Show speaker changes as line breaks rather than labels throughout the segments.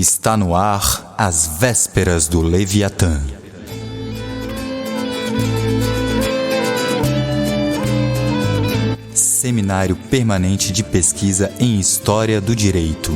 Está no ar As Vésperas do Leviatã. Seminário Permanente de Pesquisa em História do Direito.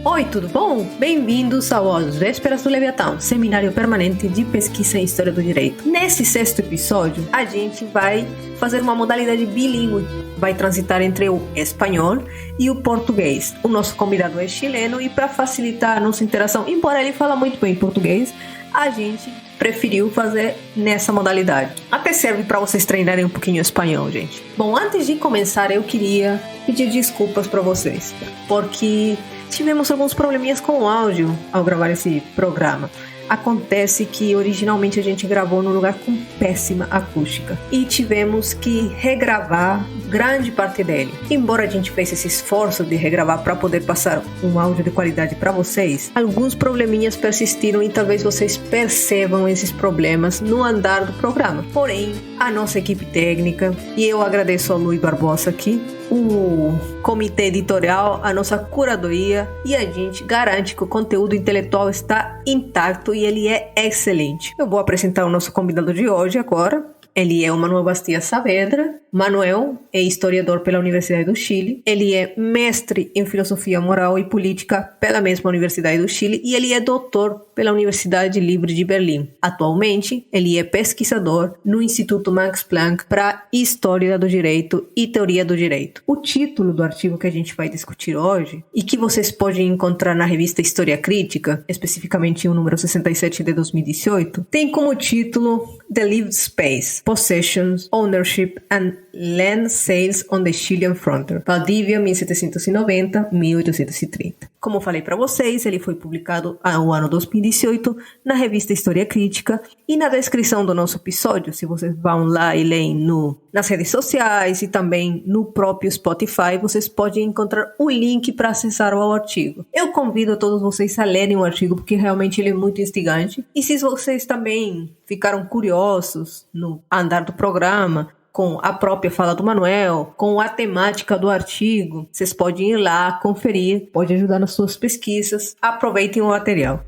Oi, tudo bom? Bem-vindos ao As Vésperas do Leviatã, Seminário Permanente de Pesquisa em História do Direito. Nesse sexto episódio, a gente vai fazer uma modalidade bilíngue. Vai transitar entre o espanhol e o português. O nosso convidado é chileno e para facilitar a nossa interação, embora ele fale muito bem português, a gente preferiu fazer nessa modalidade. Até serve para vocês treinarem um pouquinho espanhol, gente. Bom, antes de começar, eu queria pedir desculpas para vocês, porque tivemos alguns probleminhas com o áudio ao gravar esse programa. Acontece que originalmente a gente gravou num lugar com péssima acústica e tivemos que regravar grande parte dele. Embora a gente fez esse esforço de regravar para poder passar um áudio de qualidade para vocês, alguns probleminhas persistiram e talvez vocês percebam esses problemas no andar do programa. Porém, a nossa equipe técnica, e eu agradeço ao Luiz Barbosa aqui, o comitê editorial, a nossa curadoria, e a gente garante que o conteúdo intelectual está intacto e ele é excelente. Eu vou apresentar o nosso convidado de hoje agora. Ele é o Manuel Bastia Saavedra. Manuel é historiador pela Universidade do Chile. Ele é mestre em filosofia moral e política pela mesma Universidade do Chile e ele é doutor pela Universidade Livre de Berlim. Atualmente, ele é pesquisador no Instituto Max Planck para História do Direito e Teoria do Direito. O título do artigo que a gente vai discutir hoje e que vocês podem encontrar na revista História Crítica, especificamente o número 67 de 2018, tem como título The Lived Space: Possessions, Ownership and Land Sales on the Chilean Frontier, Valdivia, 1790-1830. Como falei para vocês, ele foi publicado no ano 2018 na revista História Crítica e na descrição do nosso episódio, se vocês vão lá e leem nas redes sociais e também no próprio Spotify, vocês podem encontrar o link para acessar o artigo. Eu convido todos vocês a lerem o artigo porque realmente ele é muito instigante e se vocês também ficaram curiosos no andar do programa, com a própria fala do Manuel, com a temática do artigo, vocês podem ir lá, conferir, pode ajudar nas suas pesquisas. Aproveitem o material.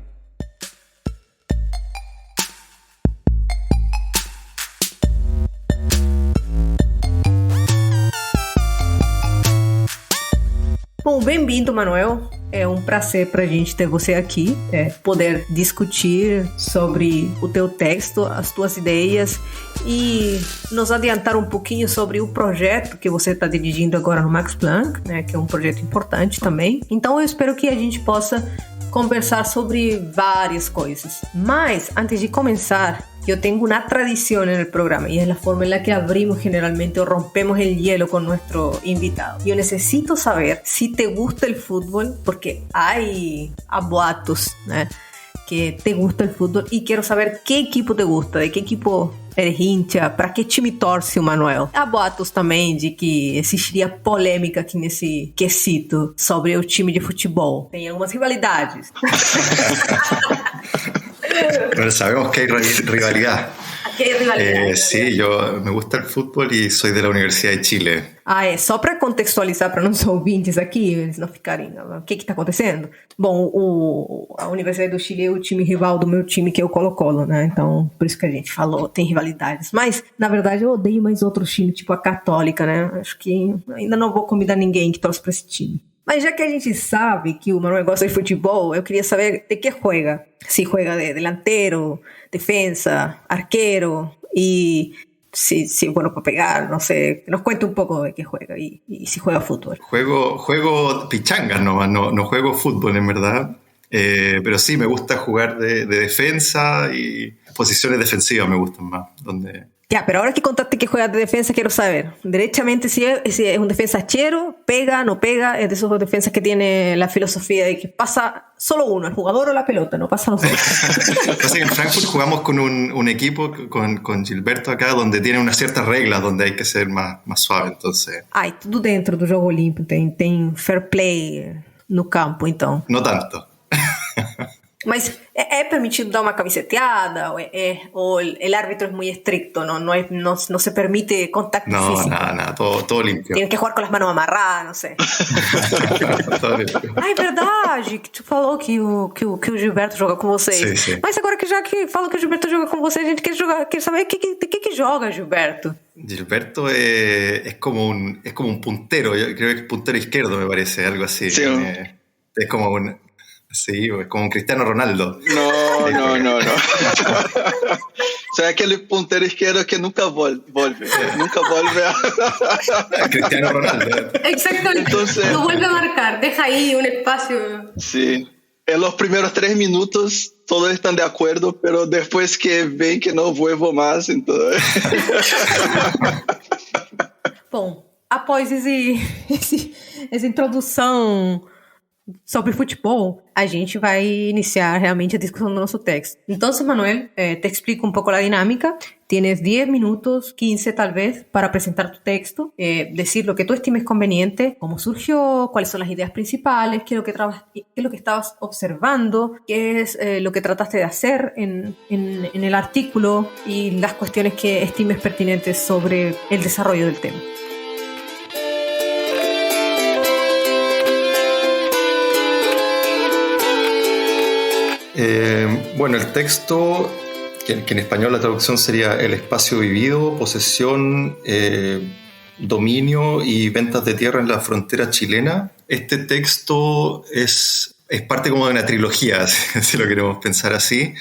Bom, bem-vindo, Manuel. É um prazer para a gente ter você aqui, poder discutir sobre o teu texto, as tuas ideias e nos adiantar um pouquinho sobre o projeto que você está dirigindo agora no Max Planck, né, que é um projeto importante também. Então eu espero que a gente possa conversar sobre várias coisas. Mas, antes de começar, yo tengo una tradición en el programa y es la forma en la que abrimos generalmente o rompemos el hielo con nuestro invitado. Yo necesito saber si te gusta el fútbol, porque hay boatos, ¿no?, que te gusta el fútbol y quiero saber qué equipo te gusta, de qué equipo eres hincha, para que time torce o Manuel. Há boatos também de que existiria polêmica aqui nesse quesito sobre o time de futebol. Tem algumas rivalidades.
Pero sabemos que hay rivalidad.
Aquí hay rivalidad.
Sí, yo me gusta el fútbol y soy de la Universidad de Chile.
Só para contextualizar para nossos ouvintes aqui, eles não ficarem, o que está acontecendo? Bom, a Universidade do Chile é o time rival do meu time, que é o Colo-Colo, né? Então, por isso que a gente falou, tem rivalidades. Mas, na verdade, eu odeio mais outros times, tipo a Católica, né? Acho que ainda não vou convidar ninguém que torce para esse time. Mas já que a gente sabe que o Manuel gosta de futebol, eu queria saber de que juega. Se juega de delantero, defensa, arquero y si es bueno para pegar, no sé. Nos cuenta un poco de qué juega y si juega fútbol.
Juego pichangas nomás, no juego fútbol en verdad. Pero sí, me gusta jugar de defensa y posiciones defensivas me gustan más.
Ya, pero ahora que contaste que juegas de defensa, quiero saber, derechamente, si es un defensa chero, pega, no pega, es de esos defensas que tiene la filosofía de que pasa solo uno, el jugador o la pelota, no pasa los dos.
Pasa que en Frankfurt jugamos con un equipo, con Gilberto acá, donde tiene unas ciertas reglas, donde hay que ser más suave, entonces...
Tudo dentro do jogo olímpico, tem fair play no campo, então.
No tanto.
Mas é permitido dar uma camiseteada? ¿O el árbitro es muy estricto? No se permite contacto físico?
Nada, todo limpio.
Tienen que jugar com as mãos amarradas, não sei.
Todo limpio.
Ah, é verdade, que tu falou que o Gilberto joga com vocês.
Sim.
Mas agora que já que falam que o Gilberto joga com vocês, a gente quer saber de que joga Gilberto.
Gilberto es como un puntero, yo creo que es puntero izquierdo, me parece, algo así.
Sí.
Es como es como un Cristiano Ronaldo.
No. O sea, aquele ponteiro izquierdo que nunca vuelve. Nunca vuelve a...
Cristiano Ronaldo.
Exactamente.
Entonces,
no vuelve a marcar, deja ahí un espacio.
Sí. En los primeros 3 minutos todos están de acuerdo, pero después que ven que no vuelvo más, entonces...
Bom, após essa introdução sobre futebol, a gente vai iniciar realmente a discussão do nosso texto. Então, Manuel, te explico un poco la dinámica. Tienes 10 minutos, 15 tal vez, para presentar tu texto, decir lo que tú estimes conveniente, cómo surgió, cuáles son las ideas principales, qué es lo que estabas observando, qué es lo que trataste de hacer en el artículo y las cuestiones que estimes pertinentes sobre el desarrollo del tema.
Bueno, el texto, que en español la traducción sería el espacio vivido, posesión, dominio y ventas de tierra en la frontera chilena. Este texto es parte como de una trilogía, si lo queremos pensar así.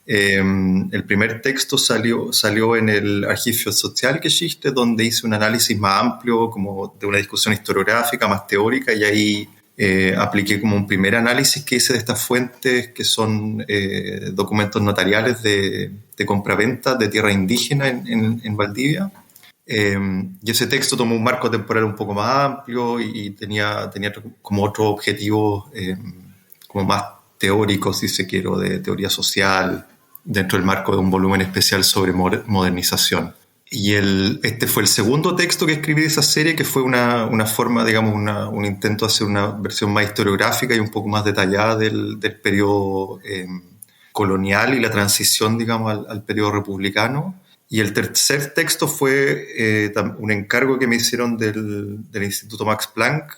El primer texto salió en el Archivo Sozialgeschichte, donde hice un análisis más amplio, como de una discusión historiográfica, más teórica, y ahí apliqué como un primer análisis que hice de estas fuentes, que son documentos notariales de compraventa de tierra indígena en Valdivia. Y ese texto tomó un marco temporal un poco más amplio y tenía como otro objetivo como más teórico, si se quiere, de teoría social, dentro del marco de un volumen especial sobre modernización. Y este fue el segundo texto que escribí de esa serie, que fue una forma, digamos, un intento de hacer una versión más historiográfica y un poco más detallada del periodo colonial y la transición, digamos, al periodo republicano. Y el tercer texto fue un encargo que me hicieron del Instituto Max Planck.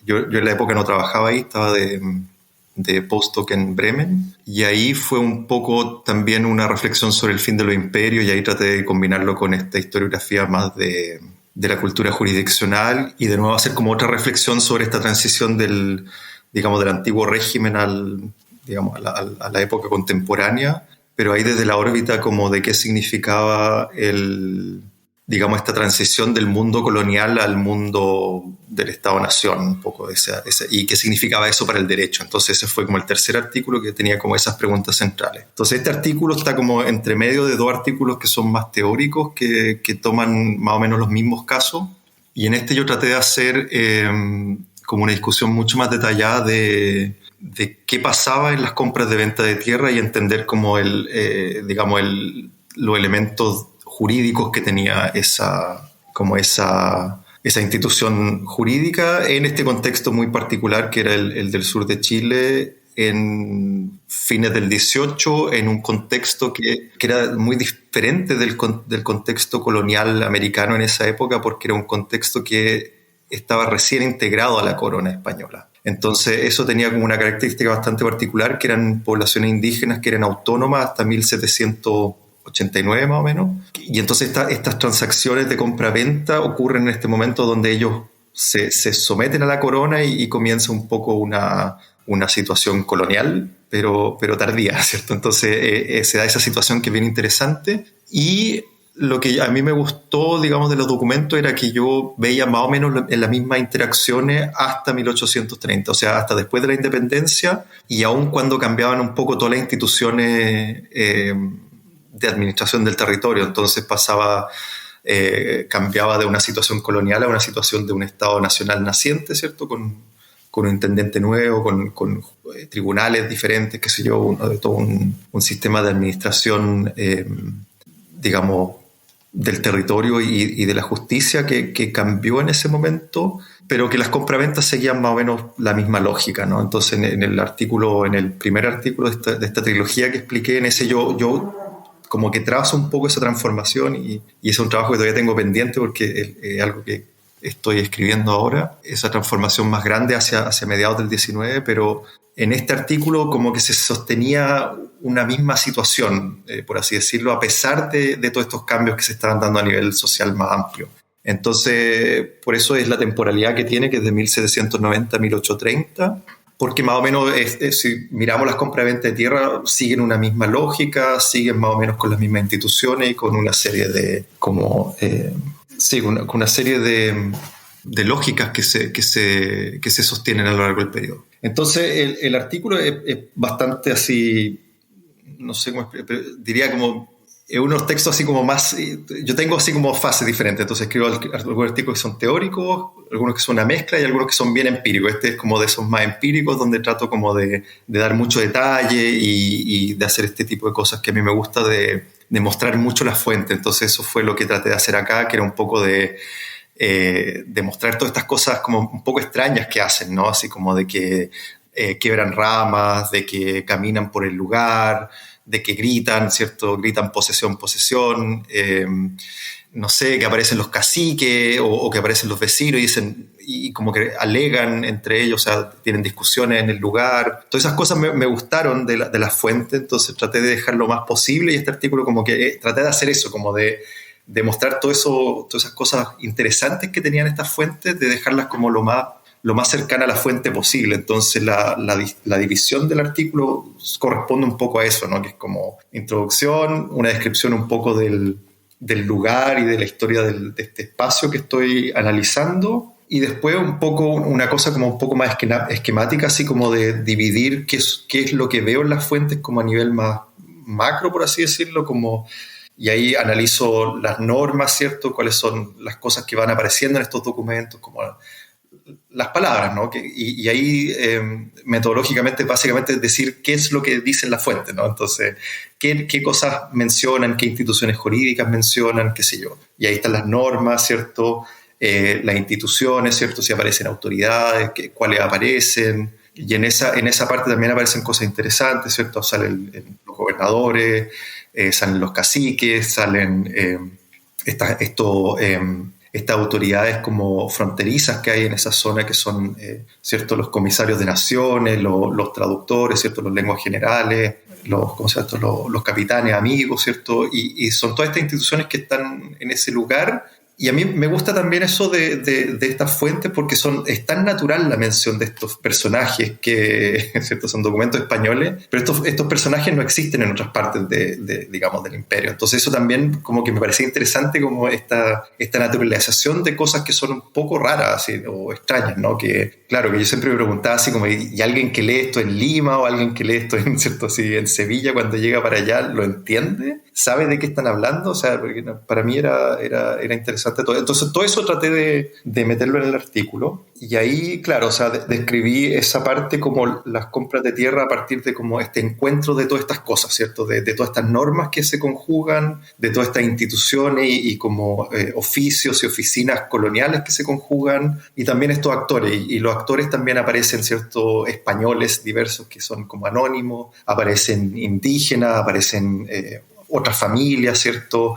Yo en la época no trabajaba ahí, estaba de postdoc en Bremen, y ahí fue un poco también una reflexión sobre el fin de los imperios, y ahí traté de combinarlo con esta historiografía más de la cultura jurisdiccional, y de nuevo hacer como otra reflexión sobre esta transición del antiguo régimen a la época contemporánea, pero ahí desde la órbita como de qué significaba esta transición del mundo colonial al mundo del Estado-Nación, un poco y qué significaba eso para el derecho. Entonces ese fue como el tercer artículo que tenía como esas preguntas centrales. Entonces este artículo está como entre medio de 2 artículos que son más teóricos, que toman más o menos los mismos casos, y en este yo traté de hacer como una discusión mucho más detallada de qué pasaba en las compras de venta de tierra y entender como los elementos jurídicos que tenía esa institución jurídica en este contexto muy particular que era el del sur de Chile en fines del 18, en un contexto que era muy diferente del contexto colonial americano en esa época, porque era un contexto que estaba recién integrado a la corona española. Entonces eso tenía como una característica bastante particular, que eran poblaciones indígenas que eran autónomas hasta 1789 más o menos. Y entonces estas transacciones de compra-venta ocurren en este momento donde ellos se someten a la corona y comienza un poco una situación colonial, pero tardía, ¿cierto? Entonces se da esa situación que es bien interesante. Y lo que a mí me gustó, digamos, de los documentos era que yo veía más o menos en las mismas interacciones hasta 1830, o sea, hasta después de la independencia, y aun cuando cambiaban un poco todas las instituciones de administración del territorio. Entonces cambiaba de una situación colonial a una situación de un Estado nacional naciente, ¿cierto? Con un intendente nuevo, con tribunales diferentes, qué sé yo, todo un sistema de administración, digamos, del territorio y de la justicia que cambió en ese momento, pero que las compraventas seguían más o menos la misma lógica, ¿no? Entonces en el primer artículo de esta trilogía que expliqué, en ese yo como que trazo un poco esa transformación y es un trabajo que todavía tengo pendiente porque es algo que estoy escribiendo ahora, esa transformación más grande hacia mediados del 19, pero en este artículo como que se sostenía una misma situación, por así decirlo, a pesar de todos estos cambios que se estaban dando a nivel social más amplio. Entonces, por eso es la temporalidad que tiene, que es de 1790 a 1830, porque más o menos, si miramos las compraventas de tierra, siguen una misma lógica, siguen más o menos con las mismas instituciones y con una serie de, con una serie de lógicas que se sostienen a lo largo del periodo. Entonces, el artículo es bastante así, no sé cómo explicar, pero diría como unos textos así como más. Yo tengo así como fases diferentes, entonces escribo algunos artículos que son teóricos, algunos que son una mezcla y algunos que son bien empíricos. Este es como de esos más empíricos, donde trato como de dar mucho detalle y de hacer este tipo de cosas que a mí me gusta, de mostrar mucho la fuente. Entonces eso fue lo que traté de hacer acá, que era un poco de mostrar todas estas cosas como un poco extrañas que hacen, ¿no? Así como de que quiebran ramas, de que caminan por el lugar, de que gritan, ¿cierto? Gritan posesión, no sé, que aparecen los caciques o que aparecen los vecinos y dicen, y como que alegan entre ellos, o sea, tienen discusiones en el lugar. Todas esas cosas me gustaron de la fuente, entonces traté de dejar lo más posible y este artículo como que traté de hacer eso, como de mostrar todas esas cosas interesantes que tenían estas fuentes, de dejarlas como lo más cercana a la fuente posible. Entonces la división del artículo corresponde un poco a eso, ¿no? Que es como introducción, una descripción un poco del lugar y de la historia de este espacio que estoy analizando, y después un poco una cosa como un poco más esquemática, así como de dividir qué es lo que veo en las fuentes como a nivel más macro, por así decirlo, y ahí analizo las normas, ¿cierto? Cuáles son las cosas que van apareciendo en estos documentos, como las palabras, ¿no? Y ahí metodológicamente, básicamente, decir qué es lo que dicen las fuentes, ¿no? Entonces, qué cosas mencionan, qué instituciones jurídicas mencionan, qué sé yo. Y ahí están las normas, ¿cierto? Las instituciones, ¿cierto? Si aparecen autoridades, cuáles aparecen. Y en esa parte también aparecen cosas interesantes, ¿cierto? Salen los gobernadores, salen los caciques, salen estas autoridades como fronterizas que hay en esa zona, que son, ¿cierto? Los comisarios de naciones, los traductores, ¿cierto? Los lenguas generales, los capitanes amigos, ¿cierto? Y son todas estas instituciones que están en ese lugar. Y a mí me gusta también eso de estas fuentes, porque es tan natural la mención de estos personajes que, ¿cierto? Son documentos españoles, pero estos personajes no existen en otras partes digamos, del imperio. Entonces eso también como que me parecía interesante, como esta naturalización de cosas que son un poco raras, así, o extrañas, ¿no? Que, claro, que yo siempre me preguntaba así como, ¿y alguien que lee esto en Lima o alguien que lee esto ¿cierto? Así, en Sevilla, cuando llega para allá, lo entiende? ¿Sabe de qué están hablando? O sea, porque para mí era interesante todo. Entonces todo eso traté de meterlo en el artículo, y ahí, claro, o sea, describí esa parte como las compras de tierra a partir de como este encuentro de todas estas cosas, ¿cierto? De todas estas normas que se conjugan, de todas estas instituciones y como oficios y oficinas coloniales que se conjugan, y también estos actores, y los actores también aparecen, ¿cierto? Españoles diversos que son como anónimos, aparecen indígenas, aparecen otras familias, ¿cierto?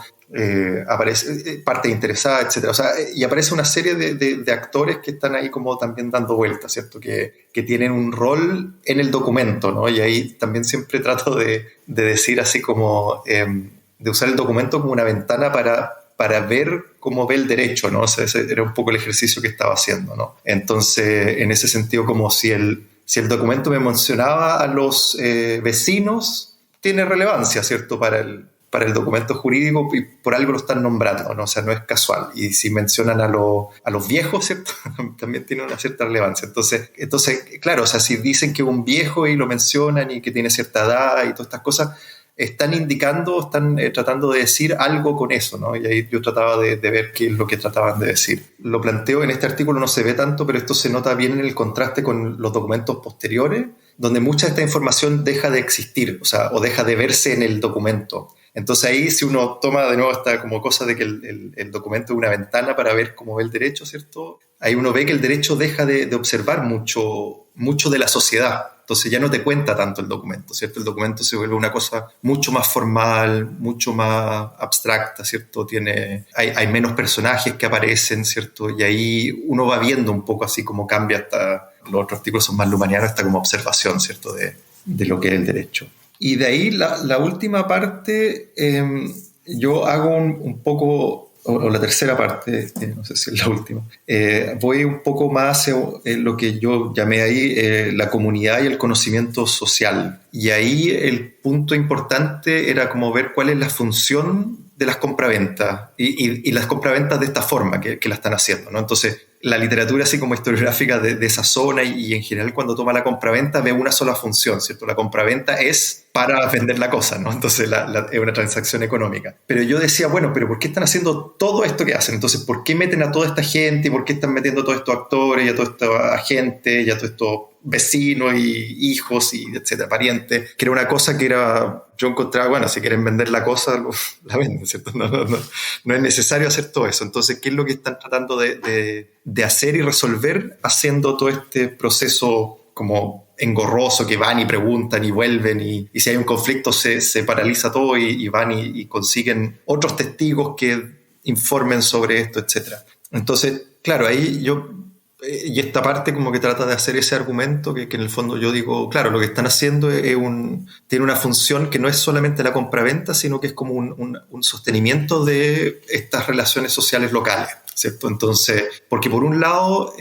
Aparece parte interesada, etcétera. O sea, y aparece una serie de actores que están ahí como también dando vueltas, ¿cierto? Que tienen un rol en el documento, ¿no? Y ahí también siempre trato de decir así como de usar el documento como una ventana para ver cómo ve el derecho, ¿no? O sea, ese era un poco el ejercicio que estaba haciendo, ¿no? Entonces, en ese sentido, como si el documento me mencionaba a los vecinos, tiene relevancia, ¿cierto? Para el documento jurídico, y por algo lo están nombrando, ¿no? O sea, no es casual. Y si mencionan a los viejos, ¿cierto? También tiene una cierta relevancia. Entonces, claro, o sea, si dicen que un viejo y lo mencionan y que tiene cierta edad y todas estas cosas, están tratando de decir algo con eso, ¿no? Y ahí yo trataba de ver qué es lo que trataban de decir. Lo planteo en este artículo, no se ve tanto, pero esto se nota bien en el contraste con los documentos posteriores, donde mucha de esta información deja de existir, o sea, o deja de verse en el documento. Entonces ahí si uno toma de nuevo esta como cosa de que el documento es una ventana para ver cómo ve el derecho, ¿cierto? Ahí uno ve que el derecho deja de observar mucho de la sociedad. Entonces ya no te cuenta tanto el documento, ¿cierto? El documento se vuelve una cosa mucho más formal, mucho más abstracta, ¿cierto? Hay menos personajes que aparecen, ¿cierto? Y ahí uno va viendo un poco así cómo cambia hasta... Los otros artículos son más lumanianos, esta como observación, ¿cierto? De lo que es el derecho. Y de ahí la última parte, yo hago un poco... o la tercera parte, no sé si es la última, voy un poco más hacia lo que yo llamé ahí la comunidad y el conocimiento social. Y ahí el punto importante era como ver cuál es la función de las compraventas y las compraventas de esta forma que la están haciendo, ¿no? Entonces, la literatura así como historiográfica de esa zona y en general cuando toma la compraventa ve una sola función, ¿cierto? La compraventa es para vender la cosa, ¿no? Entonces es una transacción económica. Pero yo decía, bueno, pero ¿por qué están haciendo todo esto que hacen? Entonces, ¿por qué meten a toda esta gente? ¿Por qué están metiendo a todos estos actores y a toda esta gente y a todos estos vecinos y hijos y etcétera, parientes? Que era una cosa que era... Yo encontraba, bueno, si quieren vender la cosa, la venden, ¿cierto? No es necesario hacer todo eso. Entonces, ¿qué es lo que están tratando de hacer y resolver haciendo todo este proceso como engorroso que van y preguntan y vuelven y si hay un conflicto se paraliza todo y van y consiguen otros testigos que informen sobre esto, etcétera? Entonces, claro, ahí yo... Y esta parte como que trata de hacer ese argumento que en el fondo yo digo, claro, lo que están haciendo tiene una función que no es solamente la compraventa, sino que es como un sostenimiento de estas relaciones sociales locales, ¿cierto? Entonces, porque por un lado,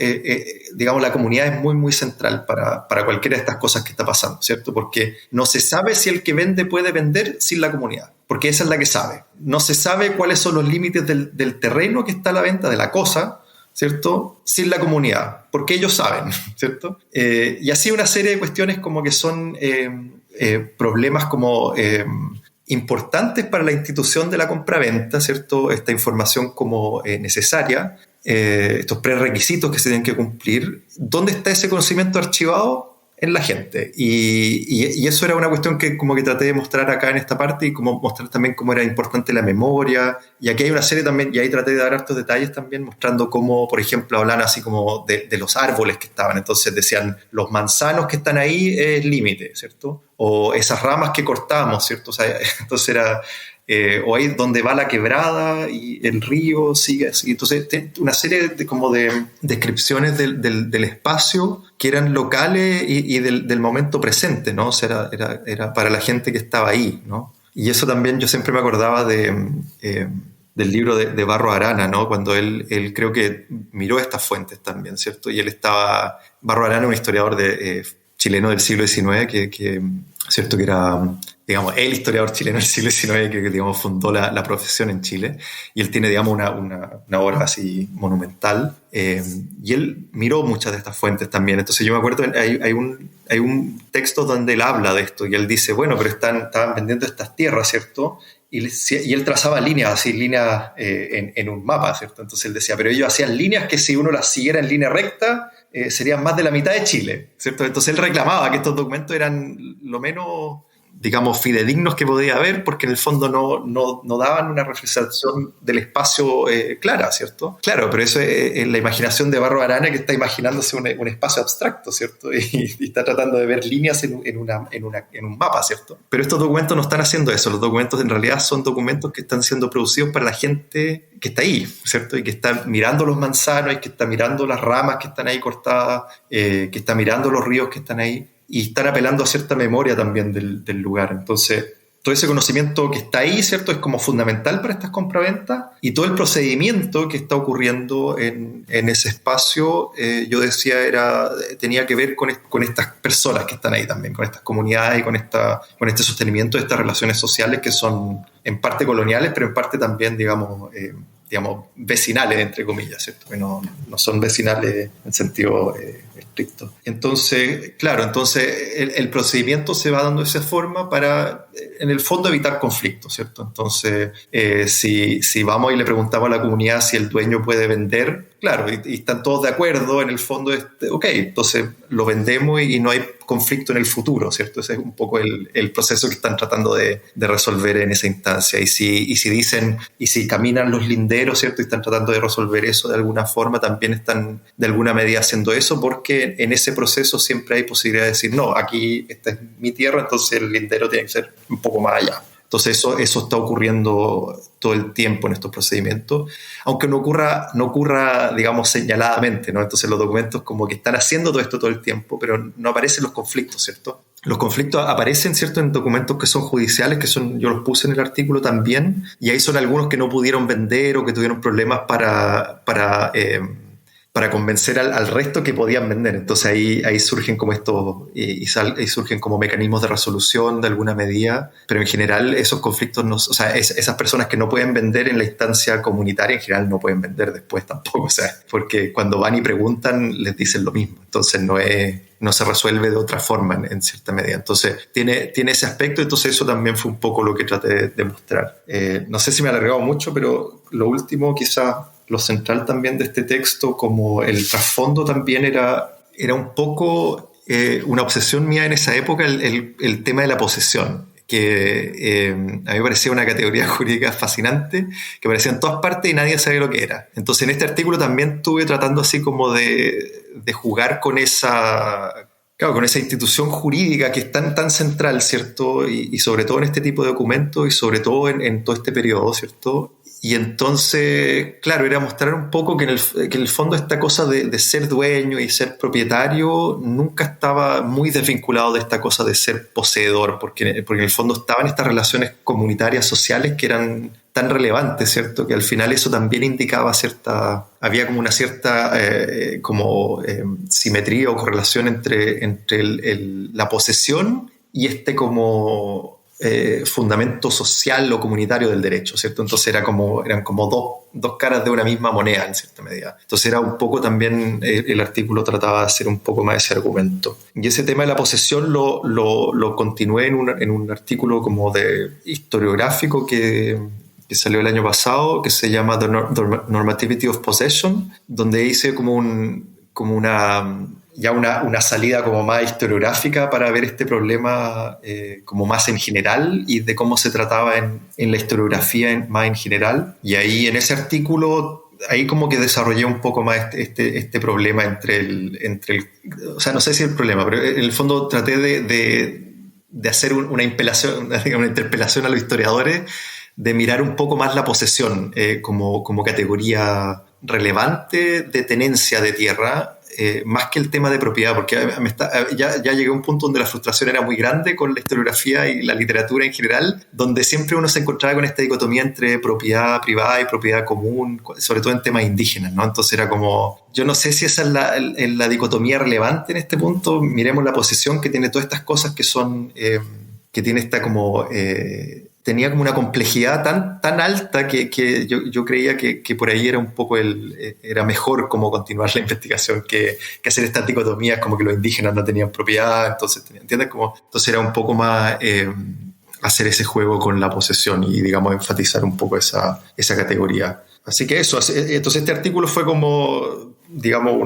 digamos, la comunidad es muy, muy central para cualquiera de estas cosas que está pasando, ¿cierto? Porque no se sabe si el que vende puede vender sin la comunidad, porque esa es la que sabe. No se sabe cuáles son los límites del terreno que está a la venta, de la cosa, ¿cierto? Sin la comunidad, porque ellos saben, ¿cierto? Y así una serie de cuestiones como que son problemas como importantes para la institución de la compraventa, ¿cierto? Esta información como necesaria, estos prerequisitos que se tienen que cumplir. ¿Dónde está ese conocimiento archivado? En la gente. Y eso era una cuestión que como que traté de mostrar acá en esta parte y como mostrar también cómo era importante la memoria. Y aquí hay una serie también, y ahí traté de dar hartos detalles también mostrando cómo, por ejemplo, hablan así como de los árboles que estaban. Entonces decían, los manzanos que están ahí es límite, ¿cierto? O esas ramas que cortamos, ¿cierto? O sea, entonces era... o ahí donde va la quebrada y el río sigue así. Entonces, una serie de descripciones del espacio que eran locales y del momento presente, ¿no? O sea, era para la gente que estaba ahí, ¿no? Y eso también yo siempre me acordaba del libro de Barros Arana, ¿no? Cuando él creo que miró estas fuentes también, ¿cierto? Y él estaba... Barros Arana, un historiador chileno del siglo XIX ¿cierto? Que era, digamos, el historiador chileno del siglo XIX que digamos, fundó la profesión en Chile. Y él tiene, digamos, una obra así monumental. Y él miró muchas de estas fuentes también. Entonces yo me acuerdo, hay un texto donde él habla de esto. Y él dice, bueno, pero estaban vendiendo estas tierras, ¿cierto? Y él trazaba líneas en un mapa, ¿cierto? Entonces él decía, pero ellos hacían líneas que si uno las siguiera en línea recta, serían más de la mitad de Chile, ¿cierto? Entonces él reclamaba que estos documentos eran lo menos, digamos, fidedignos que podía haber, porque en el fondo no daban una representación del espacio clara, ¿cierto? Claro, pero eso es la imaginación de Barros Arana, que está imaginándose un espacio abstracto, ¿cierto? Y está tratando de ver líneas en un mapa, ¿cierto? Pero estos documentos no están haciendo eso. Los documentos en realidad son documentos que están siendo producidos para la gente que está ahí, ¿cierto? Y que está mirando los manzanos, y que está mirando las ramas que están ahí cortadas, que está mirando los ríos que están ahí, y están apelando a cierta memoria también del lugar. Entonces, todo ese conocimiento que está ahí, ¿cierto? Es como fundamental para estas compraventas, y todo el procedimiento que está ocurriendo en ese espacio, yo decía, tenía que ver con estas personas que están ahí también, con estas comunidades y con este sostenimiento de estas relaciones sociales que son en parte coloniales, pero en parte también, digamos, vecinales, entre comillas, ¿cierto? Que no son vecinales en sentido estrictos. Entonces, claro, el procedimiento se va dando de esa forma para, en el fondo, evitar conflictos, ¿cierto? Entonces, si vamos y le preguntamos a la comunidad si el dueño puede vender, claro, y están todos de acuerdo, en el fondo, ok, entonces lo vendemos y no hay conflicto en el futuro, ¿cierto? Ese es un poco el proceso que están tratando de resolver en esa instancia. Y si caminan los linderos, ¿cierto? Y están tratando de resolver eso de alguna forma, también están de alguna medida haciendo eso, porque en ese proceso siempre hay posibilidad de decir, no, aquí esta es mi tierra, entonces el lindero tiene que ser un poco más allá. Entonces eso está ocurriendo todo el tiempo en estos procedimientos, aunque no ocurra, digamos, señaladamente, ¿no? Entonces los documentos como que están haciendo todo esto todo el tiempo, pero no aparecen los conflictos, ¿cierto? Los conflictos aparecen, ¿cierto?, en documentos que son judiciales, yo los puse en el artículo también, y ahí son algunos que no pudieron vender o que tuvieron problemas para convencer al resto que podían vender. Entonces ahí surgen como estos y surgen como mecanismos de resolución de alguna medida, pero en general esos conflictos esas personas que no pueden vender en la instancia comunitaria en general no pueden vender después tampoco, o sea, porque cuando van y preguntan les dicen lo mismo, entonces no se resuelve de otra forma en cierta medida. Entonces tiene ese aspecto, entonces eso también fue un poco lo que traté de mostrar. No sé si me he alargado mucho, pero lo último quizás lo central también de este texto, como el trasfondo también era un poco una obsesión mía en esa época, el tema de la posesión, que a mí me parecía una categoría jurídica fascinante, que aparecía en todas partes y nadie sabía lo que era. Entonces en este artículo también estuve tratando así como de jugar con esa institución jurídica que es tan central, ¿cierto? Y sobre todo en este tipo de documentos y sobre todo en todo este periodo, ¿cierto? Y entonces, claro, era mostrar un poco que en el fondo esta cosa de ser dueño y ser propietario nunca estaba muy desvinculado de esta cosa de ser poseedor, porque en el fondo estaban estas relaciones comunitarias, sociales, que eran tan relevantes, ¿cierto? Que al final eso también indicaba había como una cierta simetría o correlación entre la posesión y como fundamento social o comunitario del derecho, ¿cierto? Entonces eran como dos caras de una misma moneda en cierta medida. Entonces era un poco también, el artículo trataba de hacer un poco más ese argumento. Y ese tema de la posesión lo continué en un artículo como de historiográfico que salió el año pasado, que se llama The Normativity of Possession, donde hice como una salida como más historiográfica para ver este problema como más en general y de cómo se trataba en la historiografía más en general. Y ahí en ese artículo, ahí como que desarrollé un poco más este problema o sea, no sé si el problema, pero en el fondo traté de hacer una interpelación a los historiadores, de mirar un poco más la posesión como categoría relevante de tenencia de tierra, más que el tema de propiedad, porque ya llegué a un punto donde la frustración era muy grande con la historiografía y la literatura en general, donde siempre uno se encontraba con esta dicotomía entre propiedad privada y propiedad común, sobre todo en temas indígenas, ¿no? Entonces era como, yo no sé si esa es la dicotomía relevante en este punto. Miremos la posesión, que tiene todas estas cosas que son, que tiene esta como... tenía como una complejidad tan alta que yo creía que por ahí era un poco era mejor como continuar la investigación que hacer estas dicotomías, como que los indígenas no tenían propiedad, entonces, ¿entiendes? Entonces era un poco más hacer ese juego con la posesión y, digamos, enfatizar un poco esa categoría. Así que eso, entonces este artículo fue como, digamos,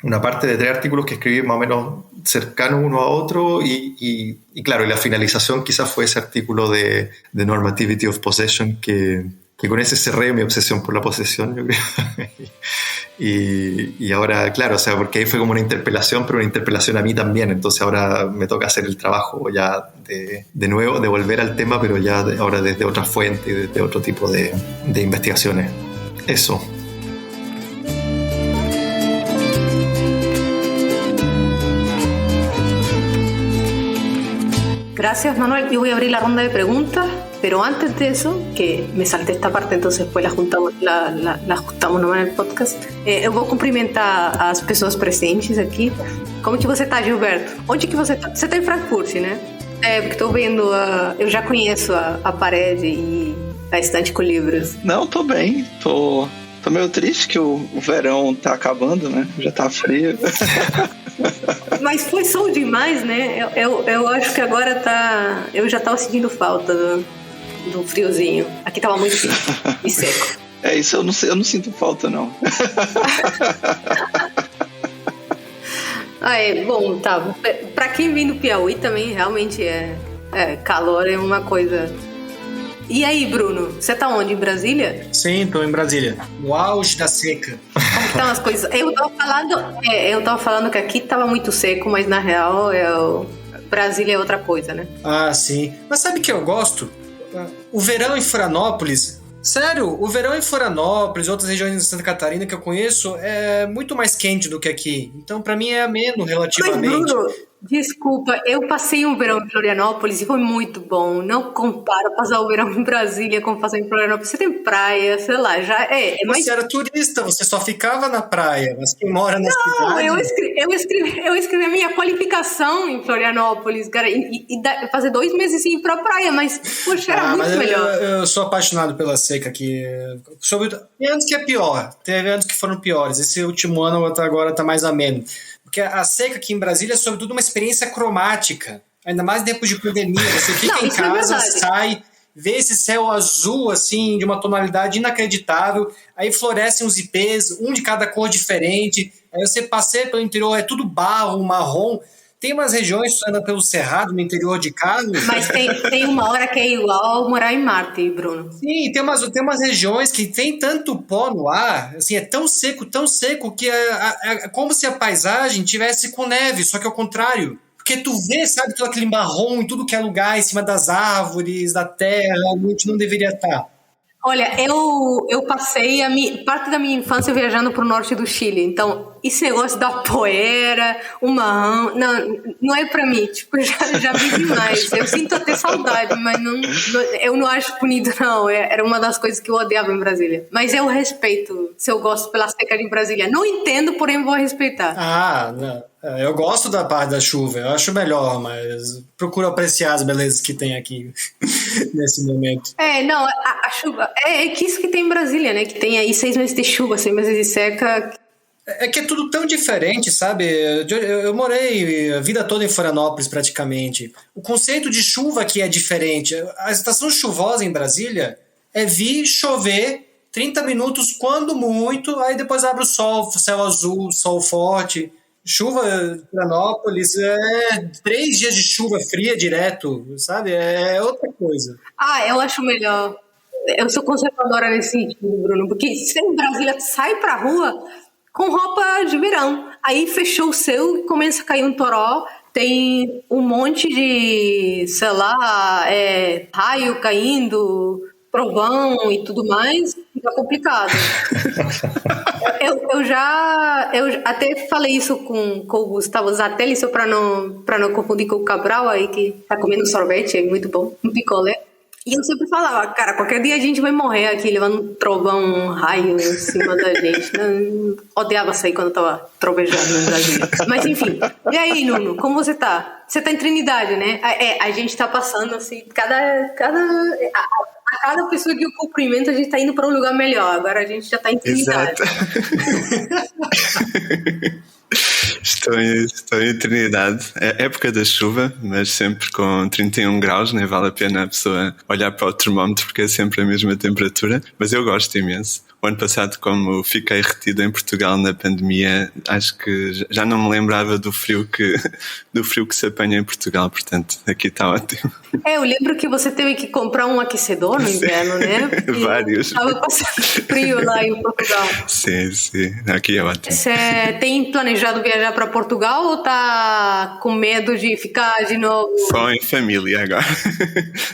una parte de 3 artículos que escribí más o menos cercanos uno a otro y claro, y la finalización quizás fue ese artículo de Normativity of Possession que con ese cerré mi obsesión por la posesión, yo creo. y ahora, claro, o sea, porque ahí fue como una interpelación, pero una interpelación a mí también, entonces ahora me toca hacer el trabajo ya de nuevo, de volver al tema, pero ya ahora desde otra fuente y desde otro tipo de investigaciones. Eso.
Gracias, Manuel. Yo voy a abrir la ronda de preguntas, pero antes de eso, que me salté esta parte, entonces después la ajustamos nomás en el podcast. Eu vou cumprimentar as pessoas presentes aqui. Como que você tá, Gilberto? Onde que você tá? Você tá em Frankfurt, né? Porque tô vendo, eu já conheço a parede e a estante com livros.
Não, tô bem. Tô meio triste que o verão tá acabando, né? Já tá frio.
Mas foi sol demais, né? Eu acho que agora tá... Eu já tava sentindo falta do friozinho. Aqui tava muito frio e seco.
Isso eu não sinto falta, não.
Bom, tá. Pra quem vem do Piauí também, realmente calor é uma coisa... E aí, Bruno? Você tá onde? Em Brasília?
Sim, tô em Brasília. No auge da seca.
Como estão as coisas? Eu tava falando que aqui tava muito seco, mas na real, Brasília é outra coisa, né?
Ah, sim. Mas sabe o que eu gosto? O verão em Florianópolis... Sério, o verão em Florianópolis, outras regiões de Santa Catarina que eu conheço, é muito mais quente do que aqui. Então, pra mim, é ameno relativamente.
Mas, Bruno, desculpa, eu passei um verão em Florianópolis e foi muito bom. Não compara passar o verão em Brasília com passar em Florianópolis. Você tem praia, sei lá, já mais...
Você era turista, você só ficava na praia, mas quem mora na cidade...
Não, eu escrevi a minha qualificação em Florianópolis, cara, e fazer 2 meses sem ir pra praia, mas, poxa, era muito melhor.
Eu sou apaixonado pela seca aqui. Tem anos que é pior, teve anos que foram piores. Esse último ano agora tá mais ameno. Porque a seca aqui em Brasília é sobretudo uma experiência cromática. Ainda mais depois de pandemia. Você fica em casa, sai, vê esse céu azul, assim, de uma tonalidade inacreditável. Aí florescem uns ipês, um de cada cor diferente. Aí você passeia pelo interior, é tudo barro, marrom. Tem umas regiões, você anda pelo Cerrado, no interior de casa.
Mas tem uma hora que é igual morar em Marte, Bruno.
Sim, tem umas regiões que tem tanto pó no ar, assim, é tão seco, que é como se a paisagem tivesse com neve, só que ao contrário. Porque tu vê, sabe, todo aquele marrom em tudo que é lugar, em cima das árvores, da terra, onde não deveria estar.
Olha, eu passei parte da minha infância viajando pro norte do Chile, então esse negócio da poeira, o marrom, não é pra mim, tipo, já vi demais. Eu sinto até saudade, mas eu não acho bonito, não. Era uma das coisas que eu odiava em Brasília. Mas eu respeito, se eu gosto pela seca de Brasília. Não entendo, porém vou respeitar.
Ah, não. Eu gosto da parte da chuva, eu acho melhor, mas procuro apreciar as belezas que tem aqui nesse momento.
Não, a chuva, que isso que tem em Brasília, né? Que tem aí 6 meses de chuva, 6 meses de seca.
É que é tudo tão diferente, sabe? Eu morei a vida toda em Florianópolis, praticamente. O conceito de chuva aqui é diferente. A estação chuvosa em Brasília é vir chover 30 minutos, quando muito, aí depois abre o sol, céu azul, sol forte. Chuva em Florianópolis 3 dias de chuva fria direto, sabe? É outra coisa.
Eu acho melhor. Eu sou conservadora nesse sentido, Bruno, porque se em Brasília sai pra rua com roupa de verão, aí fechou o céu e começa a cair um toró, tem um monte de, sei lá, raio caindo, trovão e tudo mais, fica complicado. Eu até falei isso com o Gustavo Zatelli, só para não confundir com o Cabral aí, que tá comendo sorvete, é muito bom, um picolé. E eu sempre falava, cara, qualquer dia a gente vai morrer aqui, levando um trovão, um raio em cima da gente. Eu odiava sair quando eu tava trovejando no Brasil. Mas enfim, e aí, Nuno, como você tá? Você tá em Trinidade, né? A gente tá passando assim, cada pessoa que eu cumprimento, a gente tá indo para um lugar melhor. Agora a gente já tá em Trinidade.
Estou em Trinidade. É época da chuva, mas sempre com 31 graus, nem vale a pena a pessoa olhar para o termómetro porque é sempre a mesma temperatura, mas eu gosto imenso. O ano passado, como fiquei retido em Portugal na pandemia, acho que já não me lembrava do frio que se apanha em Portugal, portanto, aqui está ótimo.
Eu lembro que você teve que comprar um aquecedor no inverno, né?
Vários.
Estava passando frio lá em Portugal.
Sim, aqui é ótimo.
Você tem planejado viajar para Portugal ou tá com medo de ficar de novo?
Só em família agora,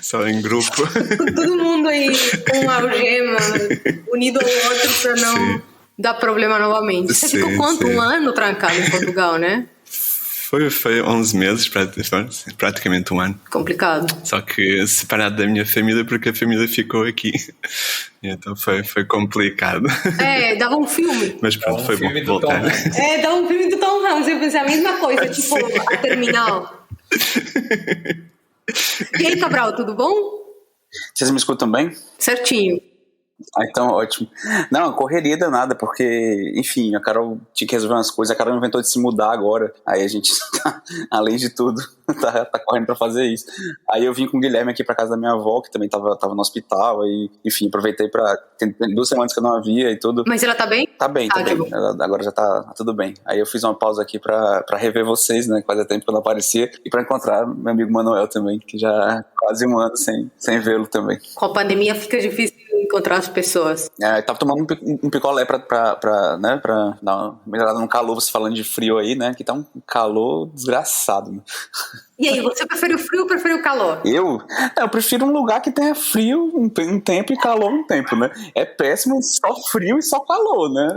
só em grupo.
Todo mundo aí com uma algema, unido ao outro para não dar problema novamente. Você ficou quanto? Um ano trancado em Portugal, né?
Foi 11 meses, praticamente um ano.
Complicado.
Só que separado da minha família, porque a família ficou aqui. Então foi complicado.
Dava um filme.
Mas pronto, foi bom voltar.
Dava um filme do Tom Hanks. Eu pensei a mesma coisa, tipo A Terminal. E aí, Cabral, tudo bom?
Vocês me escutam bem?
Certinho.
Então, ótimo. Não, correria danada, porque, enfim, a Carol tinha que resolver umas coisas, a Carol inventou de se mudar agora, aí a gente, além de tudo, tá correndo pra fazer isso. Aí eu vim com o Guilherme aqui pra casa da minha avó, que também tava no hospital, aí, enfim, aproveitei pra... Tem 2 semanas que eu não a via e tudo.
Mas ela tá bem?
Tá bem. Ela agora já tá tudo bem. Aí eu fiz uma pausa aqui pra rever vocês, né, fazia tempo que eu não aparecia, e pra encontrar meu amigo Manuel também, que já há quase um ano sem vê-lo também.
Com a pandemia fica difícil encontrar as pessoas.
Tava tomando um picolé pra dar uma melhorada no calor, você falando de frio aí, né? Que tá um calor desgraçado. Né?
E aí, você prefere o frio ou prefere o calor?
Eu prefiro um lugar que tenha frio um tempo e calor um tempo, né? É péssimo só frio e só calor, né?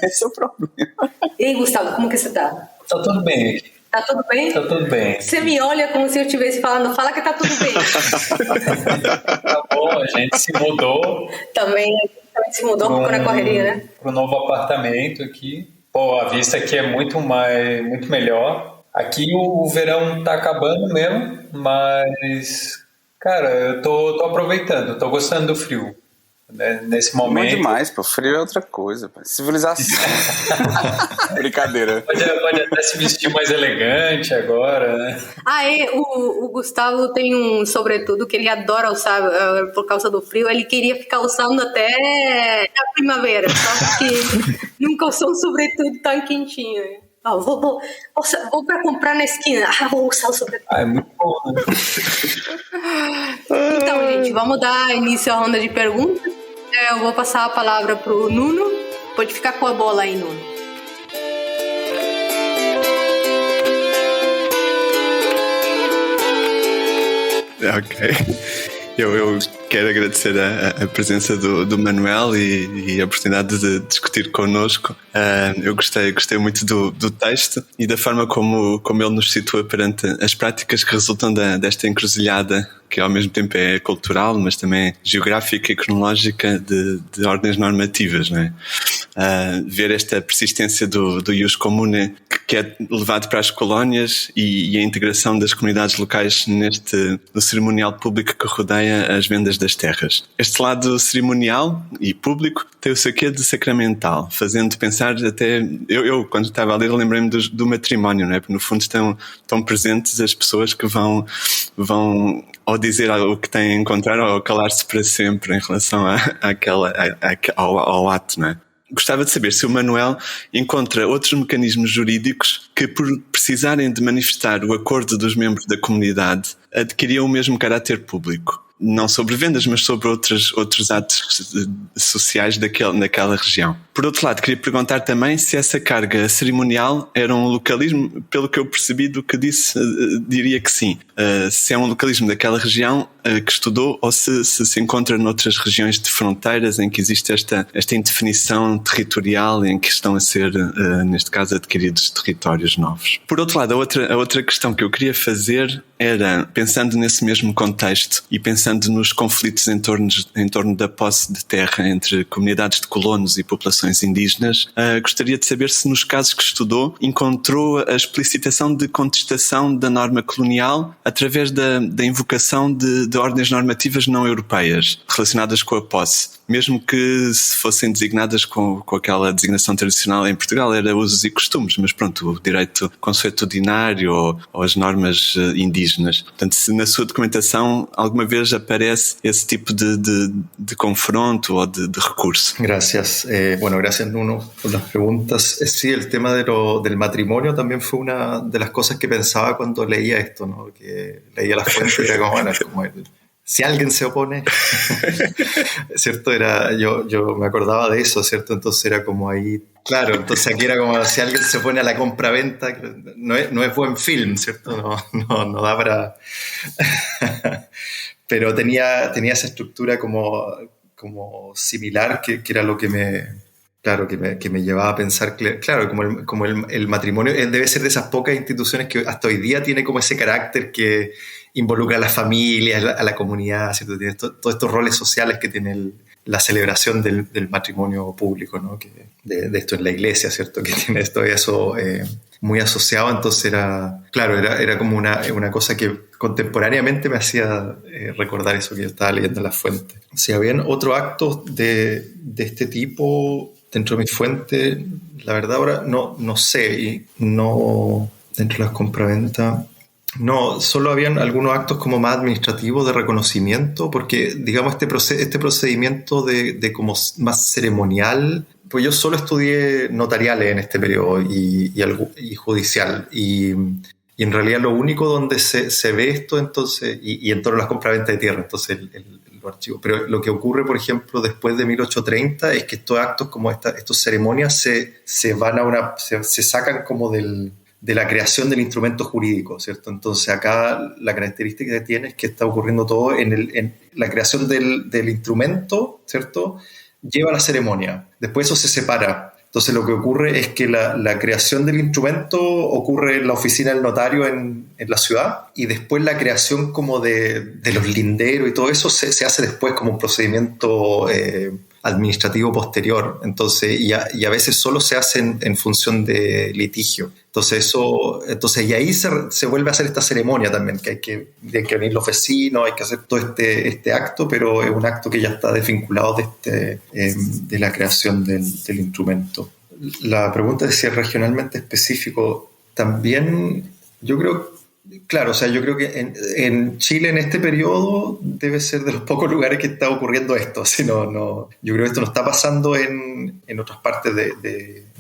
Esse é o problema.
E aí, Gustavo, como que você tá?
Tá tudo bem aqui.
Tá tudo bem?
Tá tudo bem.
Você me olha como se eu estivesse falando, fala que tá tudo bem.
Tá bom, a gente se mudou.
Também se mudou, ficou na correria, né?
Pro novo apartamento aqui. Pô, a vista aqui é muito melhor. Aqui o verão tá acabando mesmo, mas, cara, eu tô aproveitando, tô gostando do frio. Nesse momento.
Bom demais, pô. Frio é outra coisa, pô. Civilização. Brincadeira.
Pode até se vestir mais elegante agora, né?
O Gustavo tem um sobretudo que ele adora usar por causa do frio. Ele queria ficar usando até a primavera, só que nunca usou um sobretudo tão quentinho. Vou para comprar na esquina. Vou usar o sobretudo.
É muito bom, né?
Então, gente, vamos dar início à ronda de perguntas. Eu vou passar a palavra pro Nuno. Pode ficar com a bola aí, Nuno.
Ok. Eu quero agradecer a presença do Manuel e a oportunidade de discutir connosco. Eu gostei muito do texto e da forma como ele nos situa perante as práticas que resultam desta encruzilhada, que ao mesmo tempo é cultural, mas também é geográfica e cronológica de ordens normativas, não é? Ver esta persistência do ius comune que é levado para as colónias e a integração das comunidades locais no cerimonial público que rodeia as vendas das terras. Este lado cerimonial e público tem o seu quê de sacramental, fazendo pensar até... Eu quando estava a ler, lembrei-me do matrimónio, não é? Porque no fundo estão presentes as pessoas que vão ou dizer o que têm a encontrar ou calar-se para sempre em relação ao ato, não é? Gostava de saber se o Manuel encontra outros mecanismos jurídicos que, por precisarem de manifestar o acordo dos membros da comunidade, adquiriam o mesmo caráter público. Não sobre vendas, mas sobre outros atos sociais naquela região. Por outro lado, queria perguntar também se essa carga cerimonial era um localismo. Pelo que eu percebi do que disse, diria que sim. Se é um localismo daquela região que estudou ou se encontra noutras regiões de fronteiras em que existe esta indefinição territorial em que estão a ser, neste caso, adquiridos territórios novos. Por outro lado, a outra questão que eu queria fazer era, pensando nesse mesmo contexto e pensando nos conflitos em torno da posse de terra entre comunidades de colonos e populações indígenas, gostaria de saber se nos casos que estudou encontrou a explicitação de contestação da norma colonial através da invocação de ordens normativas não europeias relacionadas com a posse, mesmo que se fossem designadas com aquela designação tradicional em Portugal, era usos e costumes, mas pronto, o direito consuetudinário ou as normas indígenas. Portanto, se na sua documentação alguma vez aparece esse tipo de confronto o de recurso.
Gracias. Gracias, Nuno, por las preguntas. Sí, el tema del matrimonio también fue una de las cosas que pensaba cuando leía esto, ¿no? Que leía las fuentes y era como si alguien se opone, ¿cierto? Yo me acordaba de eso, ¿cierto? Entonces era como ahí, claro, entonces aquí era como si alguien se opone a la compra-venta, no es buen film, ¿cierto? No da para... Pero tenía esa estructura como similar, que era lo que me llevaba a pensar, claro, como el matrimonio debe ser de esas pocas instituciones que hasta hoy día tiene como ese carácter que involucra a la familia, a la comunidad, ¿cierto? Tiene todos estos roles sociales que tiene la celebración del matrimonio público, ¿no? De esto en la iglesia, ¿cierto? Que tiene esto y eso muy asociado, entonces era como una cosa que contemporáneamente me hacía recordar eso que yo estaba leyendo en la fuente. Si habían otros actos de este tipo dentro de mi fuente, la verdad ahora no sé, y no dentro de las compraventas. No, solo habían algunos actos como más administrativos de reconocimiento, porque digamos este procedimiento de como más ceremonial, pues yo solo estudié notariales en este periodo y judicial, y en realidad lo único donde se ve esto entonces, y en torno a las compraventas de tierra, entonces los archivos. Pero lo que ocurre, por ejemplo, después de 1830 es que estos actos como estas ceremonias se sacan como de la creación del instrumento jurídico, ¿cierto? Entonces acá la característica que tiene es que está ocurriendo todo en la creación del instrumento, ¿cierto? Lleva a la ceremonia. Después eso se separa. Entonces lo que ocurre es que la creación del instrumento ocurre en la oficina del notario en la ciudad, y después la creación como de los linderos y todo eso se hace después como un procedimiento administrativo posterior. Entonces, y a veces solo se hace en función de litigio. Entonces y ahí se vuelve a hacer esta ceremonia también, que hay que venir los vecinos, hay que hacer todo este acto, pero es un acto que ya está desvinculado de la creación del instrumento. La pregunta es si es regionalmente específico. También yo creo, claro, o sea, yo creo que en Chile en este periodo debe ser de los pocos lugares que está ocurriendo esto. Si no, yo creo que esto no está pasando en otras partes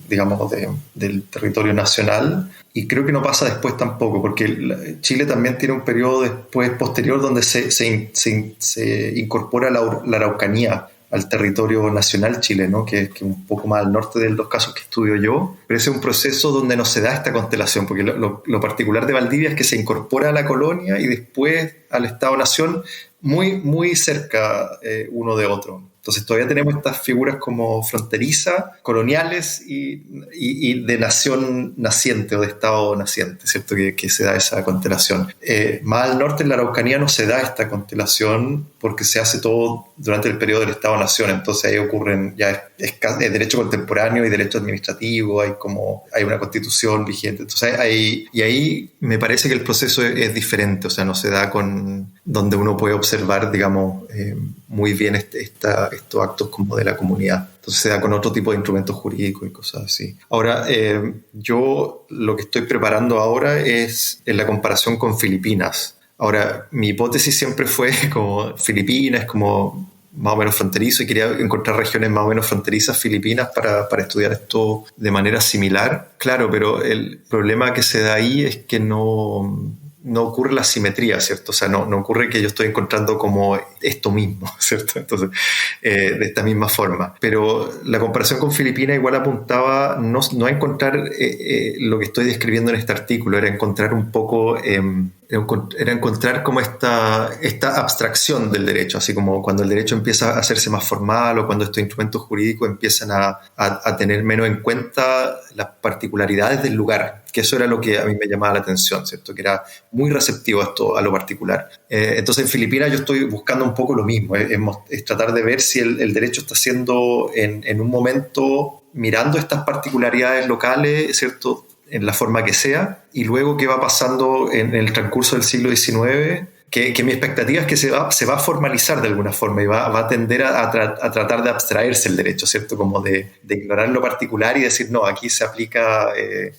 digamos, del territorio nacional, y creo que no pasa después tampoco, porque Chile también tiene un periodo después posterior donde se incorpora la Araucanía al territorio nacional chileno, que es un poco más al norte de los casos que estudio yo, pero ese es un proceso donde no se da esta constelación, porque lo particular de Valdivia es que se incorpora a la colonia y después al Estado-Nación muy, muy cerca uno de otro. Entonces todavía tenemos estas figuras como fronterizas, coloniales y de nación naciente o de Estado naciente, ¿cierto? Que se da esa constelación. Más al norte, en la Araucanía, no se da esta constelación porque se hace todo durante el periodo del Estado-Nación. Entonces ahí ocurren, ya es derecho contemporáneo y derecho administrativo, hay una constitución vigente. Entonces ahí me parece que el proceso es diferente, o sea, no se da donde uno puede observar, digamos, muy bien estos actos como de la comunidad. Entonces se da con otro tipo de instrumentos jurídicos y cosas así. Ahora, yo lo que estoy preparando ahora es en la comparación con Filipinas. Ahora, mi hipótesis siempre fue como Filipinas, como más o menos fronterizo, y quería encontrar regiones más o menos fronterizas Filipinas para estudiar esto de manera similar. Claro, pero el problema que se da ahí es que no ocurre la simetría, ¿cierto? O sea, no ocurre que yo estoy encontrando como esto mismo, ¿cierto? Entonces, de esta misma forma. Pero la comparación con Filipinas igual apuntaba no a encontrar lo que estoy describiendo en este artículo, era encontrar un poco... era encontrar como esta abstracción del derecho, así como cuando el derecho empieza a hacerse más formal o cuando estos instrumentos jurídicos empiezan a tener menos en cuenta las particularidades del lugar, que eso era lo que a mí me llamaba la atención, ¿cierto? Que era muy receptivo a lo particular. Entonces en Filipinas yo estoy buscando un poco lo mismo, es tratar de ver si el derecho está siendo en un momento mirando estas particularidades locales, ¿cierto?, en la forma que sea, y luego qué va pasando en el transcurso del siglo XIX, que mi expectativa es que se va a formalizar de alguna forma y va a tender a tratar de abstraerse el derecho, ¿cierto? Como de ignorar lo particular y decir, no, aquí se aplica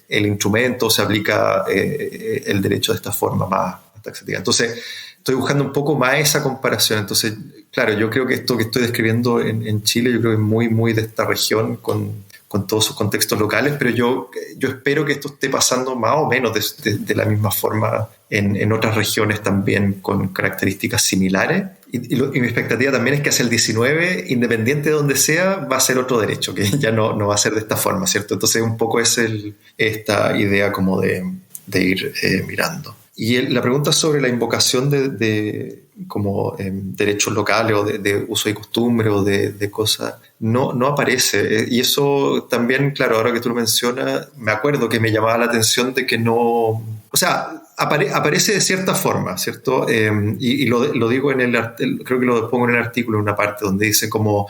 el instrumento, se aplica el derecho de esta forma más taxativa. Entonces, estoy buscando un poco más esa comparación. Entonces, claro, yo creo que esto que estoy describiendo en Chile, yo creo que es muy, muy de esta región con todos sus contextos locales, pero yo espero que esto esté pasando más o menos de la misma forma en otras regiones también con características similares. Y mi expectativa también es que hacia el 19, independiente de donde sea, va a ser otro derecho, que ya no va a ser de esta forma, ¿cierto? Entonces un poco es esta idea como de ir mirando. Y la pregunta sobre la invocación de como derechos locales o de uso y costumbre o de cosas, no aparece. Y eso también, claro, ahora que tú lo mencionas, me acuerdo que me llamaba la atención de que no... O sea, aparece de cierta forma, ¿cierto? Y lo digo creo que lo pongo en el artículo en una parte donde dice como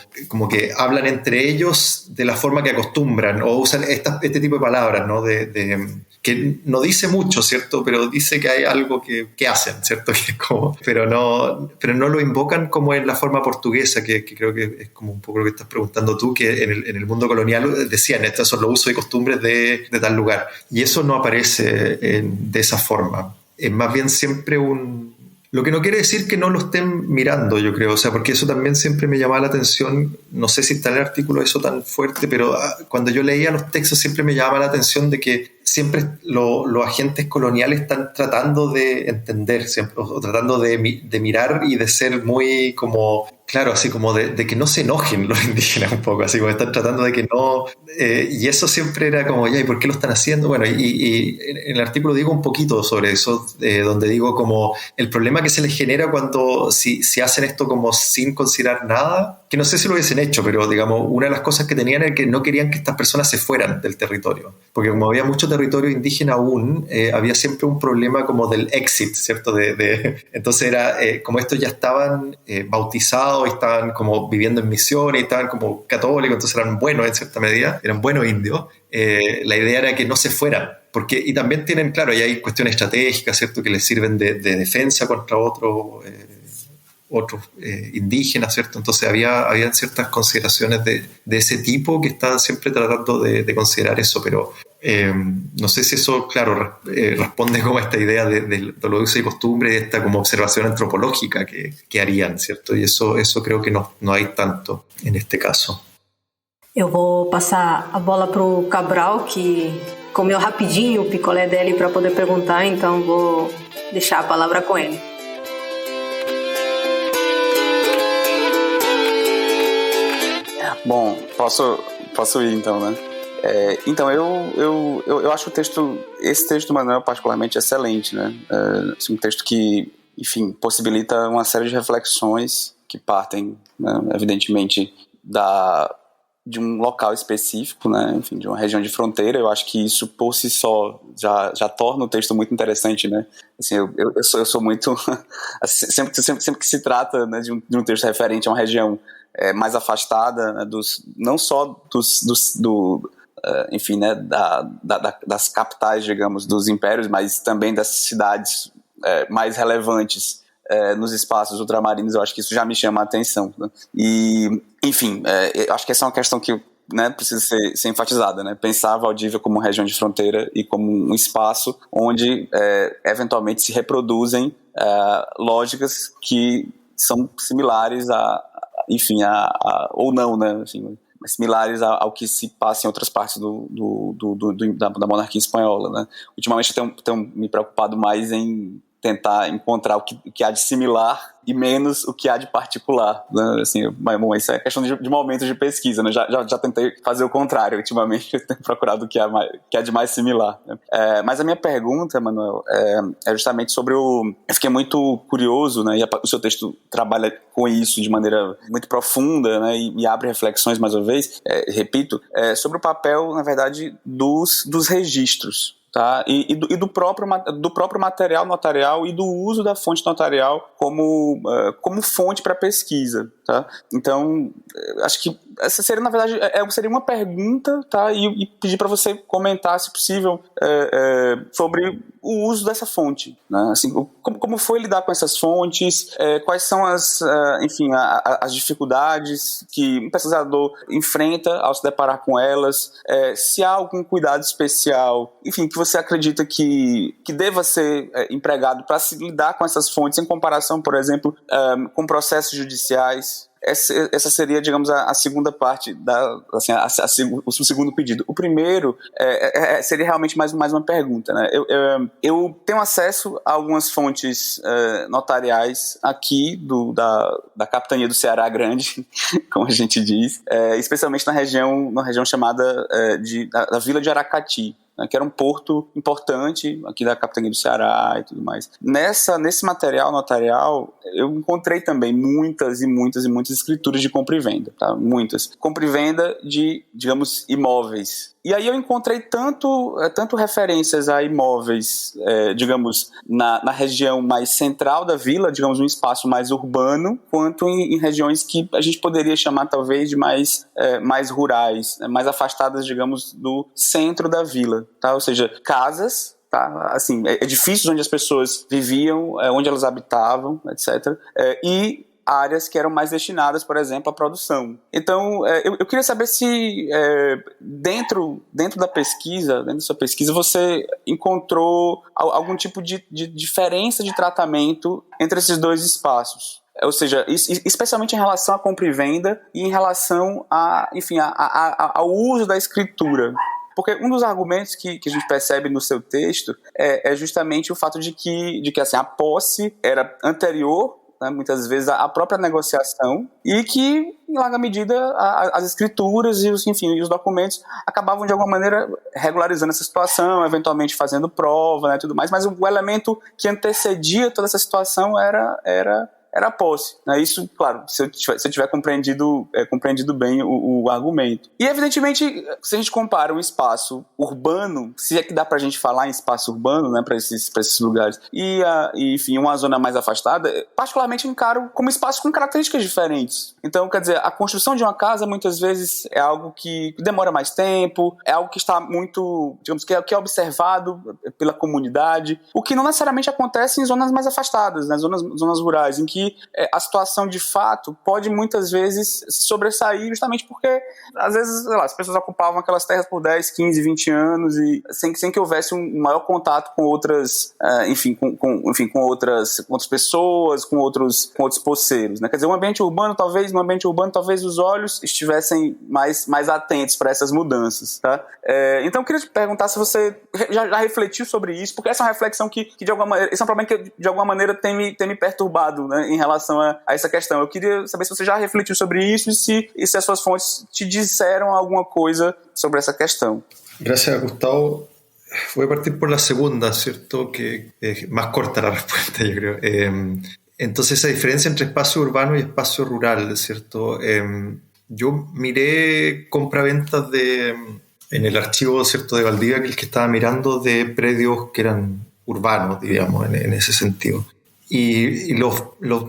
que hablan entre ellos de la forma que acostumbran o usan este tipo de palabras, ¿no? Que no dice mucho, ¿cierto? Pero dice que hay algo que hacen, ¿cierto? Pero no lo invocan como en la forma portuguesa, que creo que es como un poco lo que estás preguntando tú, que en el mundo colonial decían, estos son los usos y costumbres de tal lugar. Y eso no aparece de esa forma. Es más bien siempre lo que no quiere decir que no lo estén mirando, yo creo, o sea, porque eso también siempre me llamaba la atención, no sé si está en el artículo eso tan fuerte, pero cuando yo leía los textos siempre me llamaba la atención de que siempre los agentes coloniales están tratando de entender, siempre, o tratando de mirar y de ser muy como, claro, así como de que no se enojen los indígenas un poco, así como están tratando de que no, y eso siempre era como, ya, ¿y por qué lo están haciendo? Bueno, y en el artículo digo un poquito sobre eso, donde digo como el problema que se les genera cuando si hacen esto como sin considerar nada, que no sé si lo hubiesen hecho, pero digamos, una de las cosas que tenían era que no querían que estas personas se fueran del territorio, porque como había mucho territorio indígena aún, había siempre un problema como del exit, ¿cierto? Entonces era, como estos ya estaban bautizados, estaban como viviendo en misiones, estaban como católicos, entonces eran buenos en cierta medida, eran buenos indios, la idea era que no se fueran, y también tienen, claro, y hay cuestiones estratégicas, ¿cierto? Que les sirven de defensa contra otros indígenas, ¿cierto? Entonces había ciertas consideraciones de ese tipo que estaban siempre tratando de considerar eso, pero no sé si eso, claro, responde como a esta idea de lo uso y costumbre y esta como observación antropológica que harían, ¿cierto? Y eso creo que no hay tanto en este caso.
Eu vou passar a bola pro Cabral, que comeu rapidinho o picolé dele para poder perguntar, então vou deixar a palavra com ele.
Bom, posso ir então, né? Então, eu acho esse texto do Manuel particularmente excelente, né? Um texto que, enfim, possibilita uma série de reflexões que partem, né, evidentemente, de um local específico, né? Enfim, de uma região de fronteira. Eu acho que isso, por si só, já torna o texto muito interessante, né? Assim, eu sou muito... sempre que se trata, né, de um texto referente a uma região mais afastada, né, não só enfim, né, das capitais, digamos, dos impérios, mas também das cidades mais relevantes nos espaços ultramarinos, eu acho que isso já me chama a atenção, né? E, enfim, acho que essa é uma questão que, né, precisa ser enfatizada, né? Pensar a Valdívia como região de fronteira e como um espaço onde eventualmente se reproduzem lógicas que são similares enfim, ou não, né, assim, similares ao que se passa em outras partes da monarquia espanhola, né. Ultimamente eu tenho me preocupado mais em tentar encontrar o que há de similar e menos o que há de particular, né? Assim, mas isso é questão de momentos de pesquisa, né? Já tentei fazer o contrário ultimamente, eu tenho procurado o que há de mais similar, né? Mas a minha pergunta, Manuel, é justamente sobre eu fiquei muito curioso, né? E o seu texto trabalha com isso de maneira muito profunda, né? E abre reflexões, mais uma vez, repito, sobre o papel, na verdade, dos registros, tá? E do próprio material notarial e do uso da fonte notarial como fonte para pesquisa, tá? Então, acho que essa seria, na verdade, seria uma pergunta, tá? E pedir para você comentar, se possível, sobre o uso dessa fonte, né? Assim, como foi lidar com essas fontes, quais são as dificuldades que um pesquisador enfrenta ao se deparar com elas, se há algum cuidado especial, enfim, que você acredita que deva ser empregado para se lidar com essas fontes em comparação, por exemplo, com processos judiciais. Essa seria, digamos, a segunda parte, o segundo pedido. O primeiro seria realmente mais uma pergunta, né? Eu tenho acesso a algumas fontes notariais aqui da Capitania do Ceará Grande, como a gente diz, especialmente na região chamada da Vila de Aracati, né, que era um porto importante aqui da Capitania do Ceará e tudo mais. Nesse material notarial, eu encontrei também muitas escrituras de compra e venda, tá? Muitas. Compra e venda de, digamos, imóveis, E aí eu encontrei tanto referências a imóveis, digamos, na região mais central da vila, digamos, um espaço mais urbano, quanto em regiões que a gente poderia chamar talvez de mais rurais, mais afastadas, digamos, do centro da vila, tá? Ou seja, casas, tá? Assim, edifícios onde as pessoas viviam, onde elas habitavam, etc. E áreas que eram mais destinadas, por exemplo, à produção. Então, eu queria saber se dentro da pesquisa, dentro da sua pesquisa, você encontrou algum tipo de diferença de tratamento entre esses dois espaços. Ou seja, especialmente em relação à compra e venda e em relação ao uso da escritura. Porque um dos argumentos que a gente percebe no seu texto é justamente o fato de que assim, a posse era anterior, né, muitas vezes, à própria negociação, e que, em larga medida, as escrituras e os documentos acabavam, de alguma maneira, regularizando essa situação, eventualmente fazendo prova, né, tudo mais, mas o elemento que antecedia toda essa situação era a posse. Né? Isso, claro, se eu tiver compreendido bem o argumento. E, evidentemente, se a gente compara um espaço urbano, se é que dá pra gente falar em espaço urbano, né, para esses lugares, e enfim, uma zona mais afastada, particularmente encaro como espaço com características diferentes. Então, quer dizer, a construção de uma casa, muitas vezes, é algo que demora mais tempo, é algo que está muito, digamos, que é observado pela comunidade, o que não necessariamente acontece em zonas mais afastadas, né, zonas rurais, em que a situação de fato pode muitas vezes se sobressair justamente porque às vezes, sei lá, as pessoas ocupavam aquelas terras por 10, 15, 20 anos e sem que houvesse um maior contato com outras, com outras pessoas, com outros poceiros, né? Quer dizer, no ambiente urbano talvez os olhos estivessem mais atentos para essas mudanças, tá? Então eu queria te perguntar se você já refletiu sobre isso, porque essa é uma reflexão que de alguma maneira, esse é um problema que de alguma maneira tem me perturbado, né, em relação a essa questão. Eu queria saber se você já refletiu sobre isso e se as suas fontes te disseram alguma coisa sobre essa questão.
Gracias, Gustavo. Voy a partir por la segunda, ¿cierto? Que es más corta la respuesta, yo creo. Entonces, esa diferencia entre espacio urbano y espacio rural, ¿cierto? Yo miré compraventas en el archivo, ¿cierto?, de Valdivia, que el que estaba mirando, de predios que eran urbanos, digamos, en ese sentido. Y los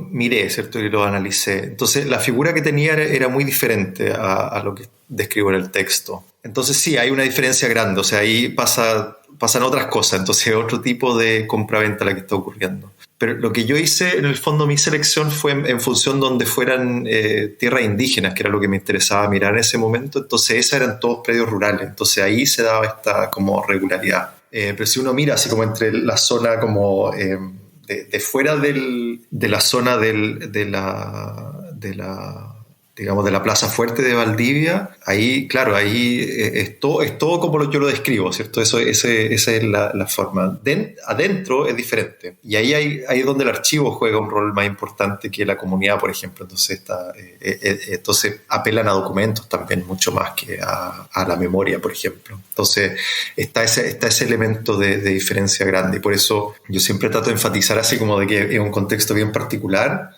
miré, ¿cierto?, y los analicé. Entonces, la figura que tenía era muy diferente a lo que describo en el texto. Entonces, sí, hay una diferencia grande. O sea, ahí pasan otras cosas. Entonces, otro tipo de compraventa la que está ocurriendo. Pero lo que yo hice, en el fondo, mi selección fue en función donde fueran tierras indígenas, que era lo que me interesaba mirar en ese momento. Entonces, esas eran todos predios rurales. Entonces, ahí se daba esta como regularidad. Pero si uno mira así como entre la zona como... de fuera de la zona de la Plaza Fuerte de Valdivia, ahí, claro, ahí es todo como yo lo describo, ¿cierto? Esa es la forma. Adentro es diferente. Y ahí es donde el archivo juega un rol más importante que la comunidad, por ejemplo. Entonces apelan a documentos también mucho más que a la memoria, por ejemplo. Entonces está ese elemento de diferencia grande. Y por eso yo siempre trato de enfatizar así como de que es un contexto bien particular,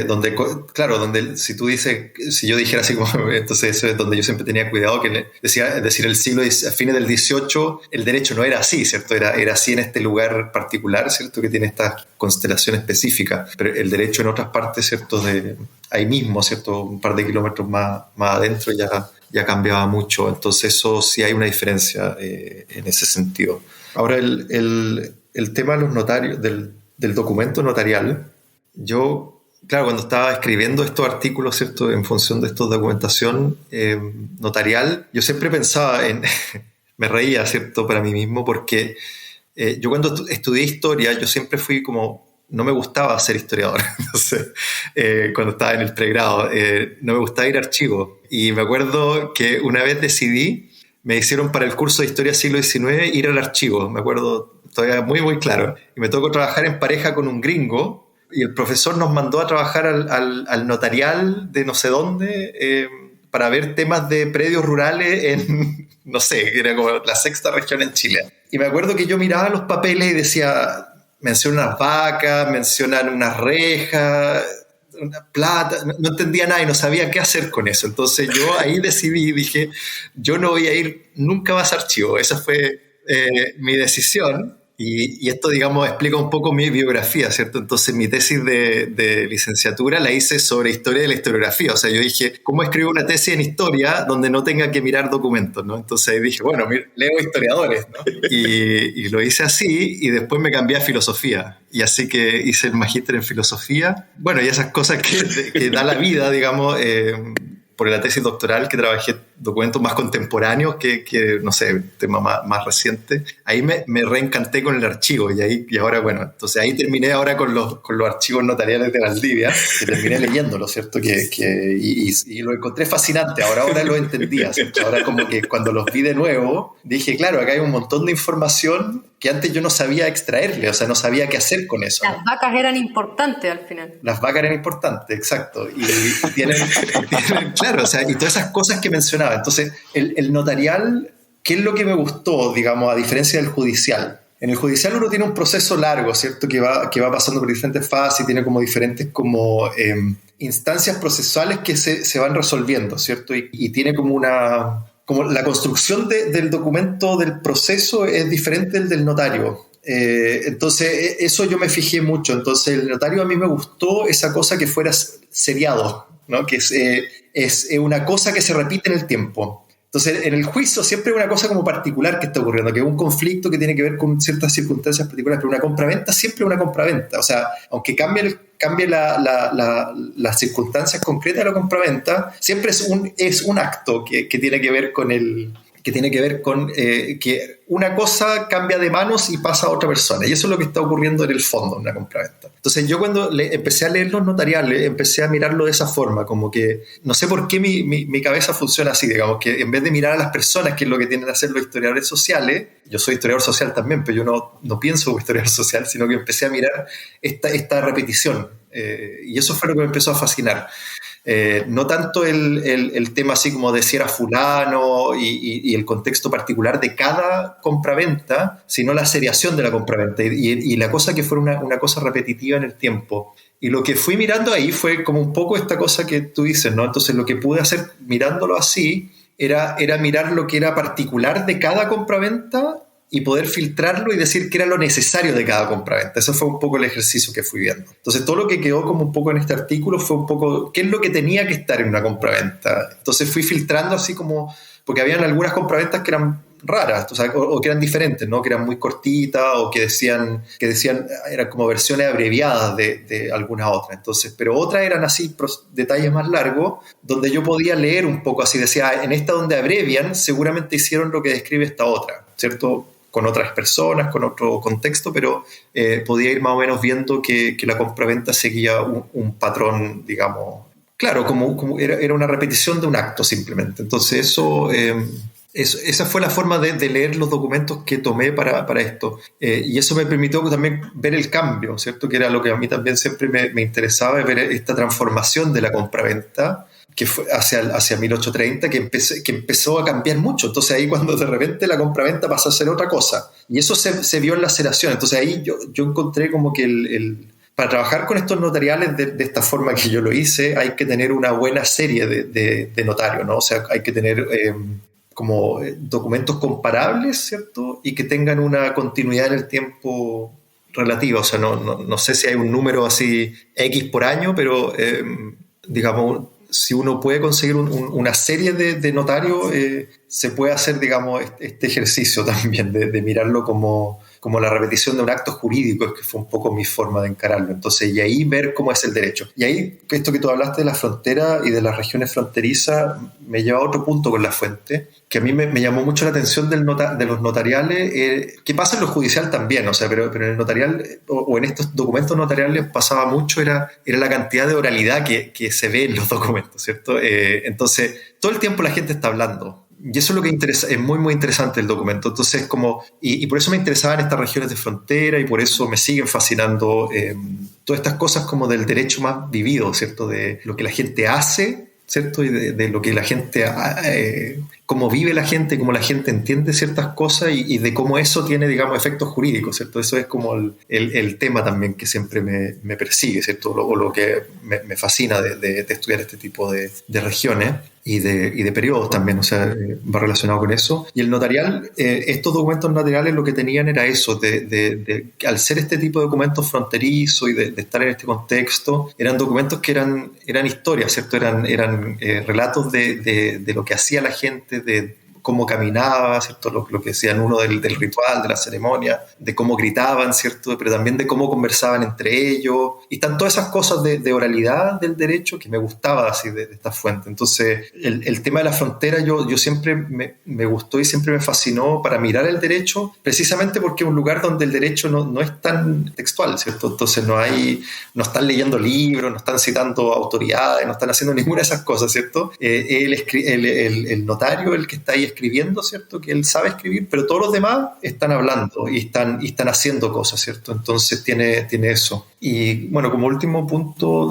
donde si tú dices... Si yo dijera así como, entonces eso es donde yo siempre tenía cuidado, que decir el siglo, a fines del XVIII, el derecho no era así, ¿cierto? Era así en este lugar particular, ¿cierto? Que tiene esta constelación específica. Pero el derecho en otras partes, ¿cierto? Ahí mismo, ¿cierto? Un par de kilómetros más adentro ya cambiaba mucho. Entonces eso sí hay una diferencia en ese sentido. Ahora, el tema de los notarios, del documento notarial, yo... Claro, cuando estaba escribiendo estos artículos, ¿cierto?, en función de esta documentación notarial, yo siempre pensaba me reía, ¿cierto?, para mí mismo, porque yo cuando estudié historia, yo siempre fui como, no me gustaba ser historiador. Entonces, cuando estaba en el pregrado, no me gustaba ir a archivos. Y me acuerdo que una vez me hicieron para el curso de Historia del siglo XIX ir al archivo, me acuerdo todavía muy, muy claro. Y me tocó trabajar en pareja con un gringo, y el profesor nos mandó a trabajar al notarial de no sé dónde para ver temas de predios rurales en, no sé, era como la sexta región en Chile. Y me acuerdo que yo miraba los papeles y decía, mencionan unas vacas, mencionan unas rejas, plata, no entendía nada y no sabía qué hacer con eso. Entonces yo ahí decidí, dije, yo no voy a ir nunca más a archivo. Esa fue mi decisión. Y esto, digamos, explica un poco mi biografía, ¿cierto? Entonces, mi tesis de licenciatura la hice sobre historia de la historiografía. O sea, yo dije, ¿cómo escribo una tesis en historia donde no tenga que mirar documentos, ¿no? Entonces, ahí dije, bueno, leo historiadores, ¿no? Y lo hice así, y después me cambié a filosofía. Y así que hice el magíster en filosofía. Bueno, y esas cosas que da la vida, digamos, por la tesis doctoral, que trabajé documentos más contemporáneos que no sé, tema más reciente. Ahí me reencanté con el archivo y ahora, bueno, entonces ahí terminé ahora con los archivos notariales de Valdivia, que terminé leyéndolo, ¿cierto? Y lo encontré fascinante, ahora lo entendía, ¿cierto? Ahora como que cuando los vi de nuevo, dije, claro, acá hay un montón de información que antes yo no sabía extraerle, o sea, no sabía qué hacer con eso.
Las vacas eran importantes al final.
Las vacas eran importantes, exacto. Y tienen claro, o sea, y todas esas cosas que mencionaba. Entonces, el notarial, ¿qué es lo que me gustó, digamos, a diferencia del judicial? En el judicial uno tiene un proceso largo, ¿cierto? Que va pasando por diferentes fases y tiene como diferentes instancias procesales que se van resolviendo, ¿cierto? Y tiene como la construcción del documento del proceso es diferente del notario. Entonces, eso yo me fijé mucho. Entonces, el notario a mí me gustó esa cosa que fuera seriado, ¿no? Que es una cosa que se repite en el tiempo. Entonces, en el juicio siempre hay una cosa como particular que está ocurriendo, que es un conflicto que tiene que ver con ciertas circunstancias particulares, pero una compraventa siempre es una compraventa. O sea, aunque cambie las circunstancias concretas de la compraventa, siempre es un acto que tiene que ver con que una cosa cambia de manos y pasa a otra persona. Y eso es lo que está ocurriendo en el fondo en una compraventa. Entonces yo cuando empecé a leer los notariales, empecé a mirarlo de esa forma, como que no sé por qué mi cabeza funciona así, digamos, que en vez de mirar a las personas, que es lo que tienen que hacer los historiadores sociales, yo soy historiador social también, pero yo no pienso como historiador social, sino que empecé a mirar esta repetición. Y eso fue lo que me empezó a fascinar. No tanto el tema así como de si era fulano y el contexto particular de cada compraventa, sino la seriación de la compraventa y la cosa que fuera una cosa repetitiva en el tiempo. Y lo que fui mirando ahí fue como un poco esta cosa que tú dices, ¿no? Entonces lo que pude hacer mirándolo así era mirar lo que era particular de cada compraventa y poder filtrarlo y decir qué era lo necesario de cada compraventa. Eso fue un poco el ejercicio que fui viendo. Entonces todo lo que quedó como un poco en este artículo fue un poco qué es lo que tenía que estar en una compraventa. Entonces fui filtrando así como, porque habían algunas compraventas que eran raras, o sea, o que eran diferentes, ¿no? Que eran muy cortitas o que decían eran como versiones abreviadas de algunas otras. Entonces, pero otras eran así detalles más largos donde yo podía leer un poco así, decía, en esta donde abrevian seguramente hicieron lo que describe esta otra, ¿cierto? Con otras personas, con otro contexto, pero podía ir más o menos viendo que la compraventa seguía un patrón, digamos, claro, como era una repetición de un acto simplemente. Entonces esa fue la forma de leer los documentos que tomé para esto. Y eso me permitió también ver el cambio, ¿cierto? Que era lo que a mí también siempre me interesaba, ver esta transformación de la compraventa, que fue hacia 1830, que empezó a cambiar mucho. Entonces ahí cuando de repente la compraventa pasó a ser otra cosa. Y eso se vio en la seriación. Entonces ahí yo encontré como que para trabajar con estos notariales de esta forma que yo lo hice, hay que tener una buena serie de notarios, ¿no? O sea, hay que tener como documentos comparables, ¿cierto? Y que tengan una continuidad en el tiempo relativa. O sea, no sé si hay un número así X por año, pero digamos, si uno puede conseguir una serie de notarios, se puede hacer, digamos, este ejercicio también de mirarlo como la repetición de un acto jurídico, que fue un poco mi forma de encararlo. Entonces, y ahí ver cómo es el derecho. Y ahí, esto que tú hablaste de la frontera y de las regiones fronterizas, me lleva a otro punto con la fuente, que a mí me llamó mucho la atención de los notariales, que pasa en lo judicial también, o sea, pero en el notarial, o en estos documentos notariales pasaba mucho, era la cantidad de oralidad que se ve en los documentos, ¿cierto? Entonces, todo el tiempo la gente está hablando. Y eso es lo que es muy, muy interesante el documento. Entonces, y por eso me interesaban estas regiones de frontera y por eso me siguen fascinando todas estas cosas como del derecho más vivido, ¿cierto? De lo que la gente hace, ¿cierto? Y de lo que la gente cómo vive la gente, cómo la gente entiende ciertas cosas y de cómo eso tiene, digamos, efectos jurídicos, ¿cierto? Eso es como el tema también que siempre me persigue, ¿cierto? O lo que me fascina de estudiar este tipo de regiones y de periodos también, o sea, va relacionado con eso. Y el notarial, estos documentos notariales lo que tenían era eso, al ser este tipo de documentos fronterizos y de estar en este contexto, eran documentos que eran historias, ¿cierto? Eran relatos de lo que hacía la gente, de cómo caminaba, ¿cierto? Lo que decían uno del ritual, de la ceremonia, de cómo gritaban, ¿cierto? Pero también de cómo conversaban entre ellos. Y están todas esas cosas de oralidad del derecho que me gustaba así de esta fuente. Entonces, el tema de la frontera yo siempre me gustó y siempre me fascinó para mirar el derecho, precisamente porque es un lugar donde el derecho no es tan textual, ¿cierto? Entonces no están leyendo libros, no están citando autoridades, no están haciendo ninguna de esas cosas, ¿cierto? El notario, el que está ahí escribiendo, ¿cierto? Que él sabe escribir, pero todos los demás están hablando y están haciendo cosas, ¿cierto? Entonces tiene eso. Y bueno, como último punto,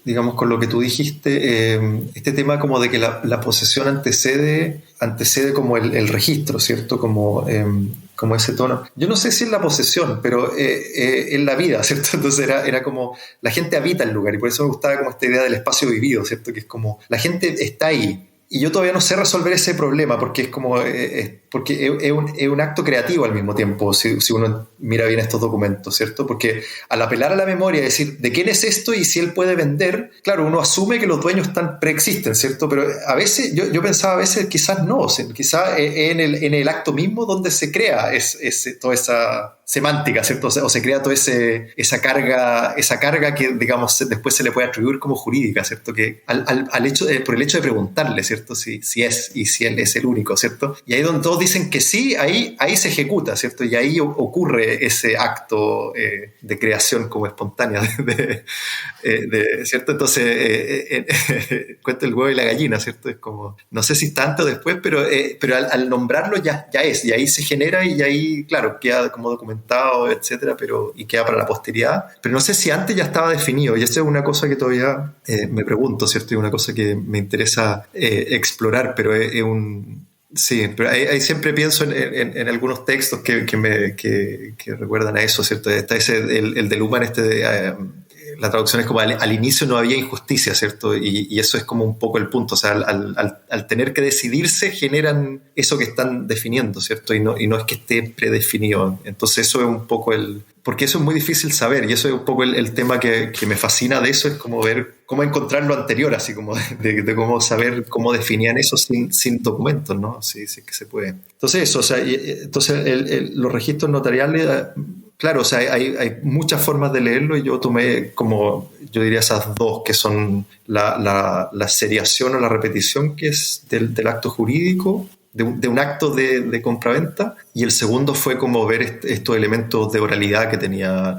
digamos, con lo que tú dijiste, este tema como de que la posesión antecede como el registro, ¿cierto? Como ese tono. Yo no sé si es la posesión, pero es la vida, ¿cierto? Entonces era como la gente habita el lugar y por eso me gustaba como esta idea del espacio vivido, ¿cierto? Que es como la gente está ahí. Y yo todavía no sé resolver ese problema porque es como porque es un acto creativo al mismo tiempo, si uno mira bien estos documentos, ¿cierto? Porque al apelar a la memoria y decir, ¿de quién es esto y si él puede vender? Claro, uno asume que los dueños preexisten, ¿cierto? Pero a veces, yo pensaba a veces quizás no, quizás en el acto mismo donde se crea toda esa semántica, ¿cierto? O se crea toda esa carga que, digamos, después se le puede atribuir como jurídica, ¿cierto? Que por el hecho de preguntarle, ¿cierto? Si es y si él es el único, ¿cierto? Y ahí donde todos dicen que sí, ahí se ejecuta, ¿cierto? Y ahí ocurre ese acto de creación como espontánea, ¿cierto? Entonces, cuenta el huevo y la gallina, ¿cierto? Es como, no sé si tanto después, pero al nombrarlo ya es, y ahí se genera y ahí, claro, queda como documentado, etcétera, y queda para la posteridad. Pero no sé si antes ya estaba definido, y esa es una cosa que todavía me pregunto, ¿cierto? Y una cosa que me interesa explorar, pero sí, pero ahí siempre pienso en algunos textos que recuerdan a eso, ¿cierto? Está el de Luhmann, la traducción es como al inicio no había injusticia, ¿cierto? Y eso es como un poco el punto, o sea, al tener que decidirse generan eso que están definiendo, ¿cierto? Y no es que esté predefinido. Entonces eso es un poco porque eso es muy difícil saber y eso es un poco el tema que me fascina de eso, es como ver cómo encontrar lo anterior, así como de cómo saber cómo definían eso sin documentos, ¿no? Sí, sí que se puede. Entonces eso, o sea, los registros notariales, claro, o sea, hay muchas formas de leerlo y yo tomé como, yo diría esas dos, que son la seriación o la repetición, que es del acto jurídico, de un acto de compraventa, y el segundo fue como ver estos elementos de oralidad que tenía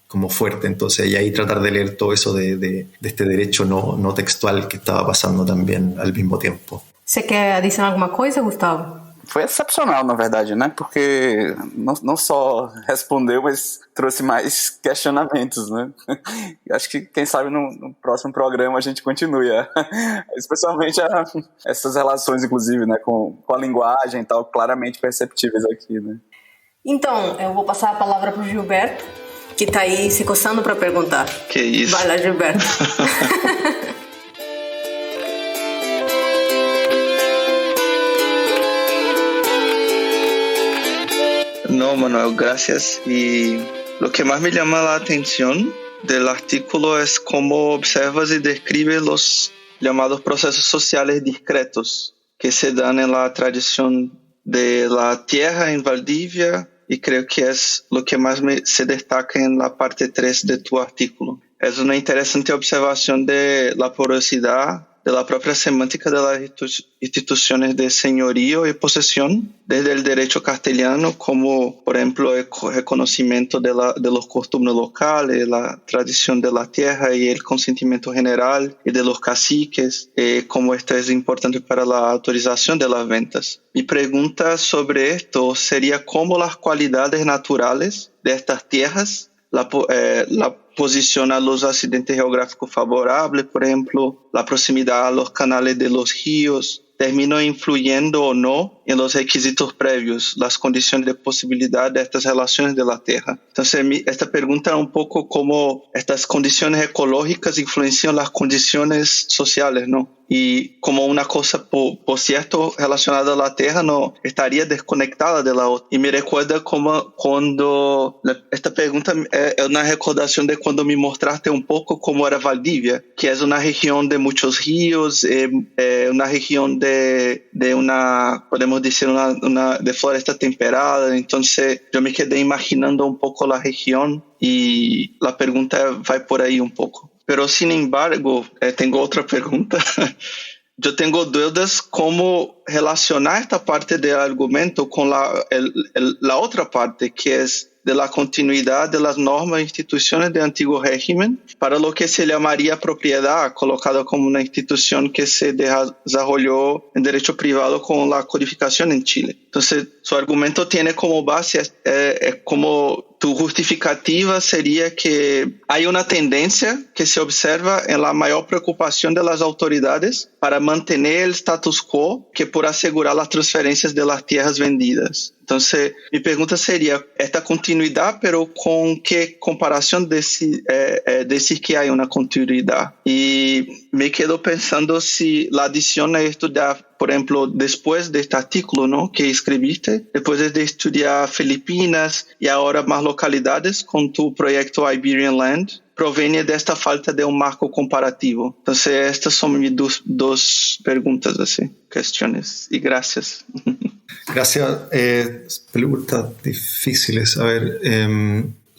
como fuerte, entonces, y ahí tratar de leer todo eso de este derecho no textual que estaba pasando también al mismo tiempo.
Você quer adicionar alguma coisa, Gustavo?
Foi excepcional, na verdade, né? Porque não só respondeu, mas trouxe mais questionamentos, né? Acho que, quem sabe, no próximo programa a gente continue, especialmente essas relações, inclusive, né? Com a linguagem e tal, claramente perceptíveis aqui, né?
Então, eu vou passar a palavra para o Gilberto, que está aí se coçando para perguntar.
Que isso?
Vai lá, Gilberto.
No, Manuel, gracias. Y lo que más me llama la atención del artículo es cómo observas y describes los llamados procesos sociales discretos que se dan en la tradición de la tierra en Valdivia, y creo que es lo que más se destaca en la parte 3 de tu artículo. Es una interesante observación de la porosidad de la propia semántica de las instituciones de señorío y posesión, desde el derecho castellano, como por ejemplo el reconocimiento de los costumbres locales, la tradición de la tierra y el consentimiento general y de los caciques, como esto es importante para la autorización de las ventas. Mi pregunta sobre esto sería cómo las cualidades naturales de estas tierras, la posición a los accidentes geográficos favorables, por ejemplo, la proximidad a los canales de los ríos, terminam influyendo ou não em los requisitos prévios, las condições de possibilidade destas relações de la Terra. Então, esta pergunta é um pouco como estas condições ecológicas influenciam as condições sociais, não? E como uma coisa, por cierto, relacionada à Terra, não estaria desconectada da outra. E me recuerda como quando... Esta pergunta é uma recordação de quando me mostraste um pouco como era Valdívia, que é uma região de muitos rios, é uma região de uma, podemos dizer, uma de floresta temperada. Então, eu me quedei imaginando um pouco a região e a pergunta vai por aí um pouco. Pero, sin embargo, tenho outra pergunta. Eu tenho dúvidas como relacionar esta parte do argumento com a outra parte, que é de la continuidad de las normas e instituciones de antiguo régimen para lo que se llamaría propiedad, colocado como una institución que se desarrolló en derecho privado con la codificación en Chile. Entonces, su argumento tiene como base, como tu justificativa sería que hay una tendencia que se observa en la mayor preocupación de las autoridades para mantener el status quo que por asegurar las transferencias de las tierras vendidas. Entonces, mi pregunta sería, esta continuidad, pero ¿con qué comparación decir que hay una continuidad? Y me quedo pensando si la adición a estudiar, por ejemplo, después de este artículo, ¿no?, que escribiste, después de estudiar Filipinas y ahora más localidades con tu proyecto Iberian Land, proviene de esta falta de un marco comparativo. Entonces, estas son mis dos preguntas, así, cuestiones. Y gracias.
Gracias. Preguntas difíciles. A ver,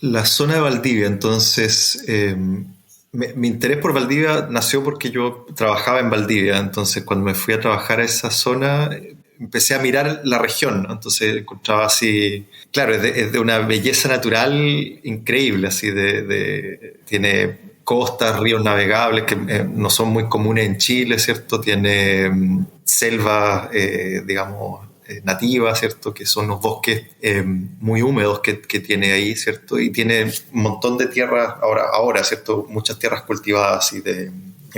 la zona de Valdivia, entonces, mi interés por Valdivia nació porque yo trabajaba en Valdivia. Entonces, cuando me fui a trabajar a esa zona, empecé a mirar la región, ¿no? Entonces encontraba así, claro, es de una belleza natural increíble, así tiene costas, ríos navegables que no son muy comunes en Chile, ¿cierto? Tiene selvas, digamos, nativas, ¿cierto?, que son los bosques muy húmedos que tiene ahí, ¿cierto? Y tiene un montón de tierras, ahora, ¿cierto?, muchas tierras cultivadas, así es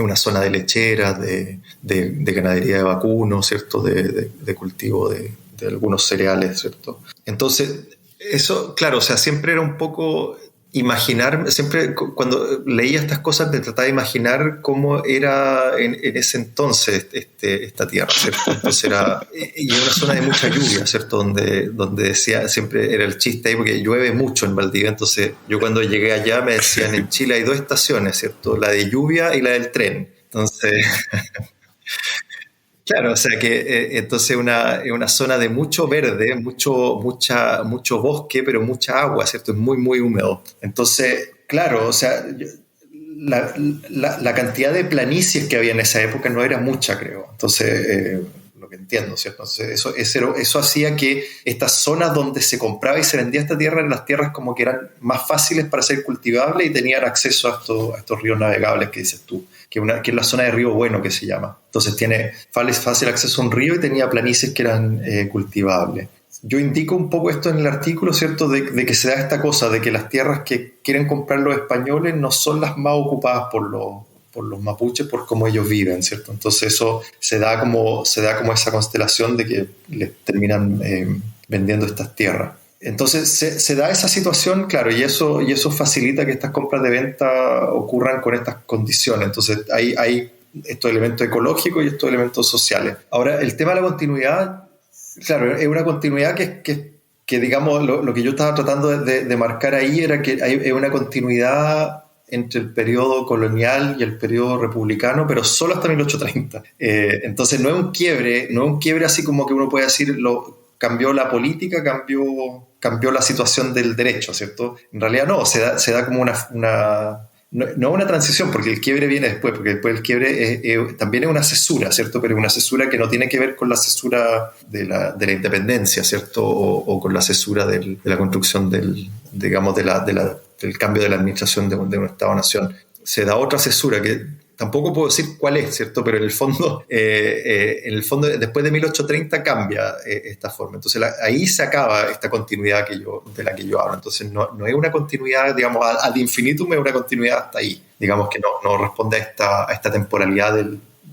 una zona de lecheras, de ganadería de vacunos, ¿cierto?, de cultivo de algunos cereales, ¿cierto? Entonces, eso, claro, o sea, siempre era un poco imaginar, siempre cuando leía estas cosas me trataba de imaginar cómo era en ese entonces esta tierra, ¿cierto? Entonces y una zona de mucha lluvia, ¿cierto? Donde decía, siempre era el chiste ahí, porque llueve mucho en Valdivia. Entonces yo cuando llegué allá me decían, en Chile hay dos estaciones, ¿cierto? La de lluvia y la del tren. Entonces... Claro, o sea que entonces una zona de mucho verde, mucho bosque, pero mucha agua, ¿cierto? Es muy, muy húmedo. Entonces, claro, o sea, la cantidad de planicies que había en esa época no era mucha, creo. Entonces, lo que entiendo, ¿cierto? Entonces, eso hacía que estas zonas donde se compraba y se vendía esta tierra eran las tierras como que eran más fáciles para ser cultivables y tenían acceso a estos ríos navegables que dices tú, que es la zona de Río Bueno, que se llama. Entonces tiene fácil acceso a un río y tenía planicies que eran cultivables. Yo indico un poco esto en el artículo, ¿cierto?, de que se da esta cosa, de que las tierras que quieren comprar los españoles no son las más ocupadas por los mapuches, por cómo ellos viven, ¿cierto? Entonces eso se da como esa constelación de que les terminan vendiendo estas tierras. Entonces se da esa situación, claro, y eso facilita que estas compras de venta ocurran con estas condiciones. Entonces hay estos elementos ecológicos y estos elementos sociales. Ahora, el tema de la continuidad, claro, es una continuidad que digamos, lo que yo estaba tratando de marcar ahí era que hay una continuidad entre el periodo colonial y el periodo republicano, pero solo hasta 1830. Entonces no es un quiebre así como que uno puede decir cambió la política, cambió la situación del derecho, ¿cierto? En realidad no, se da como no una transición, porque el quiebre viene después, porque después el quiebre también es una cesura, ¿cierto? Pero es una cesura que no tiene que ver con la cesura de la independencia, ¿cierto? O con la cesura de la construcción del cambio de la administración de un Estado-nación. Se da otra cesura que tampoco puedo decir cuál es, ¿cierto? Pero en el fondo después de 1830 cambia esta forma. Entonces ahí se acaba esta continuidad de la que yo hablo. Entonces no es una continuidad, digamos, ad infinitum, es una continuidad hasta ahí. Digamos que no responde a esta temporalidad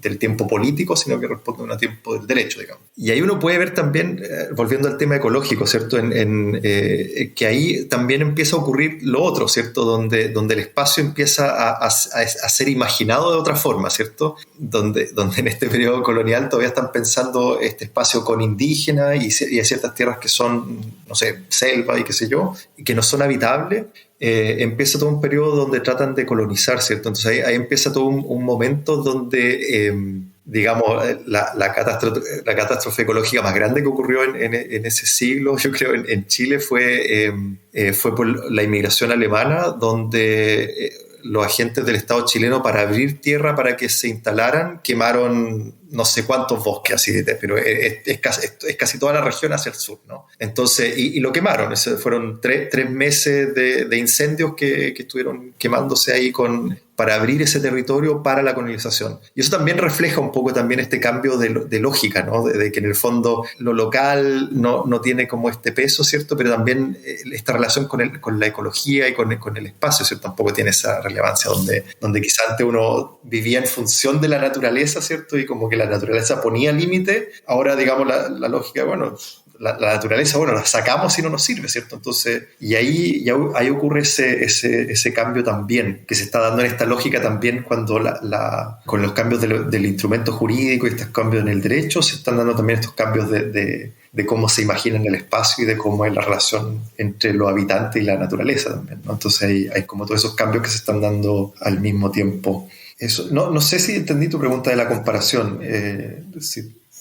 del tiempo político, sino que responden a un tiempo del derecho, digamos. Y ahí uno puede ver también, volviendo al tema ecológico, ¿cierto? Que ahí también empieza a ocurrir lo otro, ¿cierto? Donde el espacio empieza a ser imaginado de otra forma, ¿cierto? Donde en este periodo colonial todavía están pensando este espacio con indígenas y hay ciertas tierras que son, no sé, selva y qué sé yo, y que no son habitables. Empieza todo un periodo donde tratan de colonizar, ¿cierto? Entonces ahí empieza todo un momento donde, digamos, la catástrofe ecológica más grande que ocurrió en ese siglo, yo creo, en Chile fue por la inmigración alemana, donde los agentes del Estado chileno, para abrir tierra para que se instalaran, quemaron no sé cuántos bosques, así pero es casi toda la región hacia el sur, ¿no? Entonces, y lo quemaron. Fueron tres meses de incendios que estuvieron quemándose ahí para abrir ese territorio para la colonización. Y eso también refleja un poco también este cambio de lógica, ¿no? De que en el fondo lo local no tiene como este peso, ¿cierto? Pero también esta relación con la ecología y con el espacio, ¿cierto? Tampoco tiene esa relevancia, donde quizás antes uno vivía en función de la naturaleza, ¿cierto? Y como que la naturaleza ponía límite. Ahora, digamos, la lógica, bueno, la naturaleza, bueno, la sacamos y no nos sirve, ¿cierto? Entonces, y ahí ocurre ese cambio también, que se está dando en esta lógica también cuando con los cambios del instrumento jurídico y estos cambios en el derecho, se están dando también estos cambios de cómo se imagina en el espacio y de cómo es la relación entre los habitantes y la naturaleza también, ¿no? Entonces hay como todos esos cambios que se están dando al mismo tiempo. Eso, no sé si entendí tu pregunta de la comparación,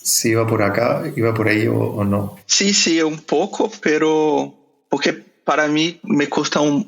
si iba por acá, iba por ahí o no.
Sí, un poco, pero porque para mí me costan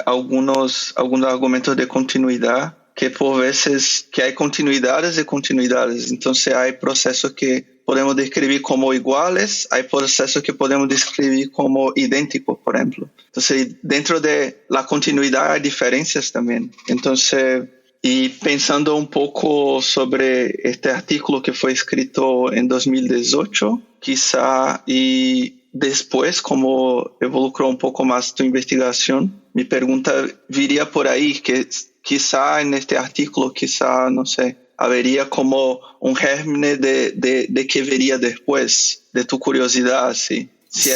algunos argumentos de continuidad, que por veces que hay continuidades y continuidades. Entonces hay procesos que podemos describir como iguales, hay procesos que podemos describir como idénticos, por ejemplo. Entonces, dentro de la continuidad hay diferencias también. Entonces, y pensando un poco sobre este artículo que fue escrito en 2018, quizá, y después, como evolucionó un poco más tu investigación, mi pregunta viría por ahí, que quizá en este artículo, no sé, habría como un germen de qué vería después, de tu curiosidad, ¿sí?
Sí,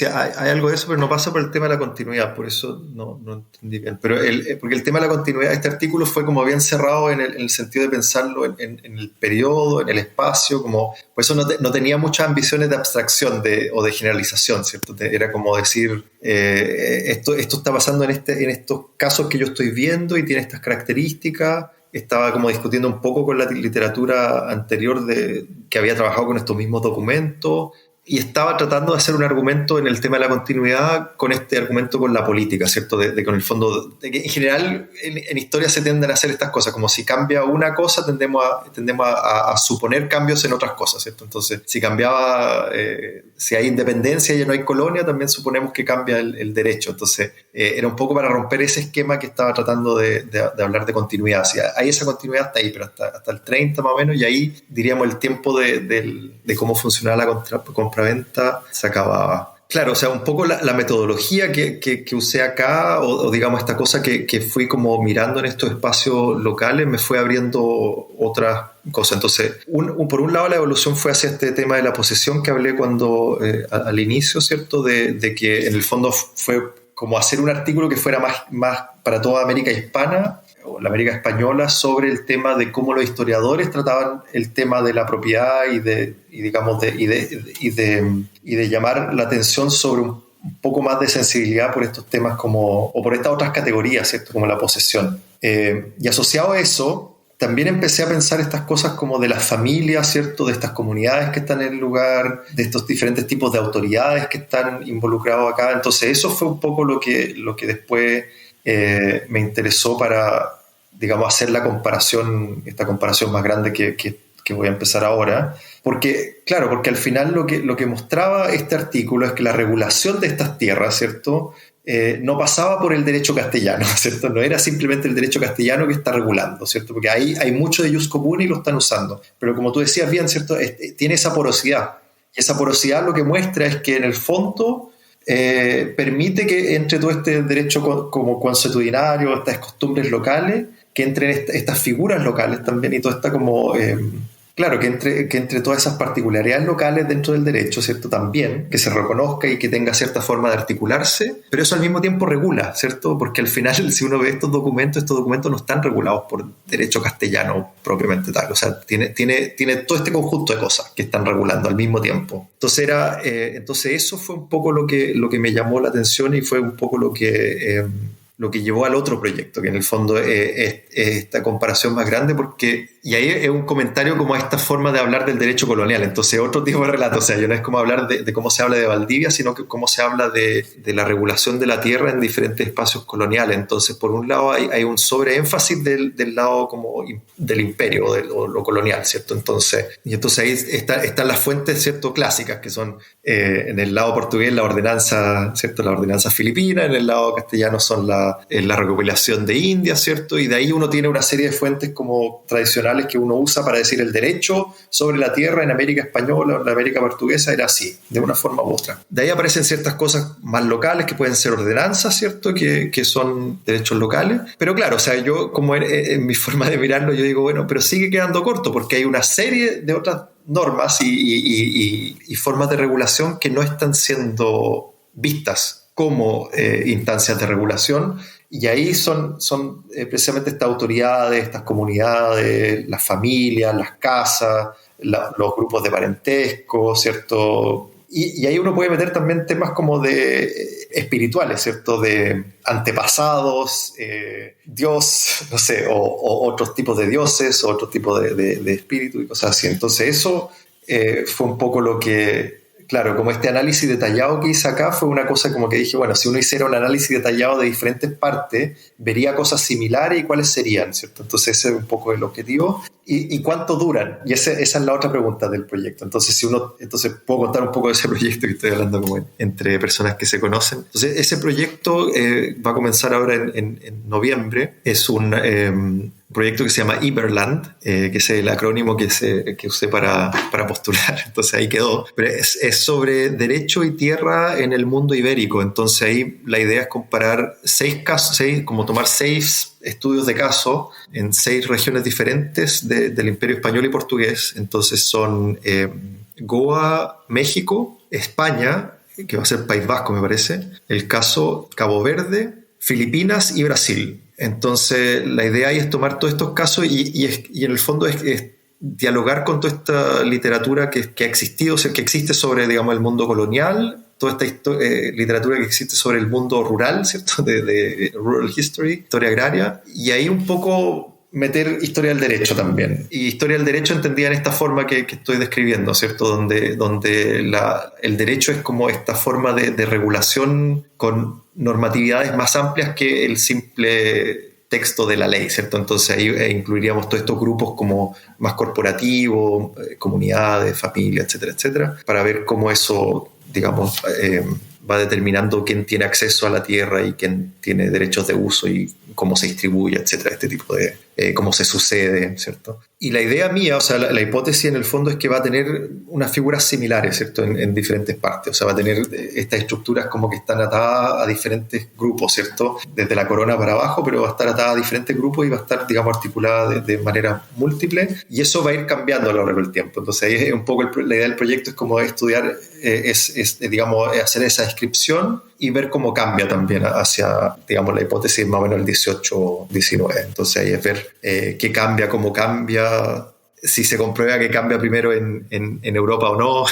hay algo de eso, pero no pasa por el tema de la continuidad, por eso no entendí bien. Pero porque el tema de la continuidad, este artículo fue como bien cerrado en el sentido de pensarlo en el periodo, en el espacio, como, por eso no tenía muchas ambiciones de abstracción o de generalización, ¿cierto? Era como decir, esto está pasando en estos casos que yo estoy viendo y tiene estas características. Estaba como discutiendo un poco con la literatura anterior que había trabajado con estos mismos documentos, y estaba tratando de hacer un argumento en el tema de la continuidad con este argumento con la política, ¿cierto? Con el fondo, de que en general en historia se tienden a hacer estas cosas, como si cambia una cosa tendemos a suponer cambios en otras cosas, ¿cierto? Entonces, si hay independencia y ya no hay colonia, también suponemos que cambia el derecho. Entonces, era un poco para romper ese esquema que estaba tratando de hablar de continuidad. O sea, hay esa continuidad hasta ahí, pero hasta el 30 más o menos, y ahí diríamos el tiempo de cómo funcionaba la compraventa se acababa. Claro, o sea, un poco la metodología que usé acá, o digamos esta cosa que fui como mirando en estos espacios locales, me fue abriendo otras cosas. Entonces, por un lado la evolución fue hacia este tema de la posesión que hablé al inicio, ¿cierto? De que en el fondo fue como hacer un artículo que fuera más para toda América hispana, o la América española, sobre el tema de cómo los historiadores trataban el tema de la propiedad y de llamar la atención sobre un poco más de sensibilidad por estos temas o por estas otras categorías, ¿cierto? Como la posesión. Y asociado a eso, también empecé a pensar estas cosas como de las familias, ¿cierto? De estas comunidades que están en el lugar, de estos diferentes tipos de autoridades que están involucrados acá. Entonces eso fue un poco lo que después me interesó para, digamos, hacer esta comparación más grande que voy a empezar ahora. Porque al final lo que mostraba este artículo es que la regulación de estas tierras, ¿cierto? No pasaba por el derecho castellano, ¿cierto? No era simplemente el derecho castellano que está regulando, ¿cierto? Porque hay mucho de jus comune y lo están usando. Pero como tú decías bien, ¿cierto? Tiene esa porosidad. Y esa porosidad lo que muestra es que en el fondo permite que entre todo este derecho como consuetudinario, estas costumbres locales, que entren estas figuras locales también y todo está como... Claro, que entre todas esas particularidades locales dentro del derecho, ¿cierto? También, que se reconozca y que tenga cierta forma de articularse, pero eso al mismo tiempo regula, ¿cierto? Porque al final, si uno ve estos documentos no están regulados por derecho castellano propiamente tal. O sea, tiene todo este conjunto de cosas que están regulando al mismo tiempo. Entonces eso fue un poco lo que me llamó la atención y fue un poco lo que llevó al otro proyecto, que en el fondo es esta comparación más grande, y ahí es un comentario como a esta forma de hablar del derecho colonial, entonces otro tipo de relato, o sea, ya no es como hablar de cómo se habla de Valdivia, sino que cómo se habla de la regulación de la tierra en diferentes espacios coloniales. Entonces, por un lado hay un sobreénfasis del lado como del imperio, o lo colonial, ¿cierto? Entonces ahí están las fuentes, ¿cierto?, clásicas, que son en el lado portugués la ordenanza, ¿cierto?, la ordenanza filipina, en el lado castellano son la recopilación de India, ¿cierto? Y de ahí uno tiene una serie de fuentes como tradicionales que uno usa para decir el derecho sobre la tierra en América española o en la América portuguesa era así, de una forma u otra. De ahí aparecen ciertas cosas más locales que pueden ser ordenanzas, ¿cierto?, que son derechos locales. Pero claro, o sea, yo como en mi forma de mirarlo, yo digo, bueno, pero sigue quedando corto porque hay una serie de otras normas y formas de regulación que no están siendo vistas como instancias de regulación, y ahí son precisamente estas autoridades, estas comunidades, las familias, las casas, los grupos de parentesco, ¿cierto? Y ahí uno puede meter también temas como de espirituales, ¿cierto? De antepasados, Dios, no sé, o otros tipos de dioses, o otros tipos de espíritus y cosas así. Entonces eso fue un poco lo que... Claro, como este análisis detallado que hice acá fue una cosa como que dije, bueno, si uno hiciera un análisis detallado de diferentes partes, vería cosas similares y cuáles serían, ¿cierto? Entonces ese es un poco el objetivo. ¿Y cuánto duran? Y esa es la otra pregunta del proyecto. Entonces puedo contar un poco de ese proyecto que estoy hablando como entre personas que se conocen. Entonces ese proyecto va a comenzar ahora en noviembre. Es un proyecto que se llama Iberland, que es el acrónimo que usé para postular, entonces ahí quedó. Pero es sobre derecho y tierra en el mundo ibérico, entonces ahí la idea es comparar 6 casos, como tomar 6 estudios de caso en 6 regiones diferentes del Imperio Español y Portugués. Entonces son Goa, México, España, que va a ser País Vasco me parece, el caso Cabo Verde, Filipinas y Brasil. Entonces la idea ahí es tomar todos estos casos y en el fondo es dialogar con toda esta literatura que ha existido, o sea, que existe sobre, digamos, el mundo colonial, toda esta literatura que existe sobre el mundo rural, ¿cierto? De rural history, historia agraria, y ahí un poco meter historia del derecho también. Y historia del derecho entendida en esta forma que estoy describiendo, ¿cierto? Donde el derecho es como esta forma de regulación con normatividades más amplias que el simple texto de la ley, ¿cierto? Entonces ahí incluiríamos todos estos grupos como más corporativos, comunidades, familias, etcétera, etcétera, para ver cómo eso, digamos, va determinando quién tiene acceso a la tierra y quién tiene derechos de uso y cómo se distribuye, etcétera, este tipo de cómo se sucede, ¿cierto? Y la idea mía, o sea, la hipótesis en el fondo es que va a tener unas figuras similares, ¿cierto? En diferentes partes, o sea, va a tener estas estructuras como que están atadas a diferentes grupos, ¿cierto? Desde la corona para abajo, pero va a estar atada a diferentes grupos y va a estar, digamos, articulada de manera múltiple, y eso va a ir cambiando a lo largo del tiempo. Entonces ahí es un poco la idea del proyecto, es como estudiar, digamos, hacer esa descripción y ver cómo cambia también hacia, digamos, la hipótesis más o menos el 18-19. Entonces ahí es ver qué cambia, cómo cambia, si se comprueba que cambia primero en Europa o no.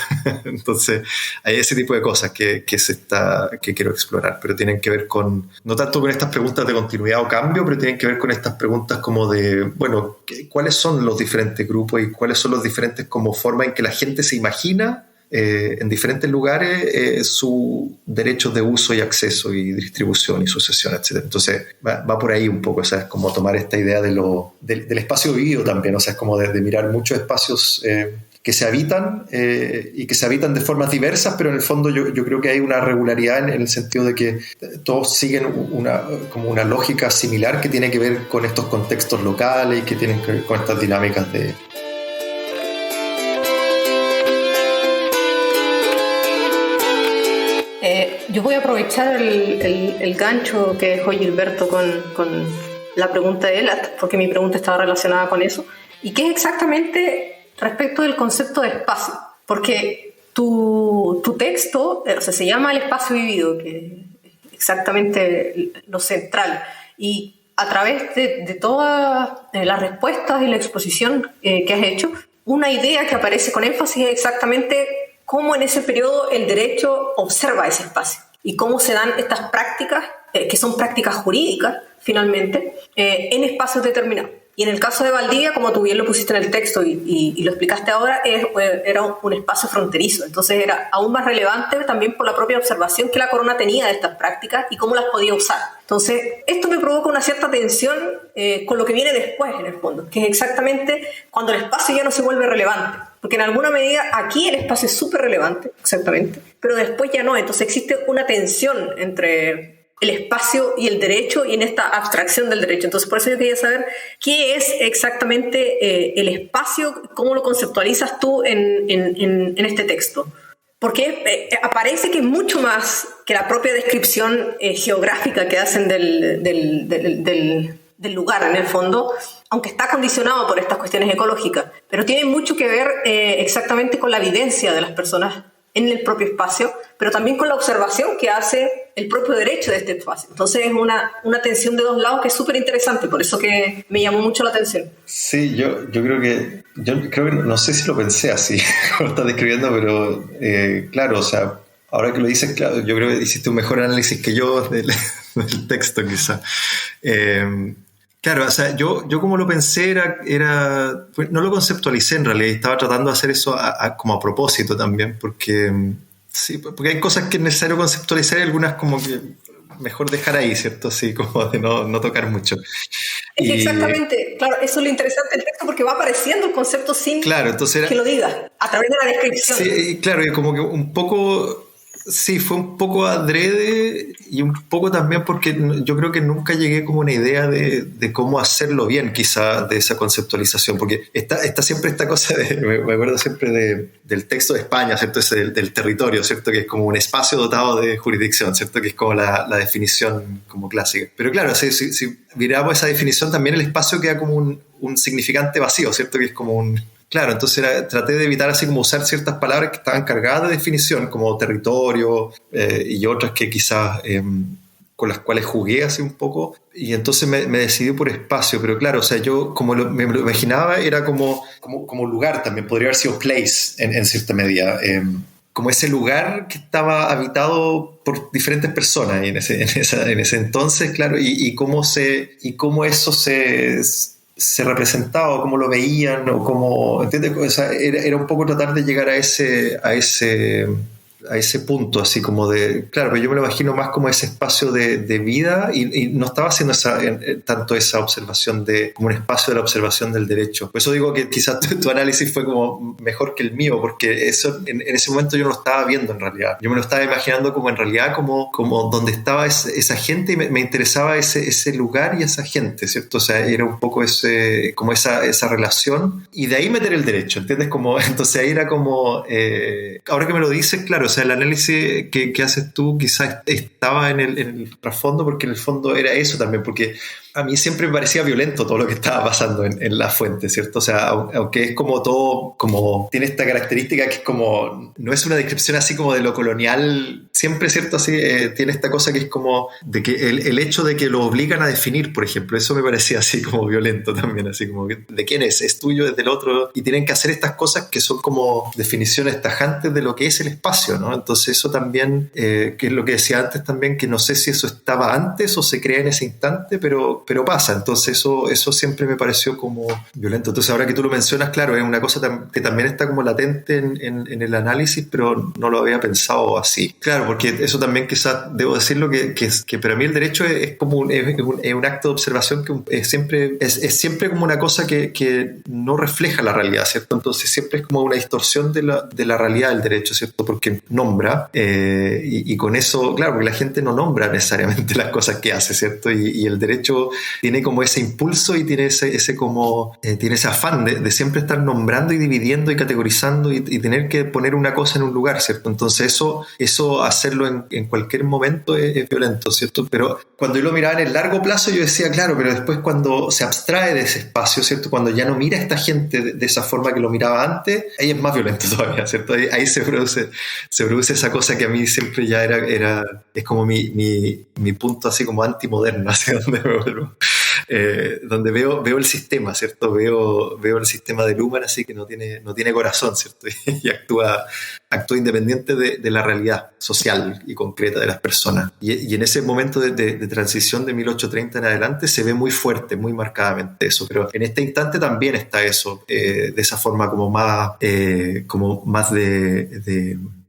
Entonces hay ese tipo de cosas que quiero explorar, pero tienen que ver con, no tanto con estas preguntas de continuidad o cambio, pero tienen que ver con estas preguntas como de, bueno, ¿cuáles son los diferentes grupos y cuáles son los diferentes como formas en que la gente se imagina en diferentes lugares sus derechos de uso y acceso y distribución y sucesión, etc. Entonces va por ahí un poco, o sea, es como tomar esta idea del espacio vivido también, o sea, es como de mirar muchos espacios que se habitan y que se habitan de formas diversas, pero en el fondo yo creo que hay una regularidad en el sentido de que todos siguen como una lógica similar que tiene que ver con estos contextos locales y que tienen que ver con estas dinámicas de...
Yo voy a aprovechar el gancho que dejó Gilberto con la pregunta de él, porque mi pregunta estaba relacionada con eso, y que es exactamente respecto del concepto de espacio, porque tu texto, o sea, se llama El espacio vivido, que es exactamente lo central, y a través de todas las respuestas y la exposición que has hecho, una idea que aparece con énfasis es exactamente cómo en ese periodo el derecho observa ese espacio y cómo se dan estas prácticas, que son prácticas jurídicas, finalmente, en espacios determinados. Y en el caso de Valdivia, como tú bien lo pusiste en el texto y lo explicaste ahora, era un espacio fronterizo. Entonces era aún más relevante también por la propia observación que la corona tenía de estas prácticas y cómo las podía usar. Entonces, esto me provoca una cierta tensión con lo que viene después, en el fondo, que es exactamente cuando el espacio ya no se vuelve relevante. Porque en alguna medida aquí el espacio es súper relevante, exactamente, pero después ya no. Entonces existe una tensión entre el espacio y el derecho y en esta abstracción del derecho. Entonces, por eso yo quería saber qué es exactamente el espacio, cómo lo conceptualizas tú en este texto. Porque aparece que es mucho más que la propia descripción geográfica que hacen del lugar, en el fondo, aunque está condicionado por estas cuestiones ecológicas, pero tiene mucho que ver exactamente con la vivencia de las personas en el propio espacio, pero también con la observación que hace el propio derecho de este espacio. Entonces es una tensión de dos lados que es súper interesante, por eso que me llamó mucho la atención.
Sí, yo creo que no sé si lo pensé así, como estás describiendo, pero claro, o sea, ahora que lo dices, claro, yo creo que hiciste un mejor análisis que yo del texto, quizá. Claro, o sea, yo como lo pensé pues, no lo conceptualicé en realidad, estaba tratando de hacer eso como a propósito también, porque hay cosas que es necesario conceptualizar y algunas como que mejor dejar ahí, ¿cierto? Así como de no tocar mucho.
Es que exactamente, claro, eso es lo interesante del texto, porque va apareciendo el concepto sin que lo digas, a través de la descripción.
Sí, claro, y como que un poco... Sí, fue un poco adrede y un poco también porque yo creo que nunca llegué como una idea de cómo hacerlo bien, quizá, de esa conceptualización, porque está siempre esta cosa me acuerdo siempre del texto de España, ¿cierto? Ese del territorio, ¿cierto? Que es como un espacio dotado de jurisdicción, ¿cierto? Que es como la definición como clásica. Pero claro, si miramos esa definición, también el espacio queda como un significante vacío, ¿cierto? Que es como un... Claro, entonces traté de evitar así como usar ciertas palabras que estaban cargadas de definición, como territorio y otras que quizás con las cuales jugué así un poco, y entonces me decidí por espacio, pero claro, o sea, yo como me lo imaginaba era como lugar también, podría haber sido place en cierta medida, como ese lugar que estaba habitado por diferentes personas en ese entonces, claro, y cómo eso se representaba, o cómo lo veían, o cómo, ¿entiendes? O sea, era un poco tratar de llegar a ese punto, así como de, claro, pero yo me lo imagino más como ese espacio de vida y no estaba haciendo tanto esa observación como un espacio de la observación del derecho. Por eso digo que quizás tu análisis fue como mejor que el mío, porque eso en ese momento yo no lo estaba viendo en realidad. Yo me lo estaba imaginando como en realidad como donde estaba esa gente, y me interesaba ese lugar y esa gente, ¿cierto? O sea, era un poco como esa relación, y de ahí meter el derecho, ¿entiendes? Entonces ahí era como, ahora que me lo dices, claro, o sea, el análisis que haces tú quizás estaba en el trasfondo, porque en el fondo era eso también, porque a mí siempre me parecía violento todo lo que estaba pasando en la fuente, ¿cierto? O sea, aunque es como todo, como tiene esta característica que es como, no es una descripción así como de lo colonial, siempre, ¿cierto? Así, tiene esta cosa que es como de que el hecho de que lo obligan a definir, por ejemplo, eso me parecía así como violento también, así como de quién es tuyo, es del otro, y tienen que hacer estas cosas que son como definiciones tajantes de lo que es el espacio, ¿no? Entonces eso también, que es lo que decía antes también, que no sé si eso estaba antes o se crea en ese instante, pero pasa. Entonces eso siempre me pareció como violento. Entonces ahora que tú lo mencionas, claro, es una cosa que también está como latente en el análisis, pero no lo había pensado así. Claro, porque eso también quizás debo decirlo que para mí el derecho es como un acto de observación que es siempre como una cosa que no refleja la realidad, ¿cierto? Entonces siempre es como una distorsión de la realidad del derecho, ¿cierto? Porque nombra y con eso, claro, porque la gente no nombra necesariamente las cosas que hace, ¿cierto? Y el derecho tiene como ese impulso y tiene tiene ese afán de siempre estar nombrando y dividiendo y categorizando y tener que poner una cosa en un lugar, ¿cierto? Entonces eso hacerlo en cualquier momento es violento, ¿cierto? Pero cuando yo lo miraba en el largo plazo yo decía, claro, pero después cuando se abstrae de ese espacio, ¿cierto? Cuando ya no mira a esta gente de esa forma que lo miraba antes, ahí es más violento todavía, ¿cierto? Ahí se produce esa cosa que a mí siempre ya es como mi punto así como antimoderno, hacia donde me vuelvo. Donde veo el sistema, ¿cierto? Veo el sistema de Luhmann así que no tiene corazón, ¿cierto? Y actúa independiente de la realidad social y concreta de las personas. Y en ese momento de transición de 1830 en adelante se ve muy fuerte, muy marcadamente eso. Pero en este instante también está eso, de esa forma como más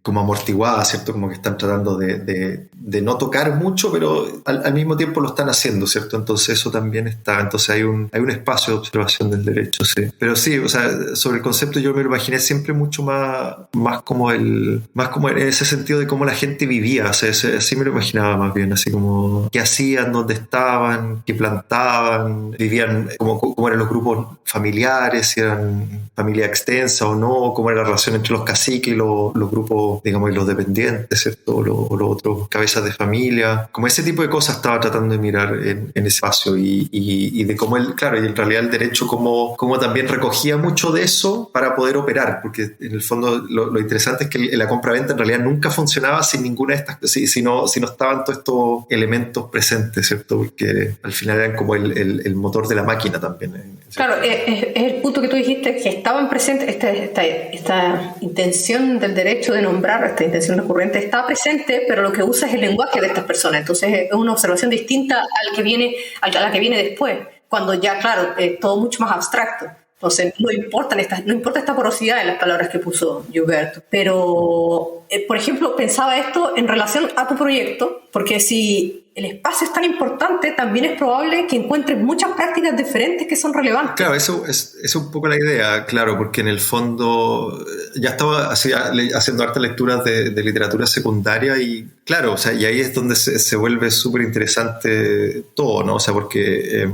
como amortiguada, ¿cierto? Como que están tratando de no tocar mucho, pero al mismo tiempo lo están haciendo, ¿cierto? Entonces eso también está. Entonces hay un espacio de observación del derecho, sí. Pero sí, o sea, sobre el concepto yo me lo imaginé siempre mucho más como en ese sentido de cómo la gente vivía, o sea, así me lo imaginaba más bien, así como qué hacían, dónde estaban, qué plantaban, vivían, cómo eran los grupos familiares, si eran familia extensa o no, cómo era la relación entre los caciques y los grupos, digamos, y los dependientes, ¿cierto? O los otros cabezas de familia. Como ese tipo de cosas estaba tratando de mirar en ese espacio y de cómo claro, y en realidad el derecho como también recogía mucho de eso para poder operar, porque en el fondo lo interesante es que la compraventa en realidad nunca funcionaba sin ninguna de estas cosas, si no estaban todos estos elementos presentes, ¿cierto? Porque al final eran como el motor de la máquina también.
Claro, es el punto que tú dijiste, que estaban presentes, esta intención del derecho de nombrar, esta intención recurrente, está presente, pero lo que usa es el lenguaje de estas personas. Entonces es una observación distinta a la que viene después, cuando ya, claro, es todo mucho más abstracto. Entonces no importa esta porosidad en las palabras que puso Gilberto. Pero, por ejemplo, pensaba esto en relación a tu proyecto, porque si el espacio es tan importante, también es probable que encuentres muchas prácticas diferentes que son relevantes.
Claro, eso es un poco la idea, claro, porque en el fondo ya estaba haciendo hartas lecturas de literatura secundaria y claro, o sea, y ahí es donde se vuelve súper interesante todo, ¿no? O sea, porque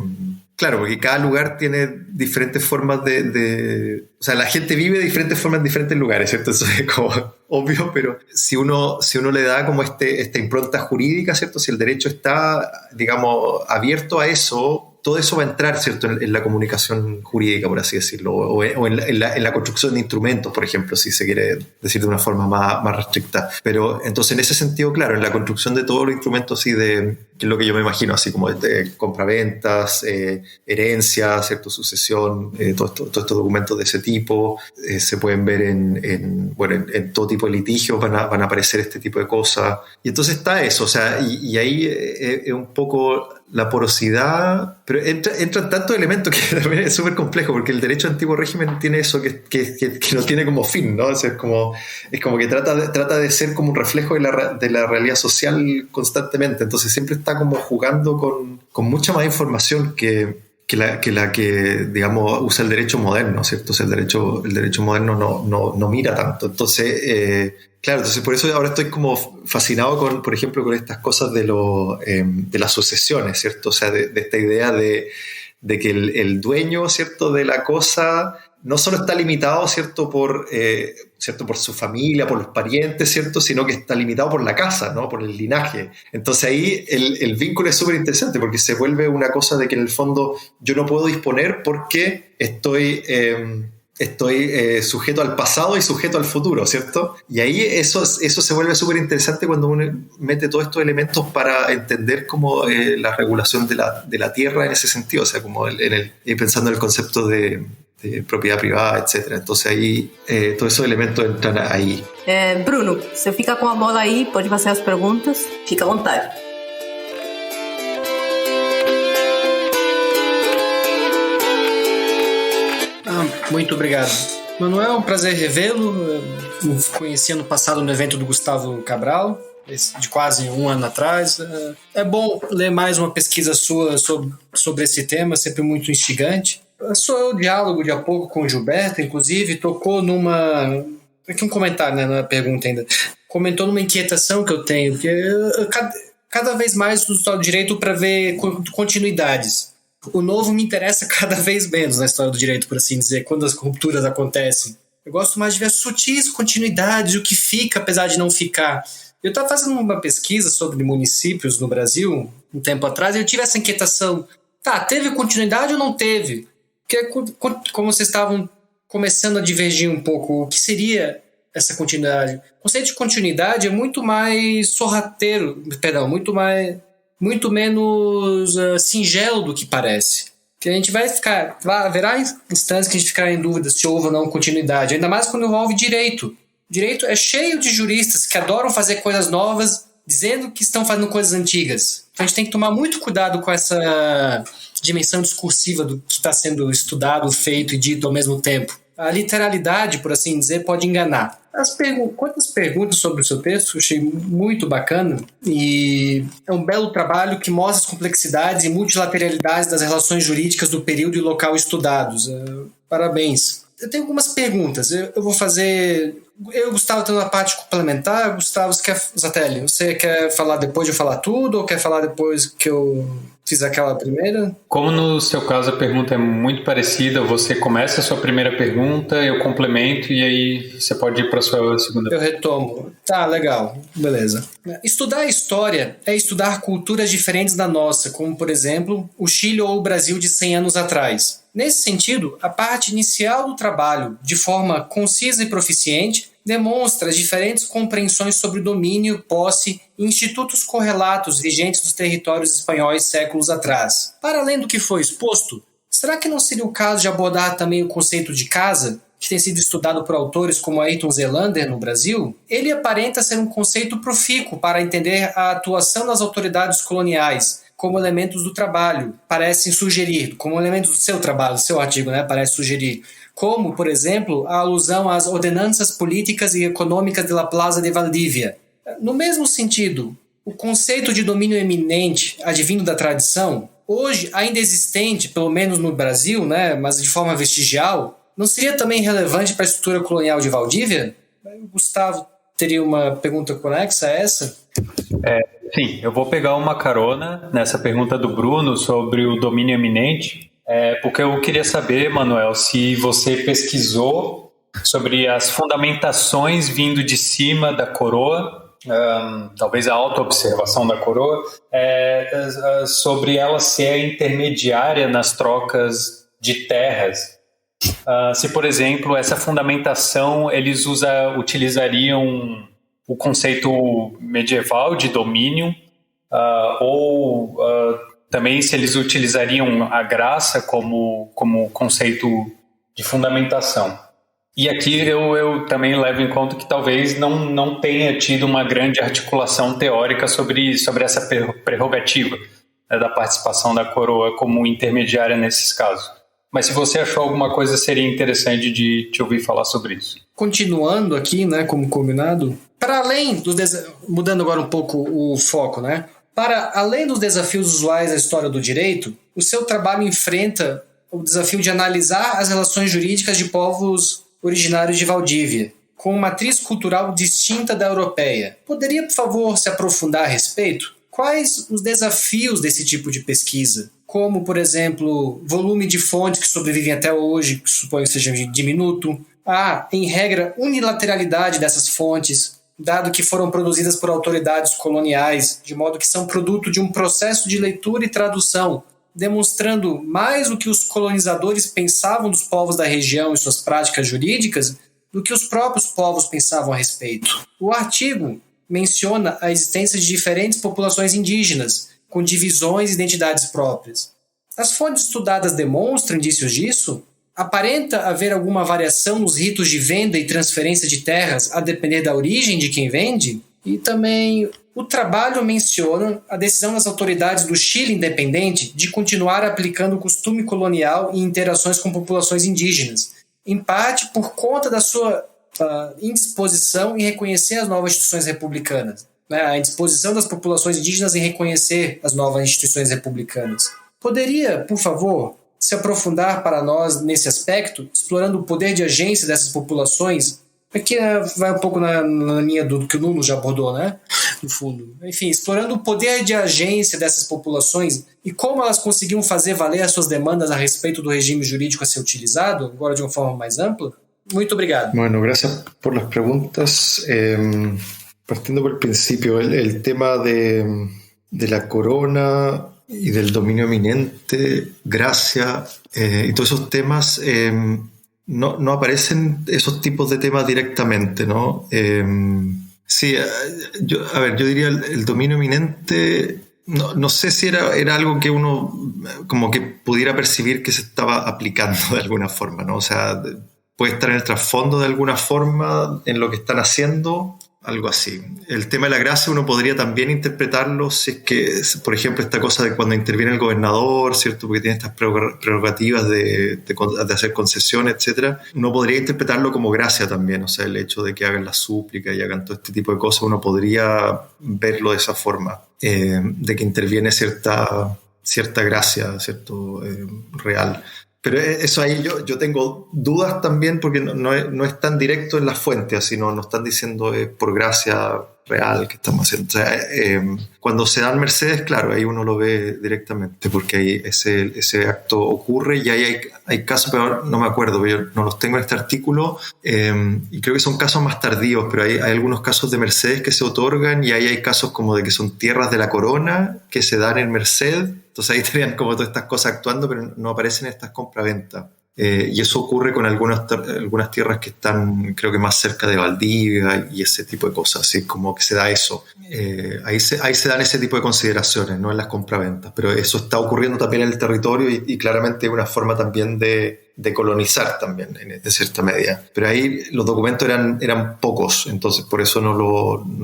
claro, porque cada lugar tiene diferentes formas o sea, la gente vive de diferentes formas en diferentes lugares, ¿cierto? Eso es como obvio, pero si uno le da como esta impronta jurídica, ¿cierto? Si el derecho está, digamos, abierto a eso, todo eso va a entrar, ¿cierto? En la comunicación jurídica, por así decirlo, o en la construcción de instrumentos, por ejemplo, si se quiere decir de una forma más restricta. Pero entonces, en ese sentido, claro, en la construcción de todos los instrumentos, así que es lo que yo me imagino, así como de compraventas, herencia, ¿cierto? Sucesión, todos estos documentos de ese tipo, se pueden ver en todo tipo de litigios, van a aparecer este tipo de cosas. Y entonces está eso, o sea, y ahí es un poco la porosidad, pero entran tantos elementos que también es súper complejo, porque el derecho antiguo régimen tiene eso que no tiene como fin, ¿no? O sea, es como que trata de ser como un reflejo de la realidad social constantemente, entonces siempre está como jugando con mucha más información que la que digamos usa el derecho moderno, ¿cierto? O sea, el derecho moderno no mira tanto. Entonces, claro, entonces por eso ahora estoy como fascinado por ejemplo, con estas cosas de las sucesiones, ¿cierto? O sea, de esta idea de que el dueño, ¿cierto? De la cosa no solo está limitado, ¿cierto? Por su familia, por los parientes, ¿cierto? Sino que está limitado por la casa, ¿no? Por el linaje. Entonces ahí el vínculo es súper interesante porque se vuelve una cosa de que en el fondo yo no puedo disponer porque estoy sujeto al pasado y sujeto al futuro, ¿cierto? Y ahí eso se vuelve súper interesante cuando uno mete todos estos elementos para entender como la regulación de la tierra en ese sentido, o sea, como pensando en el concepto de propriedad privada, etc. Entonces aí todos esos elementos entram aí.
Bruno, você fica com a bola aí, pode fazer as perguntas, fica à vontade.
Muito obrigado. Manuel, é um prazer revê-lo. Conheci ano passado no evento do Gustavo Cabral, de quase um ano atrás. É bom ler mais uma pesquisa sua sobre esse tema, sempre muito instigante. O seu diálogo de há pouco com o Gilberto, inclusive, tocou numa... Aqui um comentário, né, na pergunta ainda. Comentou numa inquietação que eu tenho, porque cada vez mais no História do Direito para ver continuidades. O novo me interessa cada vez menos na História do Direito, por assim dizer, quando as rupturas acontecem. Eu gosto mais de ver sutis continuidades, o que fica, apesar de não ficar. Eu estava fazendo uma pesquisa sobre municípios no Brasil, um tempo atrás, e eu tive essa inquietação. Tá, teve continuidade ou não teve? Porque como vocês estavam começando a divergir um pouco, o que seria essa continuidade? O conceito de continuidade é muito mais sorrateiro, muito menos singelo do que parece. Que a gente haverá instâncias que a gente ficará em dúvida se houve ou não continuidade, ainda mais quando envolve direito. Direito é cheio de juristas que adoram fazer coisas novas, dizendo que estão fazendo coisas antigas. Então a gente tem que tomar muito cuidado com essa dimensão discursiva do que está sendo estudado, feito e dito ao mesmo tempo. A literalidade, por assim dizer, pode enganar. Quantas perguntas sobre o seu texto, eu achei muito bacana, e é um belo trabalho que mostra as complexidades e multilateralidades das relações jurídicas do período e local estudados. Parabéns. Eu tenho algumas perguntas. Eu vou fazer... Eu e o Gustavo tendo uma parte complementar. Gustavo, Zatelli, você quer falar depois de eu falar tudo ou quer falar depois que eu fiz aquela primeira?
Como no seu caso a pergunta é muito parecida, você começa a sua primeira pergunta, eu complemento e aí você pode ir para a sua segunda.
Eu retomo. Tá, legal. Beleza. Estudar história é estudar culturas diferentes da nossa, como, por exemplo, o Chile ou o Brasil de 100 anos atrás. Nesse sentido, a parte inicial do trabalho, de forma concisa e proficiente, demonstra as diferentes compreensões sobre domínio, posse e institutos correlatos vigentes dos territórios espanhóis séculos atrás. Para além do que foi exposto, será que não seria o caso de abordar também o conceito de casa, que tem sido estudado por autores como Ayrton Zelander no Brasil? Ele aparenta ser um conceito profícuo para entender a atuação das autoridades coloniais, como elementos do trabalho, parecem sugerir, como elementos do seu trabalho, do seu artigo, parece sugerir, como, por exemplo, a alusão às ordenanças políticas e econômicas de La Plaza de Valdívia. No mesmo sentido, o conceito de domínio eminente, advindo da tradição, hoje ainda existente, pelo menos no Brasil, mas de forma vestigial, não seria também relevante para a estrutura colonial de Valdívia? O Gustavo teria uma pergunta conexa a essa?
Sim, eu vou pegar uma carona nessa pergunta do Bruno sobre o domínio eminente, porque eu queria saber, Manuel, se você pesquisou sobre as fundamentações vindo de cima da coroa, talvez a autoobservação da coroa, sobre ela ser intermediária nas trocas de terras. Se, por exemplo, essa fundamentação eles utilizariam o conceito medieval de domínio, ou também se eles utilizariam a graça como conceito de fundamentação. E aqui eu também levo em conta que talvez não tenha tido uma grande articulação teórica sobre essa prerrogativa, da participação da coroa como intermediária nesses casos. Mas se você achou alguma coisa, seria interessante de te ouvir falar sobre isso.
Continuando aqui, como combinado, para além dos mudando agora um pouco o foco, para além dos desafios usuais da história do direito, o seu trabalho enfrenta o desafio de analisar as relações jurídicas de povos originários de Valdívia, com uma matriz cultural distinta da europeia. Poderia, por favor, se aprofundar a respeito? Quais os desafios desse tipo de pesquisa? Como, por exemplo, volume de fontes que sobrevivem até hoje, que suponho que seja diminuto. Em regra, unilateralidade dessas fontes, dado que foram produzidas por autoridades coloniais, de modo que são produto de um processo de leitura e tradução, demonstrando mais o que os colonizadores pensavam dos povos da região e suas práticas jurídicas do que os próprios povos pensavam a respeito. O artigo menciona a existência de diferentes populações indígenas, com divisões e identidades próprias. As fontes estudadas demonstram indícios disso? Aparenta haver alguma variação nos ritos de venda e transferência de terras a depender da origem de quem vende? E também o trabalho menciona a decisão das autoridades do Chile independente de continuar aplicando o costume colonial em interações com populações indígenas, em parte por conta da sua indisposição em reconhecer as novas instituições republicanas. A indisposição das populações indígenas em reconhecer as novas instituições republicanas. Poderia, por favor, se aprofundar para nós nesse aspecto, explorando o poder de agência dessas populações Aqui vai um pouco na linha do que o Nuno já abordou, né? No fundo. Enfim, explorando o poder de agência dessas populações e como elas conseguiam fazer valer as suas demandas a respeito do regime jurídico a ser utilizado, agora de uma forma mais ampla. Muito obrigado.
Bueno, gracias por las preguntas. Partiendo por el principio, el tema de la corona y del dominio eminente, gracia, y todos esos temas, no aparecen esos tipos de temas directamente, ¿no? Sí, yo diría el dominio eminente, no sé si era algo que uno como que pudiera percibir que se estaba aplicando de alguna forma, ¿no? O sea, puede estar en el trasfondo de alguna forma en lo que están haciendo, algo así. El tema de la gracia uno podría también interpretarlo si es que, por ejemplo, esta cosa de cuando interviene el gobernador, ¿cierto? Porque tiene estas prerrogativas de hacer concesiones, etc. Uno podría interpretarlo como gracia también, o sea, el hecho de que hagan la súplica y hagan todo este tipo de cosas, uno podría verlo de esa forma, de que interviene cierta gracia, ¿cierto? Real. Pero eso ahí yo tengo dudas también porque no es tan directo en las fuentes, sino no están diciendo por gracia real que estamos haciendo. O sea, cuando se dan mercedes, claro, ahí uno lo ve directamente porque ahí ese acto ocurre y ahí hay casos, pero ahora no me acuerdo, yo no los tengo en este artículo y creo que son casos más tardíos, pero hay algunos casos de mercedes que se otorgan y ahí hay casos como de que son tierras de la corona que se dan en merced. Entonces ahí tenían como todas estas cosas actuando, pero no aparecen estas compraventas. Y eso ocurre con algunas tierras que están, creo que más cerca de Valdivia y ese tipo de cosas, así como que se da eso. Ahí se dan ese tipo de consideraciones, no en las compraventas, pero eso está ocurriendo también en el territorio y claramente es una forma también de colonizar también, de cierta medida. Pero ahí los documentos eran pocos, entonces por eso no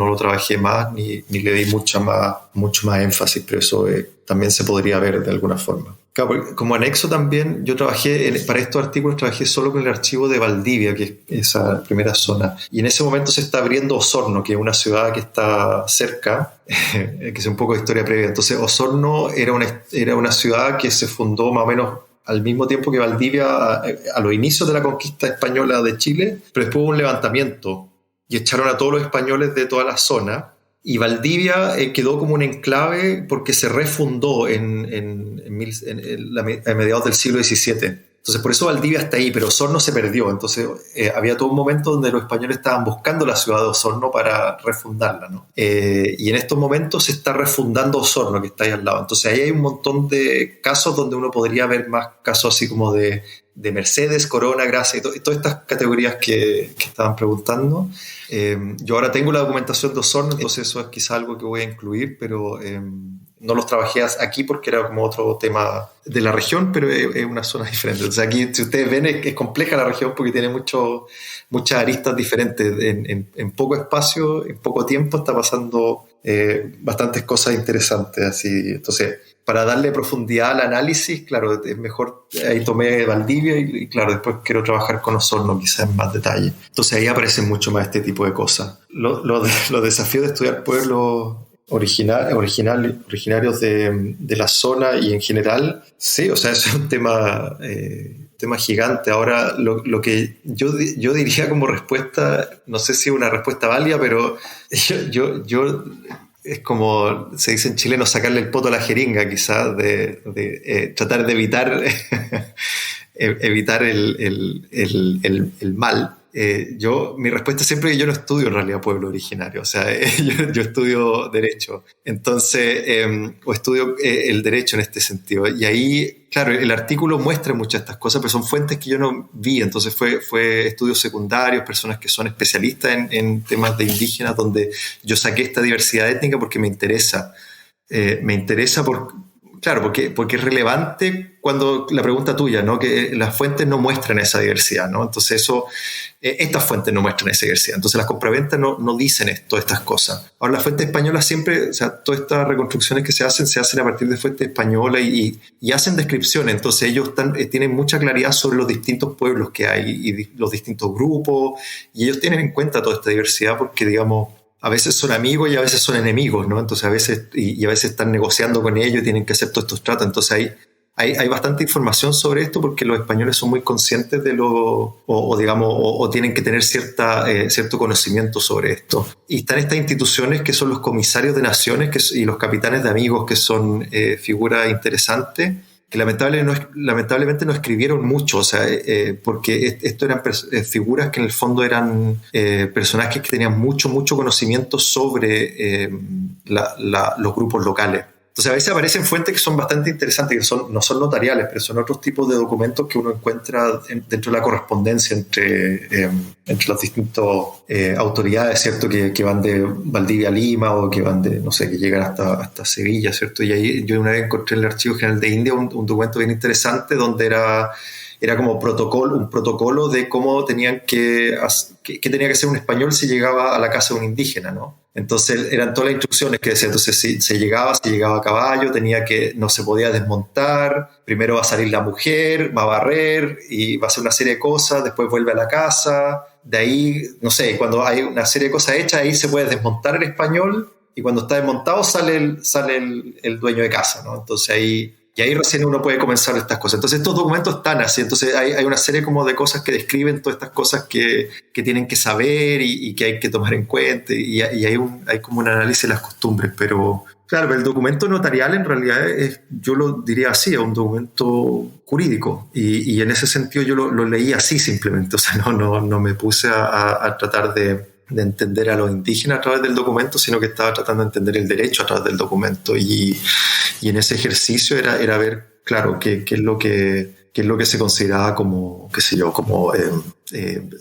lo trabajé más ni le di mucho más énfasis, pero eso también se podría ver de alguna forma. Claro, como anexo también, yo para estos artículos trabajé solo con el archivo de Valdivia, que es esa primera zona. Y en ese momento se está abriendo Osorno, que es una ciudad que está cerca, que es un poco de historia previa. Entonces Osorno era una ciudad que se fundó más o menos al mismo tiempo que Valdivia a los inicios de la conquista española de Chile, pero después hubo un levantamiento y echaron a todos los españoles de toda la zona. Y Valdivia quedó como un enclave porque se refundó a mediados del siglo XVII. Entonces, por eso Valdivia está ahí, pero Osorno se perdió. Entonces, había todo un momento donde los españoles estaban buscando la ciudad de Osorno para refundarla, ¿no? Y en estos momentos se está refundando Osorno, que está ahí al lado. Entonces, ahí hay un montón de casos donde uno podría ver más casos así como de Mercedes, Corona, Gracia, y todas estas categorías que estaban preguntando. Yo ahora tengo la documentación de Osorno, entonces eso es quizá algo que voy a incluir, pero no los trabajé aquí porque era como otro tema de la región, pero es una zona diferente. Entonces aquí, si ustedes ven, es compleja la región porque tiene muchas aristas diferentes. En poco espacio, en poco tiempo, está pasando bastantes cosas interesantes. Así. Entonces, para darle profundidad al análisis, claro, es mejor, ahí tomé Valdivia y claro, después quiero trabajar con Osorno quizás en más detalle. Entonces ahí aparecen mucho más este tipo de cosas. Los desafíos de estudiar pueblos originarios de la zona y en general, sí, o sea, eso es un tema gigante. Ahora, lo que yo diría como respuesta, no sé si es una respuesta válida, pero yo es como se dice en chileno, sacarle el poto a la jeringa, quizás, de tratar de evitar el mal. Mi respuesta siempre es que yo no estudio en realidad pueblo originario, o sea, yo estudio derecho, entonces, o estudio el derecho en este sentido, y ahí, claro, el artículo muestra muchas de estas cosas, pero son fuentes que yo no vi, entonces fue estudios secundarios, personas que son especialistas en temas de indígenas, donde yo saqué esta diversidad étnica porque me interesa claro, porque es relevante cuando la pregunta tuya, ¿no? Que las fuentes no muestran esa diversidad, ¿no? Entonces estas fuentes no muestran esa diversidad. Entonces las compraventas no dicen todas estas cosas. Ahora las fuentes españolas siempre, o sea, todas estas reconstrucciones que se hacen a partir de fuentes españolas y hacen descripciones. Entonces ellos tienen mucha claridad sobre los distintos pueblos que hay y los distintos grupos, y ellos tienen en cuenta toda esta diversidad porque, digamos, a veces son amigos y a veces son enemigos, ¿no? Entonces a veces están negociando con ellos y tienen que hacer todos estos tratos. Entonces hay bastante información sobre esto porque los españoles son muy conscientes de o tienen que tener cierto conocimiento sobre esto. Y están estas instituciones que son los comisarios de naciones y los capitanes de amigos, que son figuras interesantes, que lamentablemente no escribieron mucho, o sea, porque esto eran figuras que en el fondo eran personajes que tenían mucho conocimiento sobre los grupos locales. Entonces a veces aparecen fuentes que son bastante interesantes, que no son notariales, pero son otros tipos de documentos que uno encuentra dentro de la correspondencia entre las distintas autoridades, ¿cierto? Que van de Valdivia a Lima, o que van no sé, que llegan hasta Sevilla, ¿cierto? Y ahí yo una vez encontré en el Archivo General de India un documento bien interesante donde era como un protocolo de cómo qué tenía que hacer un español si llegaba a la casa de un indígena, ¿no? Entonces eran todas las instrucciones que decía, entonces si se llegaba a caballo, no se podía desmontar, primero va a salir la mujer, va a barrer y va a hacer una serie de cosas, después vuelve a la casa, de ahí, no sé, cuando hay una serie de cosas hechas, ahí se puede desmontar el español, y cuando está desmontado sale el dueño de casa, ¿no? Entonces ahí recién uno puede comenzar estas cosas. Entonces estos documentos están así, entonces hay una serie como de cosas que describen todas estas cosas que tienen que saber y que hay que tomar en cuenta, y hay como un análisis de las costumbres, pero claro, el documento notarial en realidad yo lo diría así, es un documento jurídico, y en ese sentido yo lo leí así simplemente, o sea, no me puse a tratar de entender a los indígenas a través del documento, sino que estaba tratando de entender el derecho a través del documento, y en ese ejercicio era ver, claro, qué es lo que se consideraba como, qué sé yo, como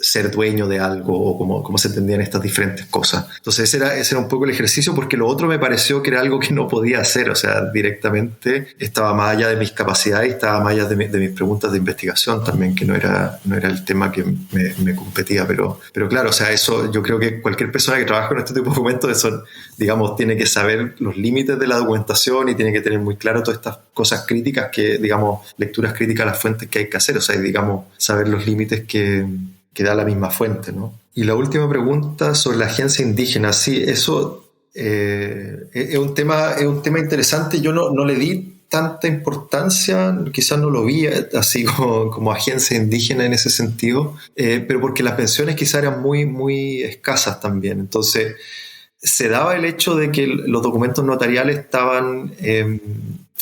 ser dueño de algo, o cómo se entendían estas diferentes cosas. Entonces ese era un poco el ejercicio, porque lo otro me pareció que era algo que no podía hacer, o sea, directamente estaba más allá de mis capacidades, estaba más allá de mis preguntas de investigación también, que no era el tema que me competía, pero claro, o sea, eso yo creo que cualquier persona que trabaja con este tipo de documentos, eso, digamos, tiene que saber los límites de la documentación y tiene que tener muy claro todas estas cosas críticas lecturas críticas a las fuentes que hay que hacer, o sea, digamos, saber los límites que da la misma fuente, ¿no? Y la última pregunta sobre la agencia indígena, sí, eso es un tema interesante. Yo no le di tanta importancia, quizás no lo vi así como agencia indígena en ese sentido, pero porque las menciones quizás eran muy, muy escasas también. Entonces, se daba el hecho de que los documentos notariales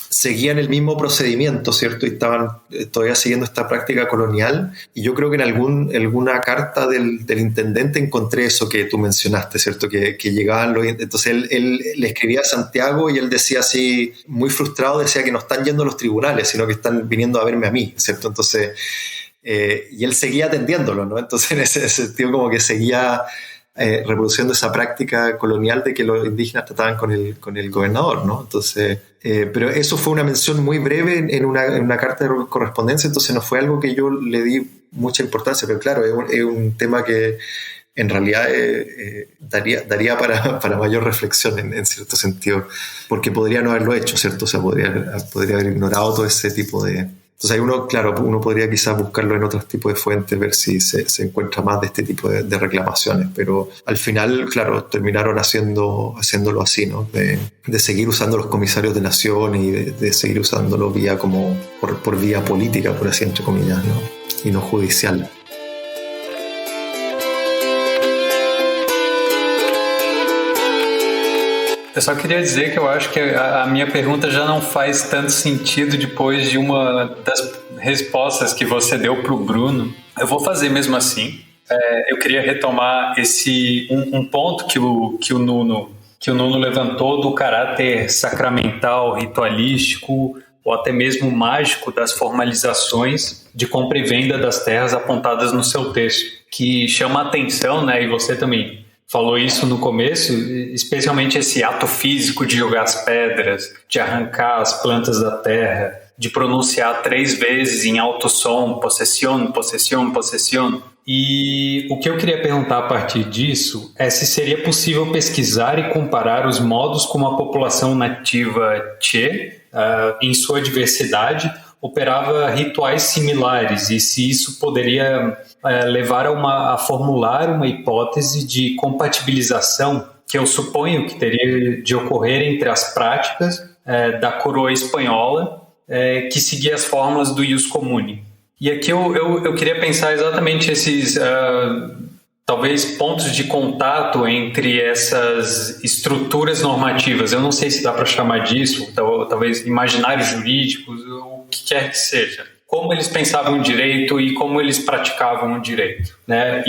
seguían el mismo procedimiento, ¿cierto? Y estaban todavía siguiendo esta práctica colonial, y yo creo que en alguna carta del intendente encontré eso que tú mencionaste, ¿cierto? Que llegaban entonces él le escribía a Santiago, y él decía así, muy frustrado, decía que no están yendo a los tribunales, sino que están viniendo a verme a mí, ¿cierto? Entonces, y él seguía atendiéndolo, ¿no? Entonces, en ese sentido, como que seguía reproduciendo esa práctica colonial de que los indígenas trataban con el gobernador, ¿no? Entonces, pero eso fue una mención muy breve en una carta de correspondencia, entonces no fue algo que yo le di mucha importancia, pero claro, es un tema que en realidad daría para mayor reflexión en cierto sentido, porque podría no haberlo hecho, ¿cierto? O sea, podría haber ignorado todo ese tipo de... Entonces ahí uno podría quizás buscarlo en otros tipos de fuentes, ver si se encuentra más de este tipo de reclamaciones, pero al final, claro, terminaron haciéndolo así, ¿no? De seguir usando los comisarios de nación, y de seguir usándolo por vía política, por así entre comillas, ¿no? Y no judicial.
Eu só queria dizer que eu acho que a minha pergunta já não faz tanto sentido depois de uma das respostas que você deu para o Bruno. Eu vou fazer mesmo assim. Eu queria retomar um ponto que o Nuno levantou, do caráter sacramental, ritualístico ou até mesmo mágico das formalizações de compra e venda das terras apontadas no seu texto, que chama a atenção, né? E você também falou isso no começo, especialmente esse ato físico de jogar as pedras, de arrancar as plantas da terra, de pronunciar 3 vezes em alto som, possession, possession, possession. E o que eu queria perguntar a partir disso é se seria possível pesquisar e comparar os modos como a população nativa Tchê, em sua diversidade, operava rituais similares, e se isso poderia levar a formular uma hipótese de compatibilização que eu suponho que teria de ocorrer entre as práticas da coroa espanhola que seguia as formas do ius comune. E aqui eu queria pensar exatamente esses, talvez, pontos de contato entre essas estruturas normativas. Eu não sei se dá para chamar disso, talvez imaginários jurídicos, o que quer que seja. Como eles pensavam o direito e como eles praticavam o direito, né?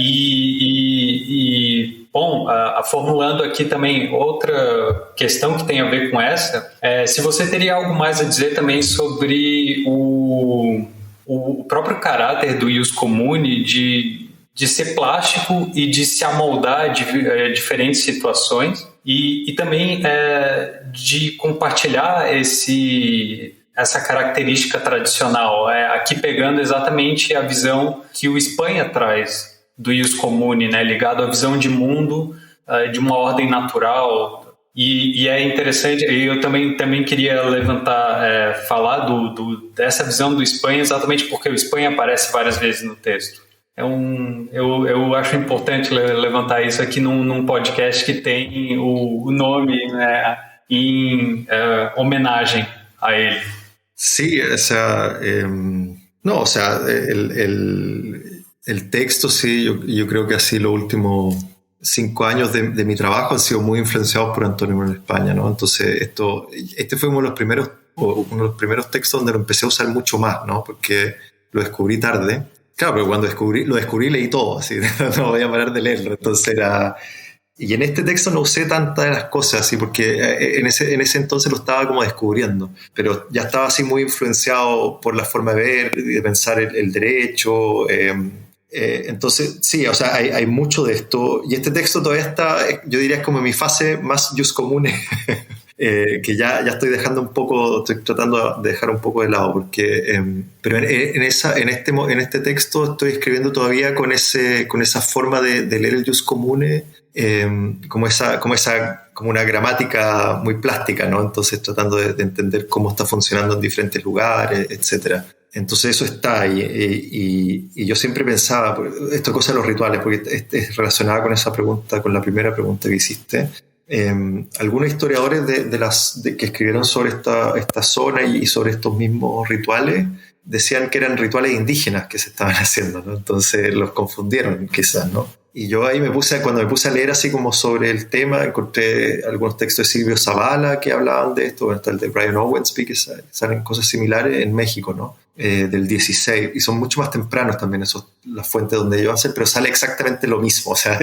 Bom, formulando aqui também outra questão que tem a ver com essa, se você teria algo mais a dizer também sobre o próprio caráter do ius comune de ser plástico e de se amoldar a diferentes situações e também de compartilhar essa característica tradicional, aqui pegando exatamente a visão que o Espanha traz do ius comune, né, ligado à visão de mundo, de uma ordem natural. E é interessante, eu também queria falar dessa visão do Espanha, exatamente porque o Espanha aparece várias vezes no texto. Eu acho importante levantar isso aqui num podcast que tem o nome, né, em homenagem a ele.
Sí, o sea, el texto sí, yo creo que así los últimos 5 años de mi trabajo han sido muy influenciados por Antonio Manuel España, ¿no? Entonces este fue uno de los primeros textos donde lo empecé a usar mucho más, ¿no? Porque lo descubrí tarde. Claro, pero cuando lo descubrí leí todo, así, no voy a parar de leerlo. Entonces y en este texto no usé tantas de las cosas, así, porque en ese entonces lo estaba como descubriendo, pero ya estaba así muy influenciado por la forma de ver y de pensar el derecho. Entonces, sí, o sea, hay mucho de esto. Y este texto todavía está, yo diría, es como en mi fase más jus comune, que ya estoy dejando un poco, estoy tratando de dejar un poco de lado, porque, pero en este texto estoy escribiendo todavía con esa forma de leer el jus comune, como una gramática muy plástica, ¿no? Entonces tratando de entender cómo está funcionando en diferentes lugares, etcétera. Entonces eso está ahí, y yo siempre pensaba, esto cosa de los rituales, porque es relacionada con esa pregunta, con la primera pregunta que hiciste. Algunos historiadores que escribieron sobre esta zona y sobre estos mismos rituales decían que eran rituales indígenas que se estaban haciendo, ¿no? Entonces los confundieron quizás, ¿no? Y yo ahí cuando me puse a leer así como sobre el tema, encontré algunos textos de Silvio Zavala que hablaban de esto, hasta el de Brian Owensby, que salen cosas similares en México, ¿no? Del 16, y son mucho más tempranos también las fuentes donde ellos hacen, pero sale exactamente lo mismo, o sea,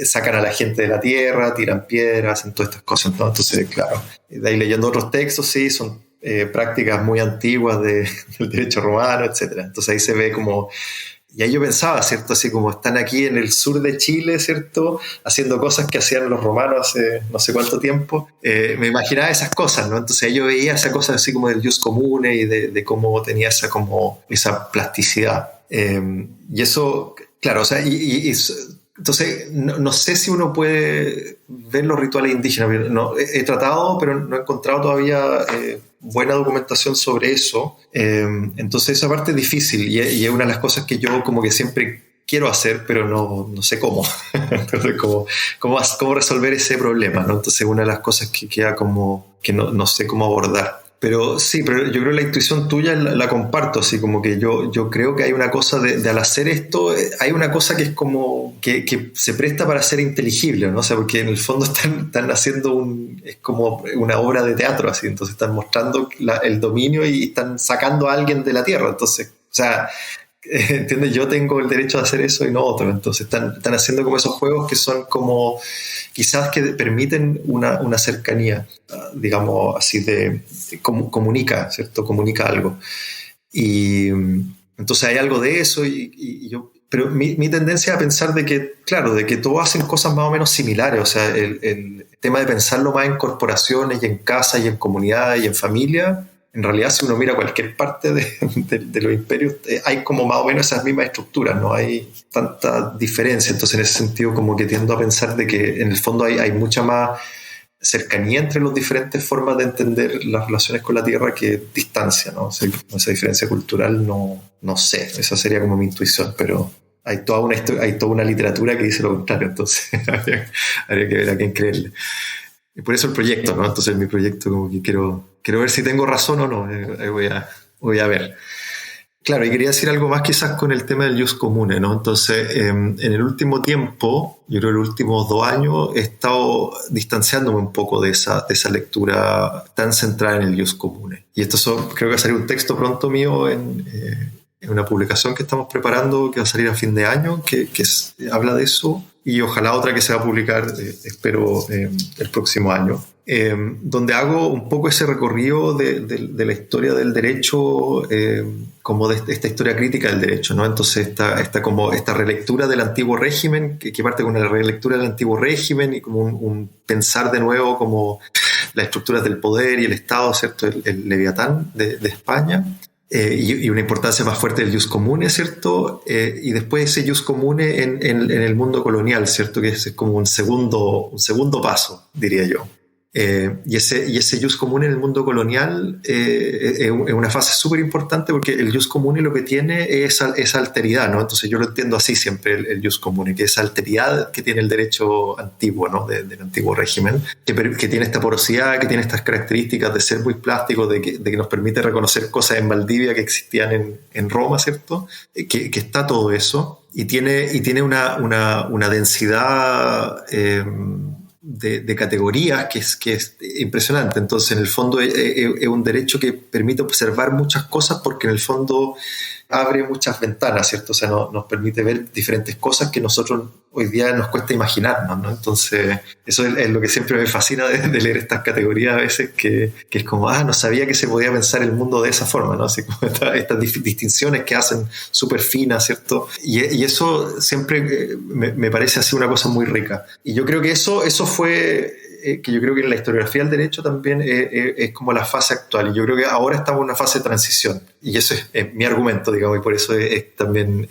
sacan a la gente de la tierra, tiran piedras, hacen todas estas cosas, ¿no? Entonces, claro, de ahí leyendo otros textos, sí, son prácticas muy antiguas del derecho romano, etc. Entonces ahí se ve como... Y ahí yo pensaba, ¿cierto? Así como están aquí en el sur de Chile, ¿cierto? Haciendo cosas que hacían los romanos hace no sé cuánto tiempo. Me imaginaba esas cosas, ¿no? Entonces yo veía esa cosa así como del jus comune y de cómo tenía esa plasticidad. Y eso, claro, o sea, entonces no sé si uno puede ver los rituales indígenas. No, he tratado, pero no he encontrado todavía buena documentación sobre eso. Entonces esa parte es difícil y es una de las cosas que yo como que siempre quiero hacer, pero no sé cómo. Entonces, ¿cómo resolver ese problema, ¿no? Entonces una de las cosas que queda como que no sé cómo abordar. Pero sí, pero yo creo que la intuición tuya la comparto, así como que yo creo que hay una cosa de al hacer esto, hay una cosa que es como que se presta para ser inteligible, ¿no? O sea, porque en el fondo están haciendo es como una obra de teatro, así, entonces están mostrando el dominio y están sacando a alguien de la tierra, entonces, o sea, ¿entiendes? Yo tengo el derecho de hacer eso y no otro, entonces están haciendo como esos juegos que son como quizás que permiten una cercanía, digamos así, comunica, ¿cierto? Comunica algo. Y entonces hay algo de eso pero mi tendencia a pensar de que, claro, de que todos hacen cosas más o menos similares, o sea, el tema de pensarlo más en corporaciones y en casas y en comunidades y en familia. En realidad, si uno mira cualquier parte de los imperios, hay como más o menos esas mismas estructuras, no hay tanta diferencia. Entonces, en ese sentido, como que tiendo a pensar de que en el fondo hay mucha más cercanía entre las diferentes formas de entender las relaciones con la tierra que distancia, ¿no? O sea, esa diferencia cultural no sé, esa sería como mi intuición, pero hay toda una literatura que dice lo contrario, entonces habría que ver a quién creerle. Y por eso el proyecto, ¿no? Entonces mi proyecto como que quiero quiero ver si tengo razón o no, voy a ver. Claro, y quería decir algo más quizás con el tema del jus comune, ¿no? Entonces, en el último tiempo, yo creo que los últimos 2 años, he estado distanciándome un poco de esa lectura tan centrada en el jus comune. Y creo que va a salir un texto pronto mío en una publicación que estamos preparando, que va a salir a fin de año, que habla de eso, y ojalá otra que se va a publicar, espero, el próximo año. Donde hago un poco ese recorrido de la historia del derecho, como de esta historia crítica del derecho, ¿no? Entonces esta relectura del antiguo régimen, que parte con una relectura del antiguo régimen y como un pensar de nuevo como las estructuras del poder y el Estado, ¿cierto? El Leviatán de España. Y una importancia más fuerte del jus comune, ¿cierto? Y después ese jus comune en el mundo colonial, ¿cierto? Que es como un segundo paso, diría yo. Y ese jus comune en el mundo colonial es una fase súper importante, porque el jus comune lo que tiene es esa alteridad, ¿no? Entonces yo lo entiendo así siempre, el jus comune, que es esa alteridad que tiene el derecho antiguo, ¿no? Del antiguo régimen, que tiene esta porosidad, que tiene estas características de ser muy plástico, de que nos permite reconocer cosas en Valdivia que existían en Roma, ¿cierto? Que está todo eso, y tiene una densidad de categorías que es impresionante. Entonces, en el fondo es un derecho que permite observar muchas cosas, porque en el fondo abre muchas ventanas, ¿cierto? O sea, nos permite ver diferentes cosas que nosotros hoy día nos cuesta imaginarnos, ¿no? Entonces, eso es lo que siempre me fascina de leer estas categorías a veces, que es como, no sabía que se podía pensar el mundo de esa forma, ¿no? Así como estas distinciones que hacen súper finas, ¿cierto? Y eso siempre me parece así una cosa muy rica. Y yo creo que eso fue... que yo creo que en la historiografía del derecho también es como la fase actual, y yo creo que ahora estamos en una fase de transición, y eso es mi argumento, digamos, y por eso es también,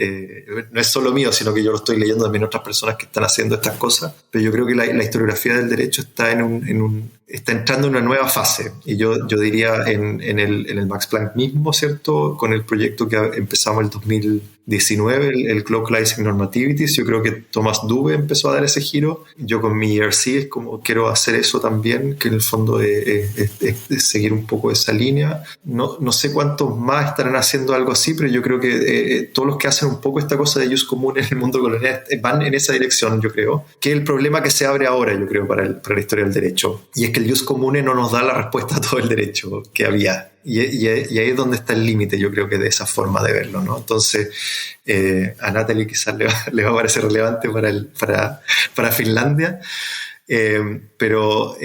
no es solo mío, sino que yo lo estoy leyendo también otras personas que están haciendo estas cosas, pero yo creo que la historiografía del derecho está está entrando en una nueva fase, y yo diría en el Max Planck mismo, ¿cierto? Con el proyecto que empezamos en el 2019, el Localizing Normativities, yo creo que Thomas Dube empezó a dar ese giro. Yo con mi ERC es como quiero hacer eso también, que en el fondo es seguir un poco esa línea. No sé cuántos más estarán haciendo algo así, pero yo creo que todos los que hacen un poco esta cosa de jus comune en el mundo colonial van en esa dirección, yo creo, que es el problema que se abre ahora, yo creo, para la historia del derecho, y es que el jus comune no nos da la respuesta a todo el derecho que había. Y ahí es donde está el límite, yo creo, que de esa forma de verlo, ¿no? Entonces, a Natalie quizás le va a parecer relevante para Finlandia, pero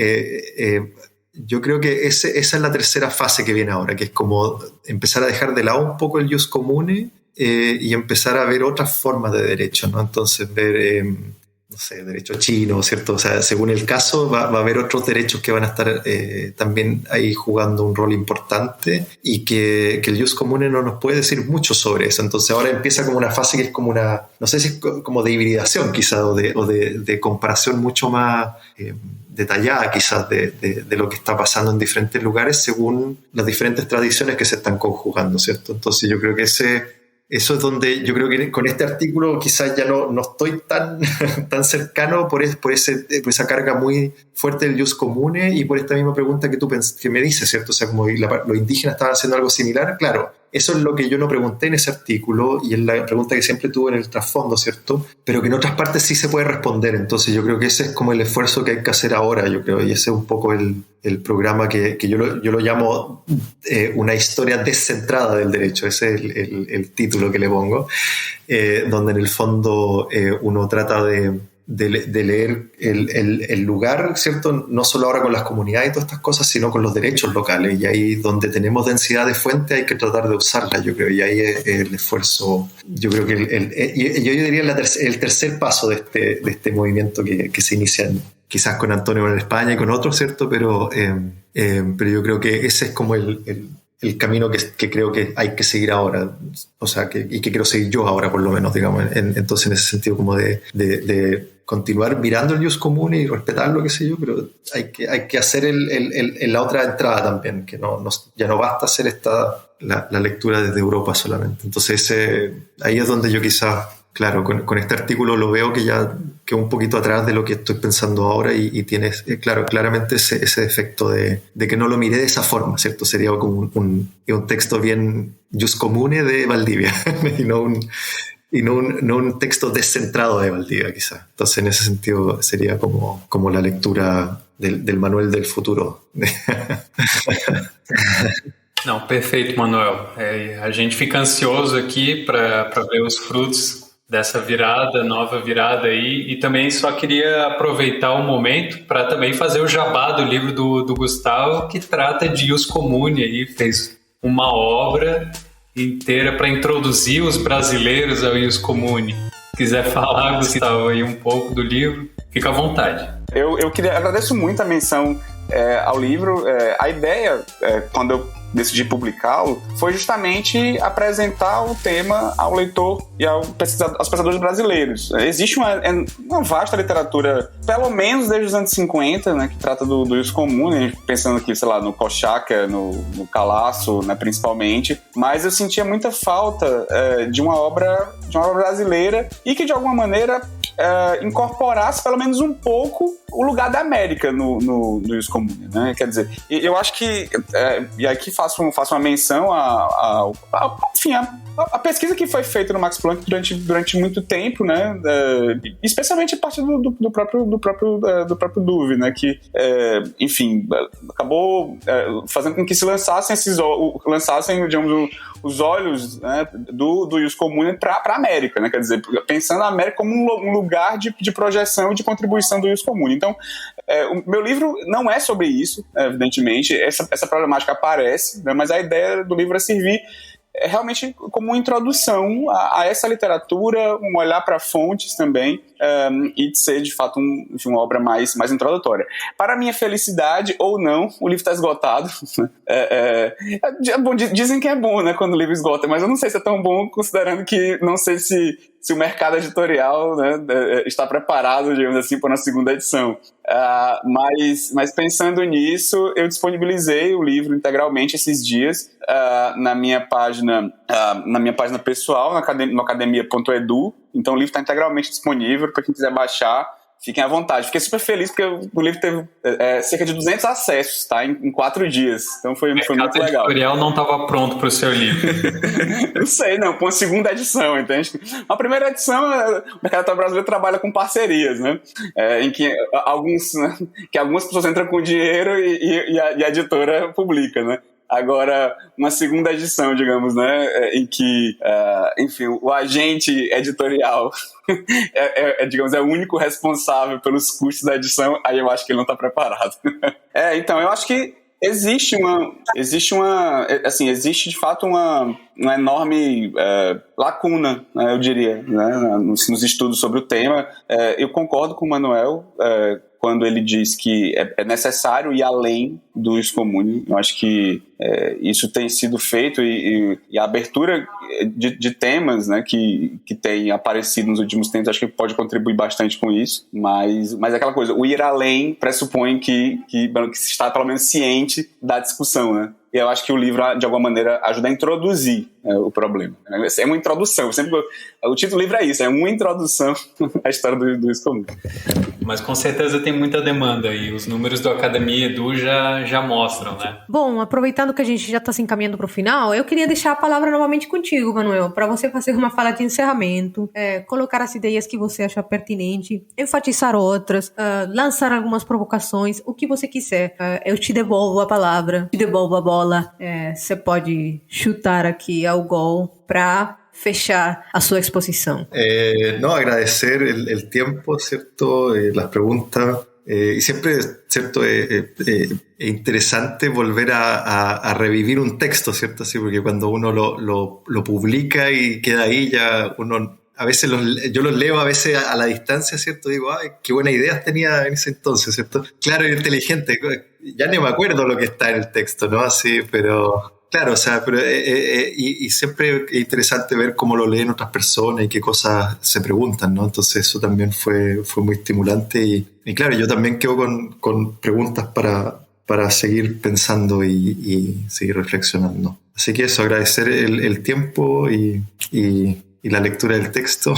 yo creo que esa es la tercera fase que viene ahora, que es como empezar a dejar de lado un poco el jus comune y empezar a ver otras formas de derecho, ¿no? Entonces, ver... no sé, derecho chino, ¿cierto? O sea, según el caso va a haber otros derechos que van a estar también ahí jugando un rol importante, y que el jus comune no nos puede decir mucho sobre eso. Entonces ahora empieza como una fase que es como una, no sé si es como de hibridación quizás, o de comparación mucho más detallada quizás de lo que está pasando en diferentes lugares según las diferentes tradiciones que se están conjugando, ¿cierto? Entonces yo creo que eso es donde yo creo que con este artículo quizás ya no estoy tan cercano por esa carga muy fuerte del jus comune, y por esta misma pregunta que me dices, ¿cierto? O sea, como los indígenas estaban haciendo algo similar, claro. Eso es lo que yo no pregunté en ese artículo, y es la pregunta que siempre tuve en el trasfondo, ¿cierto? Pero que en otras partes sí se puede responder. Entonces yo creo que ese es como el esfuerzo que hay que hacer ahora, yo creo, y ese es un poco el programa que yo lo llamo una historia descentrada del derecho. Ese es el título que le pongo, donde en el fondo uno trata de leer el lugar, ¿cierto? No solo ahora con las comunidades y todas estas cosas, sino con los derechos locales. Y ahí donde tenemos densidad de fuente hay que tratar de usarla, yo creo. Y ahí es el esfuerzo, yo creo que yo diría el tercer paso de este movimiento que se inicia quizás con Antonio en España y con otros, ¿cierto? Pero yo creo que ese es como el camino que creo que hay que seguir ahora, o sea, y que quiero seguir yo ahora, por lo menos, digamos. Entonces, en ese sentido, como de continuar mirando el jus comune y respetarlo, qué sé yo, pero hay que hacer la otra entrada también, que ya no basta hacer la lectura desde Europa solamente. Entonces, ahí es donde yo quizás Claro, con este artículo lo veo que ya quedó un poquito atrás de lo que estoy pensando ahora y tiene, claro, claramente ese efecto de que no lo miré de esa forma, ¿cierto? Sería como un texto bien jus comune de Valdivia y no un texto descentrado de Valdivia, quizás. Entonces, en esse sentido, sería como la lectura del Manuel del futuro.
Não, perfeito, Manuel. A gente fica ansioso aqui para ver os frutos dessa nova virada aí, e também só queria aproveitar o momento para também fazer o jabá do livro do Gustavo, que trata de ius comune, aí fez uma obra inteira para introduzir os brasileiros ao ius comune. Se quiser falar, Gustavo, aí um pouco do livro, fica à vontade.
Eu agradeço muito a menção ao livro. A ideia, quando eu decidi publicá-lo, foi justamente apresentar o tema ao leitor e aos pesquisadores brasileiros. Existe uma vasta literatura, pelo menos desde os anos 50, né, que trata do ius comune, pensando aqui, sei lá, no Kochaka, no Calasso, né, principalmente, mas eu sentia muita falta de uma obra brasileira e que, de alguma maneira, incorporasse pelo menos um pouco o lugar da América no ius comune, né? Quer dizer, eu acho que, e aqui faço uma menção a pesquisa que foi feita no Max Planck durante muito tempo, né? Especialmente a partir do próprio Duvey, né? Que, enfim, acabou fazendo com que se lançassem digamos, os olhos, né, do ius comune para a América, né? Quer dizer, pensando a América como um lugar de projeção e de contribuição do ius comune. Então, o meu livro não é sobre isso, evidentemente, essa problemática aparece, né, mas a ideia do livro é servir realmente como uma introdução a essa literatura, um olhar para fontes também, e de ser, de fato, uma obra mais introdutória. Para minha felicidade, ou não, o livro está esgotado. Bom, dizem que é bom, né, quando o livro esgota, mas eu não sei se é tão bom, considerando que não sei se o mercado editorial, né, está preparado, digamos assim, para uma segunda edição. Mas pensando nisso, eu disponibilizei o livro integralmente esses dias na minha página pessoal, no academia.edu. Então o livro está integralmente disponível para quem quiser baixar. Fiquem à vontade. Fiquei super feliz porque o livro teve cerca de 200 acessos, tá? Em 4 dias. Então foi muito legal. O
editorial não estava pronto para o seu livro.
Não sei, não. Com a segunda edição, entende? A primeira edição, o mercado brasileiro trabalha com parcerias, né? Em que algumas pessoas entram com dinheiro e a editora publica, né? Agora, uma segunda edição, digamos, né, em que, enfim, o agente editorial digamos, é o único responsável pelos custos da edição, aí eu acho que ele não está preparado. Então, eu acho que existe de fato uma enorme lacuna, né, eu diria, né, nos estudos sobre o tema. Eu concordo com o Manuel quando ele diz que é necessário ir além do ius comune. Eu acho que isso tem sido feito e a abertura de temas, né, que tem aparecido nos últimos tempos, acho que pode contribuir bastante com isso, mas é aquela coisa, o ir além pressupõe que se está pelo menos ciente da discussão, né? E eu acho que o livro, de alguma maneira, ajuda a introduzir o problema. É uma introdução. O título do livro é isso, é uma introdução à história do ius comune.
Mas com certeza tem muita demanda e os números do Academia Edu já mostram, né?
Bom, aproveitando que a gente já está se encaminhando para o final, eu queria deixar a palavra novamente contigo, Manuel, para você fazer uma fala de encerramento, colocar as ideias que você achar pertinente, enfatizar outras, lançar algumas provocações, o que você quiser. Eu te devolvo a palavra, te devolvo a bola. Você pode chutar aqui ao gol para fechar a sua exposición.
No, agradecer el tiempo, ¿cierto? Las preguntas. Y siempre, ¿cierto? Es interesante volver a revivir un texto, ¿cierto? Así, porque cuando uno lo publica y queda ahí, ya uno... A veces yo los leo a veces a la distancia, ¿cierto? Digo, ay, qué buenas ideas tenía en ese entonces, ¿cierto? Claro y inteligente. Ya ni me acuerdo lo que está en el texto, ¿no? Así, pero... Claro, o sea, y siempre es interesante ver cómo lo leen otras personas y qué cosas se preguntan, ¿no? Entonces eso también fue muy estimulante y claro, yo también quedo con preguntas para seguir pensando y seguir reflexionando. Así que eso, agradecer el tiempo y y la lectura del texto.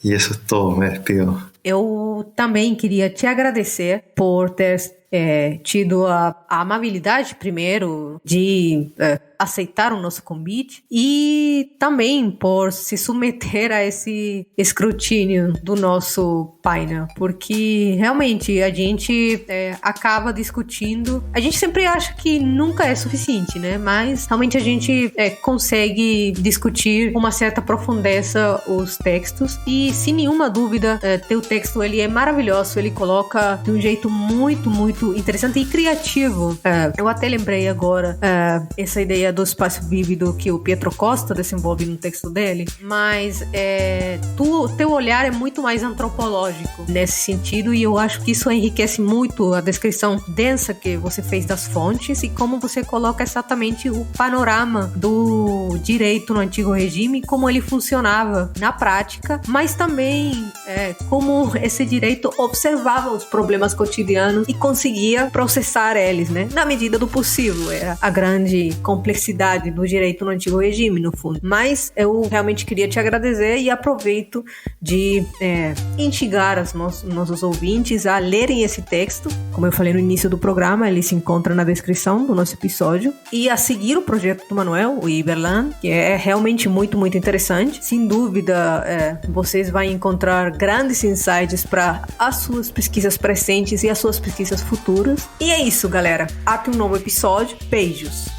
Y eso es todo, me despido.
Eu também queria te agradecer por ter tido a amabilidade, primeiro, de aceitar o nosso convite e também por se submeter a esse escrutínio do nosso painel, porque realmente a gente acaba discutindo, a gente sempre acha que nunca é suficiente, né? Mas realmente a gente consegue discutir com uma certa profundeza os textos e, sem nenhuma dúvida, teu texto ele é maravilhoso, ele coloca de um jeito muito, muito interessante e criativo. Eu até lembrei agora essa ideia do espaço vívido que o Pietro Costa desenvolve no texto dele, mas teu olhar é muito mais antropológico nesse sentido e eu acho que isso enriquece muito a descrição densa que você fez das fontes e como você coloca exatamente o panorama do direito no Antigo Regime, como ele funcionava na prática, mas também como esse direito observava os problemas cotidianos e conseguia processar eles, né? Na medida do possível. É a grande complexidade do direito no Antigo Regime, no fundo. Mas eu realmente queria te agradecer e aproveito de instigar os nossos ouvintes a lerem esse texto. Como eu falei no início do programa, ele se encontra na descrição do nosso episódio. E a seguir o projeto do Manuel, o Iberland, que é realmente muito, muito interessante. Sem dúvida, vocês vão encontrar grandes insights para as suas pesquisas presentes e as suas pesquisas futuras. E é isso, galera. Até um novo episódio. Beijos!